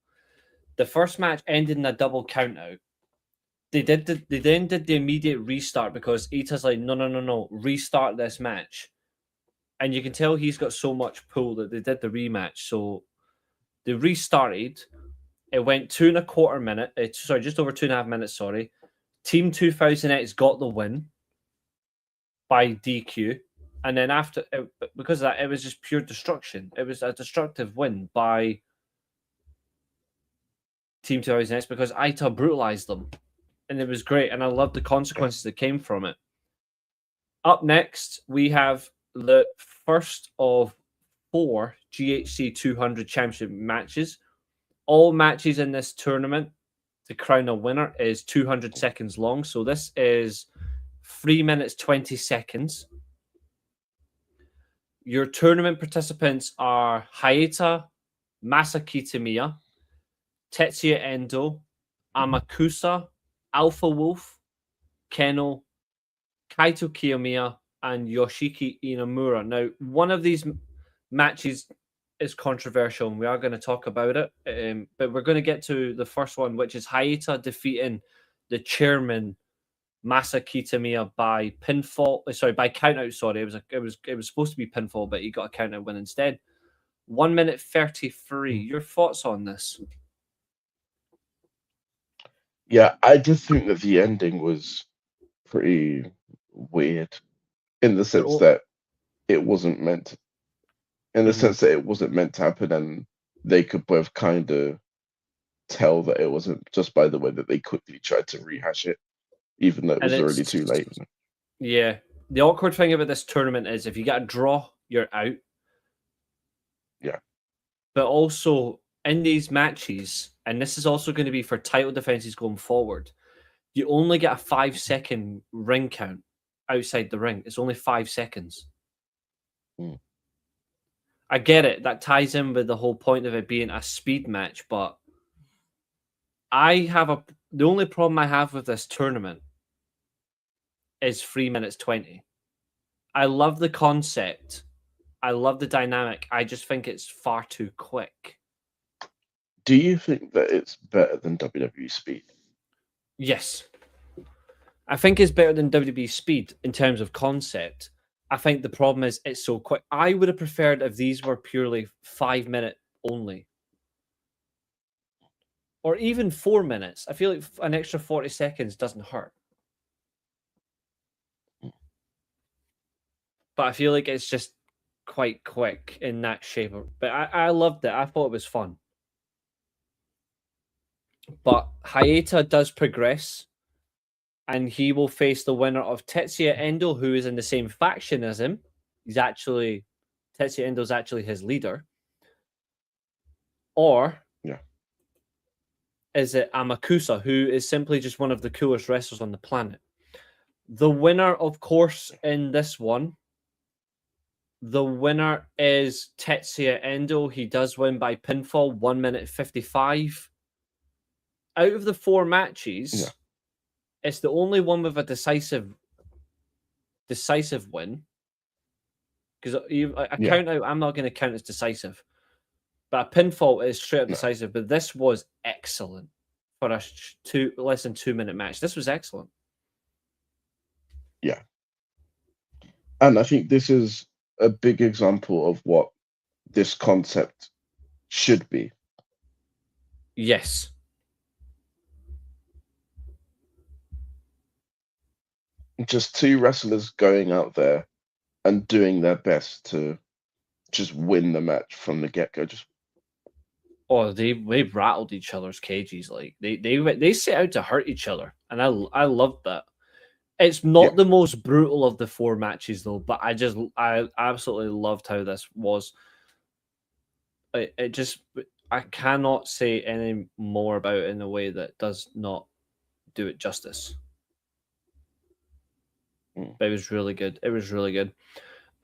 The first match ended in a double countout. They then did the immediate restart because Ita's like, no, restart this match. And you can tell he's got so much pull that they did the rematch. So they restarted. It went 2.25 minutes. Just over 2.5 minutes, sorry. Team 2000X got the win by DQ. And then after, because of that, it was just pure destruction. It was a destructive win by Team 2000X because Ita brutalized them. And it was great. And I loved the consequences that came from it. Up next, we have the first of 4 GHC 200 championship matches. All matches in this tournament, to crown a winner, is 200 seconds long. So this is 3 minutes, 20 seconds. Your tournament participants are Hayata, Masakitamiya, Tetsuya Endo, Amakusa, Alpha Wolf, Keno, Kaito Kiyomiya, and Yoshiki Inamura. Now, one of these matches is controversial, and we are going to talk about it. But we're going to get to the first one, which is Hayata defeating the chairman Masakitamiya by pinfall. By countout. Sorry, it was supposed to be pinfall, but he got a countout win instead. 1 minute 33. Your thoughts on this? Yeah, I just think that the ending was pretty weird in the sense that it wasn't meant. In the sense that it wasn't meant to happen, and they could both kind of tell that it wasn't, just by the way that they quickly tried to rehash it, even though it And was already too late. Yeah. The awkward thing about this tournament is if you get a draw, you're out. Yeah. But also in these matches, and this is also going to be for title defenses going forward, you only get a 5-second ring count outside the ring. It's only 5 seconds. Mm. I get it. That ties in with the whole point of it being a speed match, but the only problem I have with this tournament is 3 minutes 20. I love the concept. I love the dynamic. I just think it's far too quick. Do you think that it's better than WWE Speed? Yes. I think it's better than WWE Speed in terms of concept. I think the problem is it's so quick. I would have preferred if these were purely 5-minute only. Or even 4 minutes. I feel like an extra 40 seconds doesn't hurt. But I feel like it's just quite quick in that shape. But I loved it. I thought it was fun. But Hayata does progress. And he will face the winner of Tetsuya Endo, who is in the same faction as him. Tetsuya Endo is actually his leader. Or is it Amakusa, who is simply just one of the coolest wrestlers on the planet? The winner, of course, in this one, the winner is Tetsuya Endo. He does win by pinfall, 1 minute 55. Out of the 4 matches, it's the only one with a decisive win. Because count out, I'm not going to count as decisive. But a pinfall is straight up decisive. But this was excellent for a less than 2 minute match. This was excellent. Yeah. And I think this is a big example of what this concept should be. Yes. Just 2 wrestlers going out there and doing their best to just win the match from the get-go. They rattled each other's cages. Like they set out to hurt each other, and I loved that. It's not the most brutal of the 4 matches though, but I absolutely loved how this was. I cannot say any more about it in a way that does not do it justice. But it was really good. It was really good.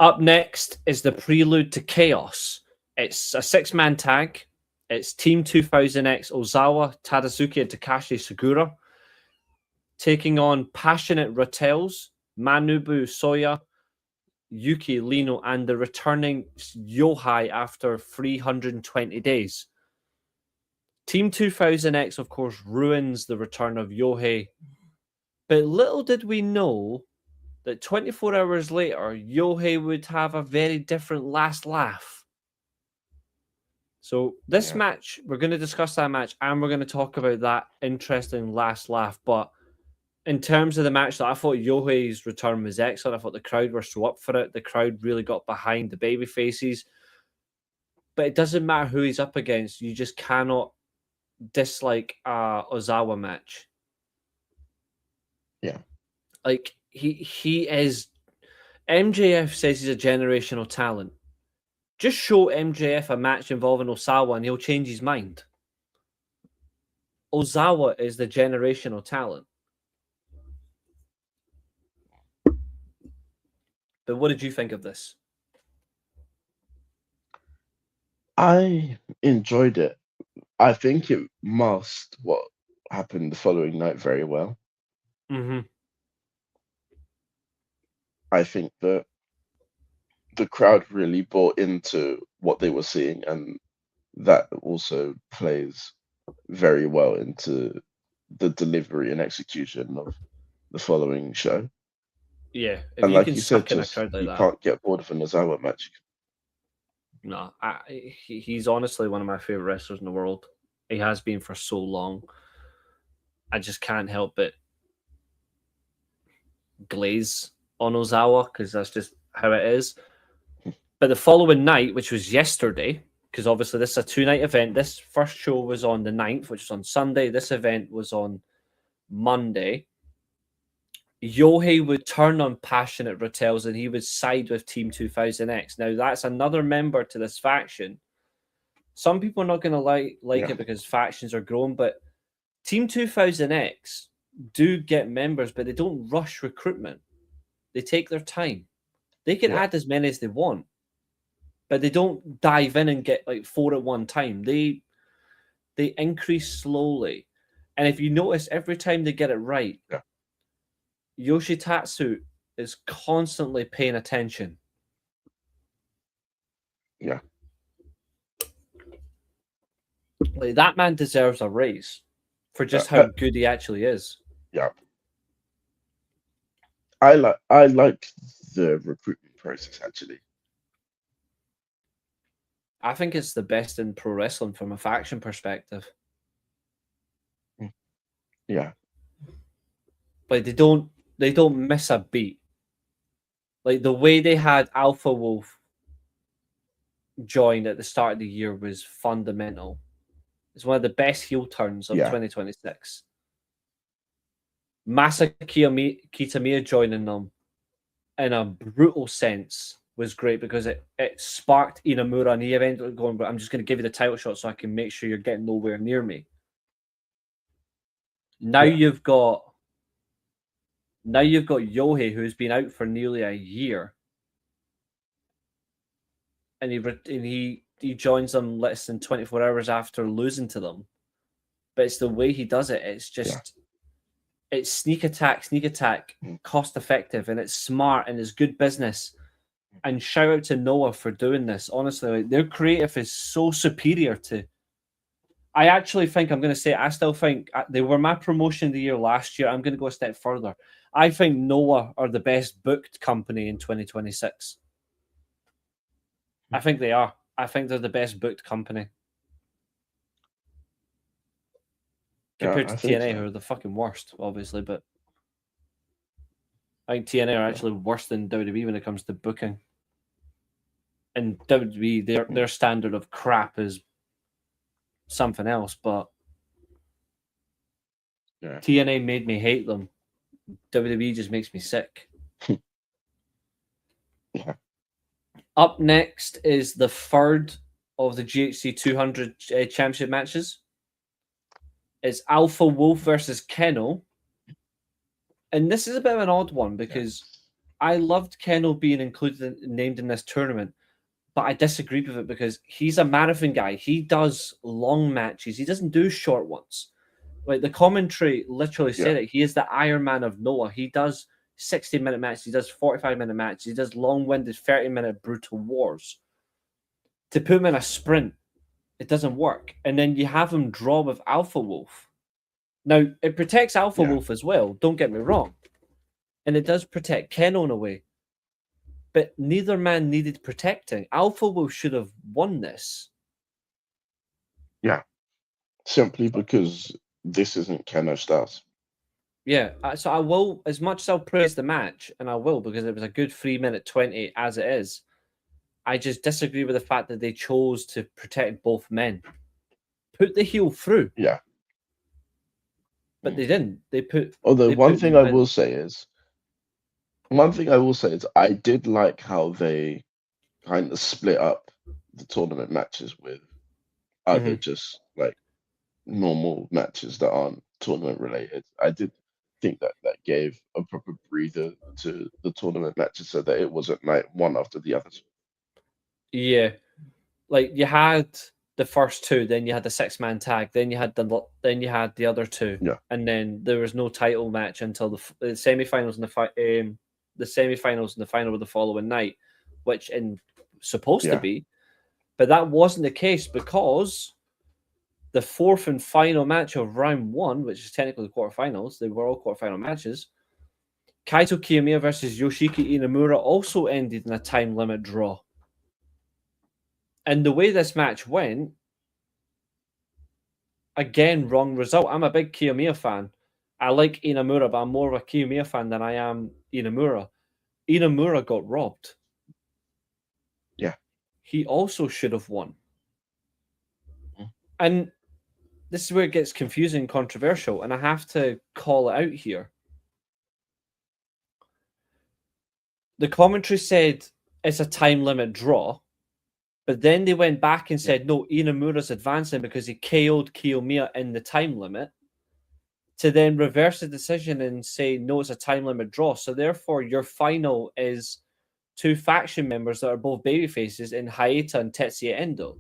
Up next is the Prelude to Chaos. It's a 6-man tag. It's Team 2000X Ozawa, Tadazuki, and Takashi Sugura taking on Passionate Rattels, Manubu Soya, Yuki Lino, and the returning Yohei after 320 days. Team 2000X, of course, ruins the return of Yohei. But little did we know that 24 hours later, Yohei would have a very different last laugh. So this match, we're going to discuss that match, and we're going to talk about that interesting last laugh. But in terms of the match, I thought Yohei's return was excellent. I thought the crowd were so up for it. The crowd really got behind the baby faces. But it doesn't matter who he's up against. You just cannot dislike a Ozawa match. Yeah. Like, he is... MJF says he's a generational talent. Just show MJF a match involving Ozawa and he'll change his mind. Ozawa is the generational talent. But what did you think of this? I enjoyed it. I think it masked what happened the following night very well. Mm-hmm. I think that the crowd really bought into what they were seeing, and that also plays very well into the delivery and execution of the following show. Yeah, if and you like can you said, suck in a just crowd like you that. can't get bored of an Ozawa match. No, he's honestly one of my favorite wrestlers in the world. He has been for so long. I just can't help but glaze on Ozawa because that's just how it is. But the following night, which was yesterday, because obviously this is a 2-night event. This first show was on the 9th, which was on Sunday. This event was on Monday. Yohei would turn on Passionate Rattels and he would side with Team 2000X. Now, that's another member to this faction. Some people are not going to like it because factions are growing, but Team 2000X do get members, but they don't rush recruitment. They take their time. They can add as many as they want, but they don't dive in and get like 4 at one time. They increase slowly. And if you notice, every time they get it right, Yoshitatsu is constantly paying attention. Yeah. Like, that man deserves a raise for just how good he actually is. Yeah. I like the recruitment process, actually. I think it's the best in pro wrestling from a faction perspective. Yeah. Like, they don't miss a beat. Like, the way they had Alpha Wolf join at the start of the year was fundamental. It's one of the best heel turns of 2026. Masa Kitamiya joining them in a brutal sense was great because it sparked Inamura, and he eventually going, but I'm just going to give you the title shot so I can make sure you're getting nowhere near me. Now you've got Yohei, who's been out for nearly a year, and he joins them less than 24 hours after losing to them. But it's the way he does it. It's just it's sneak attack, cost effective, and it's smart and it's good business. And shout out to Noah for doing this. Honestly, like, their creative is so superior to. I actually think I still think they were my promotion of the year last year. I'm going to go a step further. I think Noah are the best booked company in 2026. I think they are. I think they're the best booked company. Compared to TNA, who are the fucking worst, obviously, but I think TNA are actually worse than WWE when it comes to booking. And WWE, their standard of crap is something else, but TNA made me hate them. WWE just makes me sick. Up next is the third of the GHC 200 championship matches. It's Alpha Wolf versus Keno. And this is a bit of an odd one because I loved Keno being named in this tournament, but I disagreed with it because he's a marathon guy. He does long matches. He doesn't do short ones. Like, the commentary literally said it. He is the Iron Man of Noah. He does 60-minute matches. He does 45-minute matches. He does long-winded 30-minute brutal wars. To put him in a sprint, it doesn't work. And then you have him draw with Alpha Wolf. Now, it protects Alpha Wolf as well, don't get me wrong. And it does protect Keno in a way. But neither man needed protecting. Alpha Wolf should have won this. Yeah. Simply because this isn't Keno Styles. Yeah, so I will, as much as I'll praise the match, and I will because it was a good 3-minute 20 as it is, I just disagree with the fact that they chose to protect both men. Put the heel through. Yeah. But they didn't. They put. Although they one put thing I will say is I did like how they kind of split up the tournament matches with other just like normal matches that aren't tournament related. I did think that gave a proper breather to the tournament matches so that it wasn't like one after the other. Yeah, like you had the first two, then you had the 6-man tag, then you had the other two, and then there was no title match until the semifinals and the semifinals and the final were the following night, which supposed to be, but that wasn't the case because the fourth and final match of round 1, which is technically the quarterfinals, they were all quarterfinal matches. Kaito Kiyomiya versus Yoshiki Inamura also ended in a time limit draw. And the way this match went, again, wrong result. I'm a big Kiyomiya fan. I like Inamura, but I'm more of a Kiyomiya fan than I am Inamura. Inamura got robbed. Yeah. He also should have won. And this is where it gets confusing and controversial, and I have to call it out here. The commentary said it's a time limit draw, but then they went back and said, no, Inamura's advancing because he KO'd Kiyomiya in the time limit, to then reverse the decision and say, no, it's a time limit draw. So therefore, your final is two faction members that are both babyfaces in Hayata and Tetsuya Endo.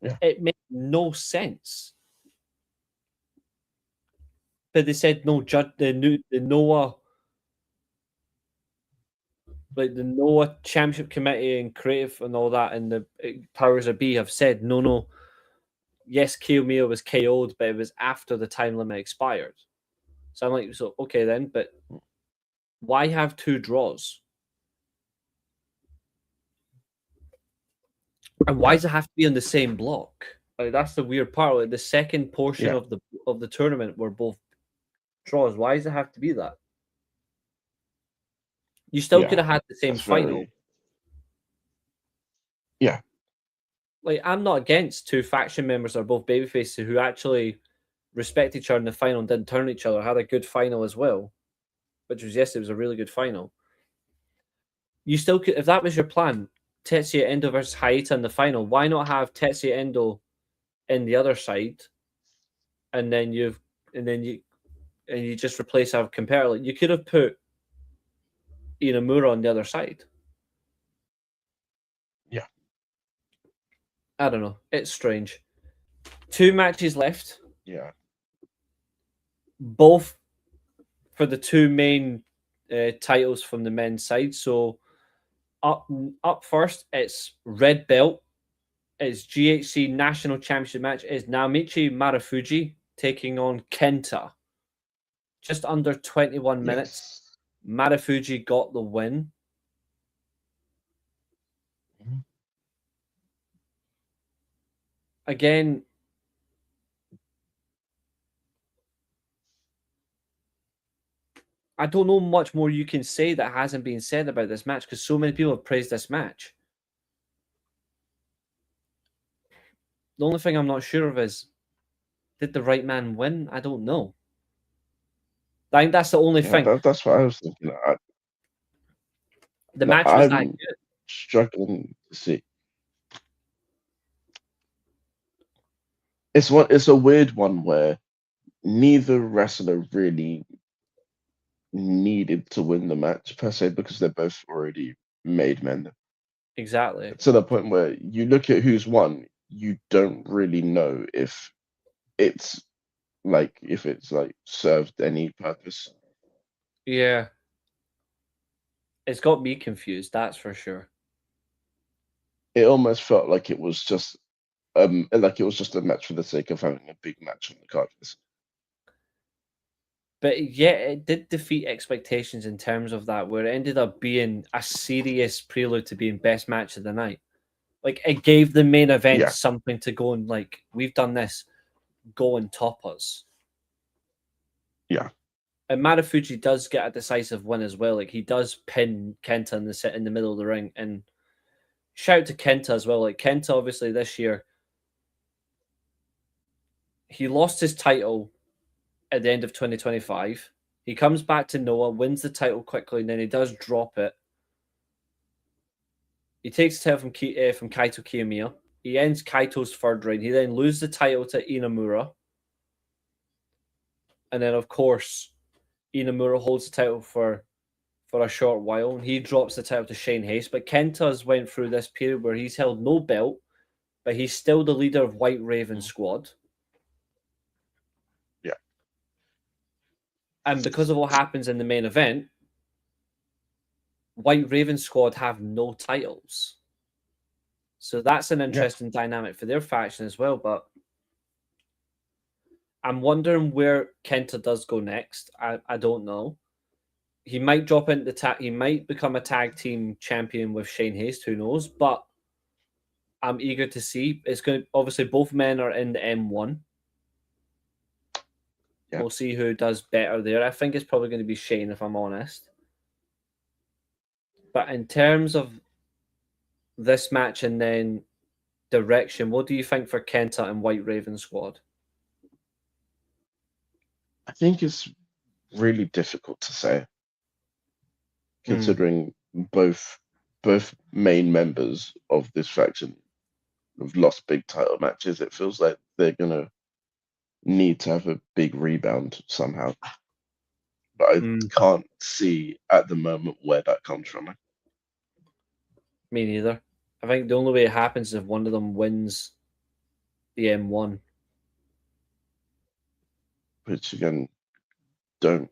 Yeah. It made no sense. But they said, no, the Noah, like the Noah Championship Committee and Creative and all that, and the powers that be have said, no. Yes, Kiyomiya was KO'd, but it was after the time limit expired. So I'm like, so okay then, but why have two draws? And why does it have to be on the same block? Like that's the weird part. Like the second portion of the tournament were both draws. Why does it have to be that? You still could have had the same final. Yeah. Like I'm not against two faction members that are both babyfaces who actually respect each other in the final and didn't turn each other, had a good final as well. Which was it was a really good final. You still could, if that was your plan, Tetsuya Endo versus Hayata in the final, why not have Tetsuya Endo in the other side, and then you just replace our compare. Like you could have put Inamura on the other side. Yeah. I don't know. It's strange. 2 matches left. Yeah. Both for the two main titles from the men's side. So up first, it's red belt. It's GHC National Championship match. It's Naomichi Marufuji taking on Kenta. Just under 21 minutes. Marufuji got the win. Mm-hmm. Again, I don't know much more you can say that hasn't been said about this match because so many people have praised this match. The only thing I'm not sure of is, did the right man win? I don't know. I think that's the only thing. That's what I was thinking. The match was that good. Struggling to see. It's a weird one where neither wrestler really needed to win the match per se because they're both already made men. Exactly. To the point where you look at who's won, you don't really know if it's served any purpose. Yeah. It's got me confused, that's for sure. It almost felt like it was just a match for the sake of having a big match on the card. But yeah, it did defeat expectations in terms of that, where it ended up being a serious prelude to being best match of the night. Like it gave the main event something to go and like, we've done this, go and top us. Yeah. And Marufuji does get a decisive win as well. Like he does pin Kenta in the middle of the ring. And shout to Kenta as well. Like Kenta, obviously this year, he lost his title at the end of 2025. He comes back to Noah, wins the title quickly, and then he does drop it. He takes the title from Kaito Kiyomiya. He ends Kaito's third reign. He then loses the title to Inamura. And then, of course, Inamura holds the title for a short while, and he drops the title to Shane Hayes. But Kenta's went through this period where he's held no belt, but he's still the leader of White Raven Squad. Yeah. And because of what happens in the main event, White Raven Squad have no titles. So that's an interesting dynamic for their faction as well. But I'm wondering where Kenta does go next. I don't know. He might drop into the tag. He might become a tag team champion with Shane Hayes. Who knows? But I'm eager to see. It's going to obviously both men are in the M1. Yeah. We'll see who does better there. I think it's probably going to be Shane, if I'm honest. But in terms of this match and then direction. What do you think for Kenta and White Raven squad? I think it's really difficult to say, considering both main members of this faction have lost big title matches. It feels like they're gonna need to have a big rebound somehow. But I can't see at the moment where that comes from. Me neither. I think the only way it happens is if one of them wins the M1. Which again, don't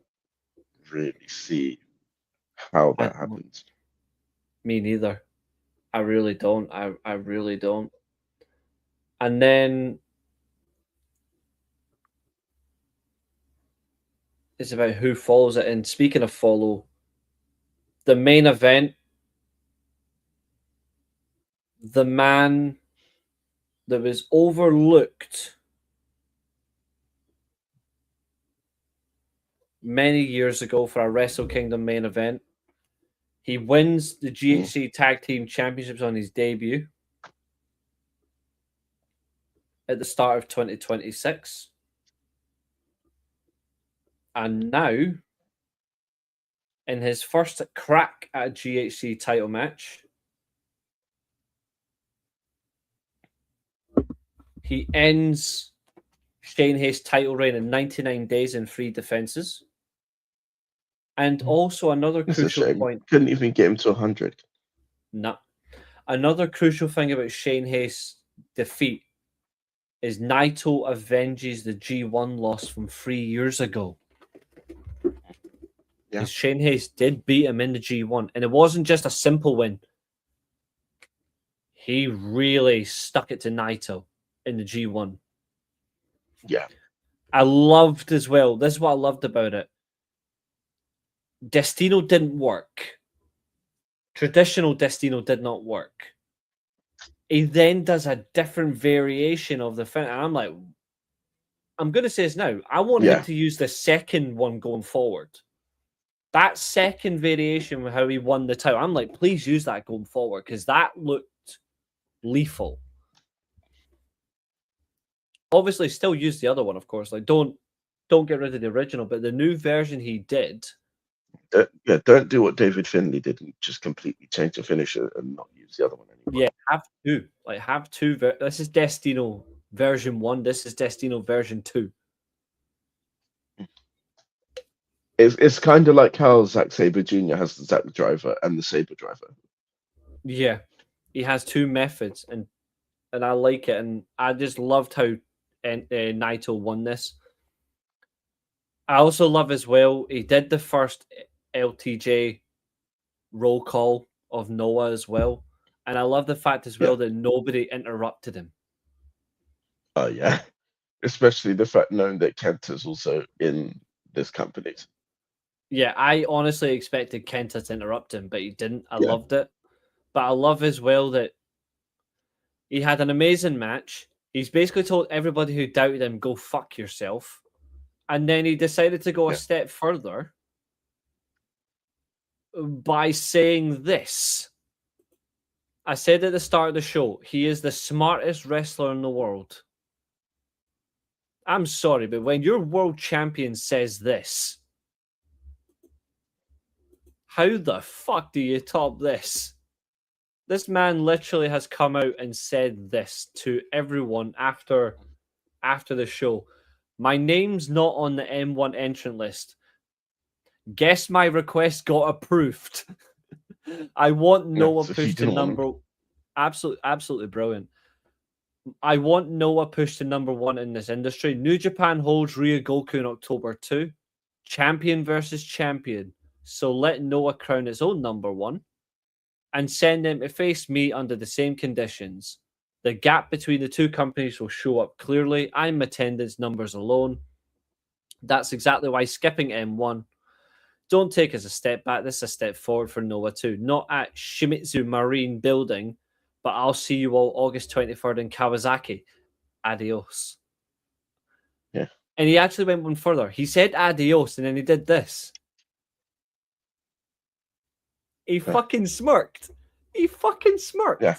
really see how that happens. Me neither. I really don't. I really don't. And then it's about who follows it. And speaking of follow, the main event, the man that was overlooked many years ago for a Wrestle Kingdom main event. He wins the GHC Tag Team Championships on his debut at the start of 2026. And now, in his first crack at a GHC title match, he ends Shane Hayes' title reign in 99 days and 3 defenses. And also another crucial point. Couldn't even get him to 100. No. Another crucial thing about Shane Hayes' defeat is Naito avenges the G1 loss from 3 years ago. Yeah. Shane Hayes did beat him in the G1, and it wasn't just a simple win. He really stuck it to Naito in the G1. Yeah. I loved as well. This is what I loved about it. Destino didn't work. Traditional Destino did not work. He then does a different variation of the thing. And I'm like, I'm going to say this now. I want him to use the second one going forward. That second variation of how he won the title, I'm like, please use that going forward because that looked lethal. Obviously, still use the other one, of course. Like, don't get rid of the original, but the new version he did. Don't do what David Finlay did and just completely change the finisher and not use the other one anymore. Yeah, have two. Like, have two. This is Destino version 1. This is Destino version 2. It's kind of like how Zack Sabre Jr. has the Zack Driver and the Sabre Driver. Yeah, he has two methods, and I like it, and I just loved how Naito won this. I also love as well, he did the first LTJ roll call of Noah as well, and I love the fact as well that nobody interrupted him. Oh yeah, especially the fact knowing that Kenta's also in this company. Yeah, I honestly expected Kenta to interrupt him, but he didn't. I loved it. But I love as well that he had an amazing match. He's basically told everybody who doubted him, go fuck yourself. And then he decided to go a step further by saying this. I said at the start of the show, he is the smartest wrestler in the world. I'm sorry, but when your world champion says this, how the fuck do you top this? This man literally has come out and said this to everyone after the show. My name's not on the M1 entrant list. Guess my request got approved. I want Noah pushed to number... Absolutely brilliant. I want Noah pushed to number 1 in this industry. New Japan holds Ryogoku in October 2. Champion versus champion. So let Noah crown its own number 1 and send him to face me under the same conditions. The gap between the two companies will show up clearly. I'm attendance numbers alone. That's exactly why skipping M1. Don't take us a step back. This is a step forward for Noah too. Not at Shimizu Marine Building, but I'll see you all August 23rd in Kawasaki. Adios. Yeah. And he actually went one further. He said adios and then he did this. He fucking smirked. He fucking smirked. Yeah.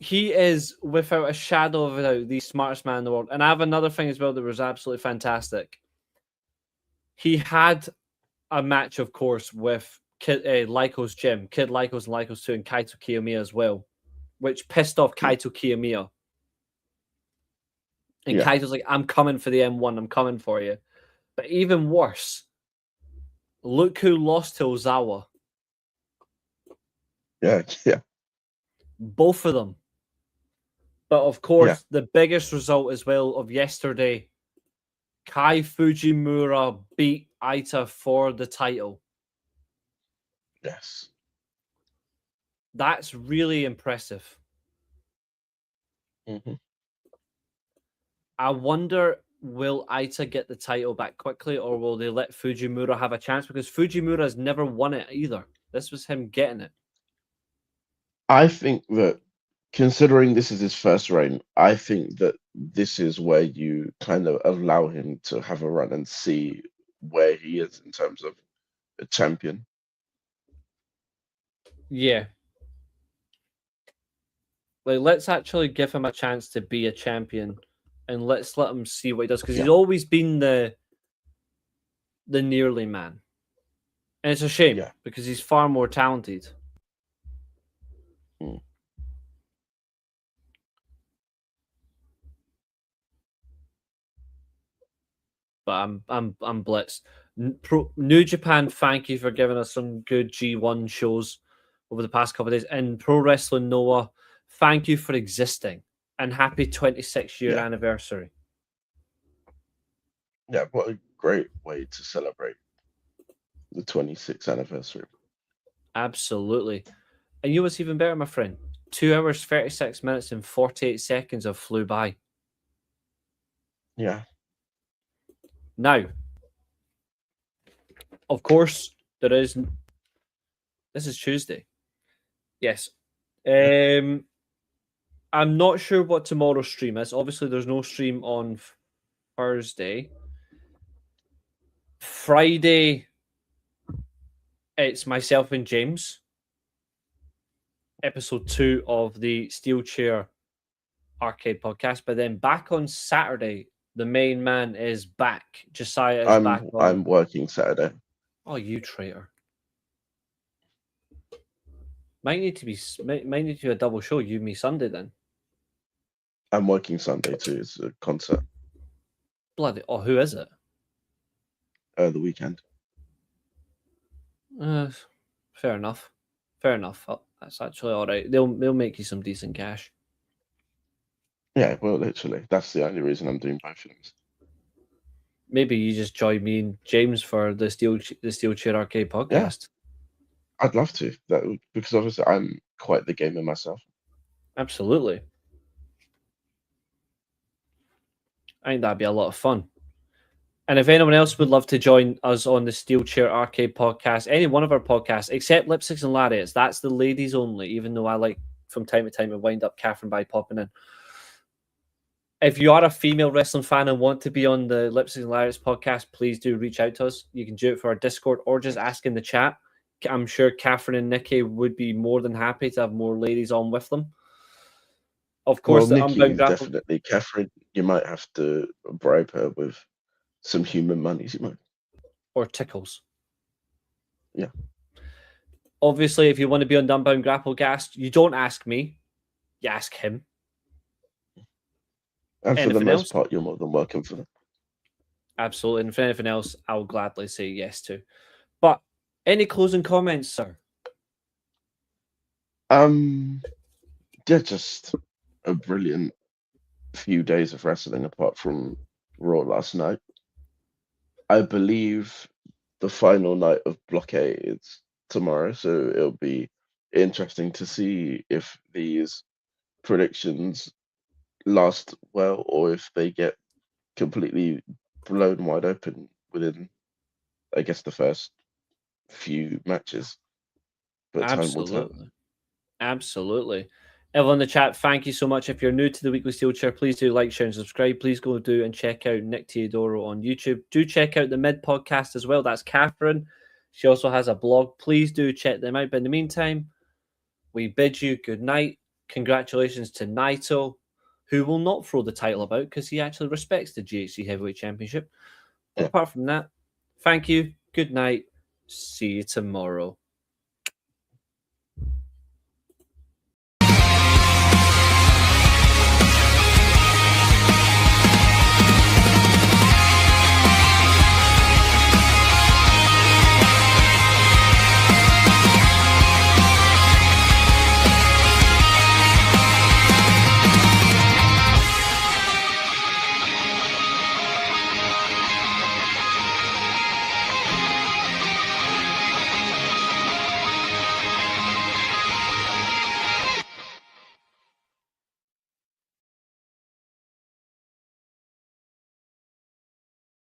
he is, without a shadow of a doubt, the smartest man in the world. And I have another thing as well that was absolutely fantastic. He had a match, of course, with Lyko's gym, Kid Lyko's and Lyko's 2, and Kaito Kiyomiya as well, which pissed off Kaito Kiyomiya. And Kaito's like, I'm coming for the M1, I'm coming for you. But even worse, look who lost to Ozawa. Yeah. Both of them. But of course, the biggest result as well of yesterday, Kai Fujimura beat Aita for the title. Yes. That's really impressive. Mm-hmm. I wonder, will Aita get the title back quickly, or will they let Fujimura have a chance? Because Fujimura has never won it either. This was him getting it. I think that, considering this is his first reign, I think that this is where you kind of allow him to have a run and see where he is in terms of a champion. Yeah. Like, let's actually give him a chance to be a champion, and let's let him see what he does, because he's always been the nearly man. And it's a shame, because he's far more talented. Mm. But I'm blitzed. New Japan, thank you for giving us some good G1 shows over the past couple of days. And Pro Wrestling Noah, thank you for existing, and happy 26-year anniversary. Yeah, what a great way to celebrate the 26th anniversary. Absolutely. And you know what's even better, my friend? 2 hours, 36 minutes, and 48 seconds have flew by. Yeah. Now, of course, this is Tuesday. Yes. I'm not sure what tomorrow's stream is. Obviously, there's no stream on Thursday. Friday, it's myself and James. Episode 2 of the Steelchair Arcade podcast. But then back on Saturday, the main man is back. Josiah is back on. I'm working Saturday. Oh, you traitor. Might need to be a double show, you me Sunday then. I'm working Sunday too. It's a concert. Bloody, oh, who is it? The Weekend. Fair enough. Oh, that's actually all right. They'll make you some decent cash. Yeah, well, literally, that's the only reason I'm doing both films. Maybe you just join me and James for the Steelchair Arcade podcast. Yeah. I'd love to. Because obviously I'm quite the gamer myself. Absolutely. I think that'd be a lot of fun. And if anyone else would love to join us on the Steelchair Arcade podcast, any one of our podcasts, except Lipsticks and Lariats, that's the ladies only, even though I like from time to time to wind up Katherine by popping in. If you are a female wrestling fan and want to be on the Lipsticks and Lariats podcast, please do reach out to us. You can do it for our Discord or just ask in the chat. I'm sure Katherine and Nikki would be more than happy to have more ladies on with them. Of course, well, Nikki is definitely. Katherine, you might have to bribe her with some human monies, you might. Or tickles. Yeah. Obviously, if you want to be on Unbound Grapplecast, you don't ask me, you ask him. And for the most part, you're more than welcome for that. Absolutely. And for anything else, I'll gladly say yes to. But any closing comments, sir? Yeah, just a brilliant few days of wrestling apart from Raw last night. I believe the final night of Blockade is tomorrow, so it'll be interesting to see if these predictions last well or if they get completely blown wide open within, I guess, the first few matches. But time will tell. Absolutely. Everyone in the chat, thank you so much. If you're new to the Weekly Steelchair, please do like, share, and subscribe. Please go do and check out Nick Teodoro on YouTube. Do check out the Mid podcast as well. That's Katherine. She also has a blog. Please do check them out. But in the meantime, we bid you good night Congratulations to Naito, who will not throw the title about because he actually respects the GHC Heavyweight Championship. But Yeah. apart from that, thank you. Good night. See you tomorrow.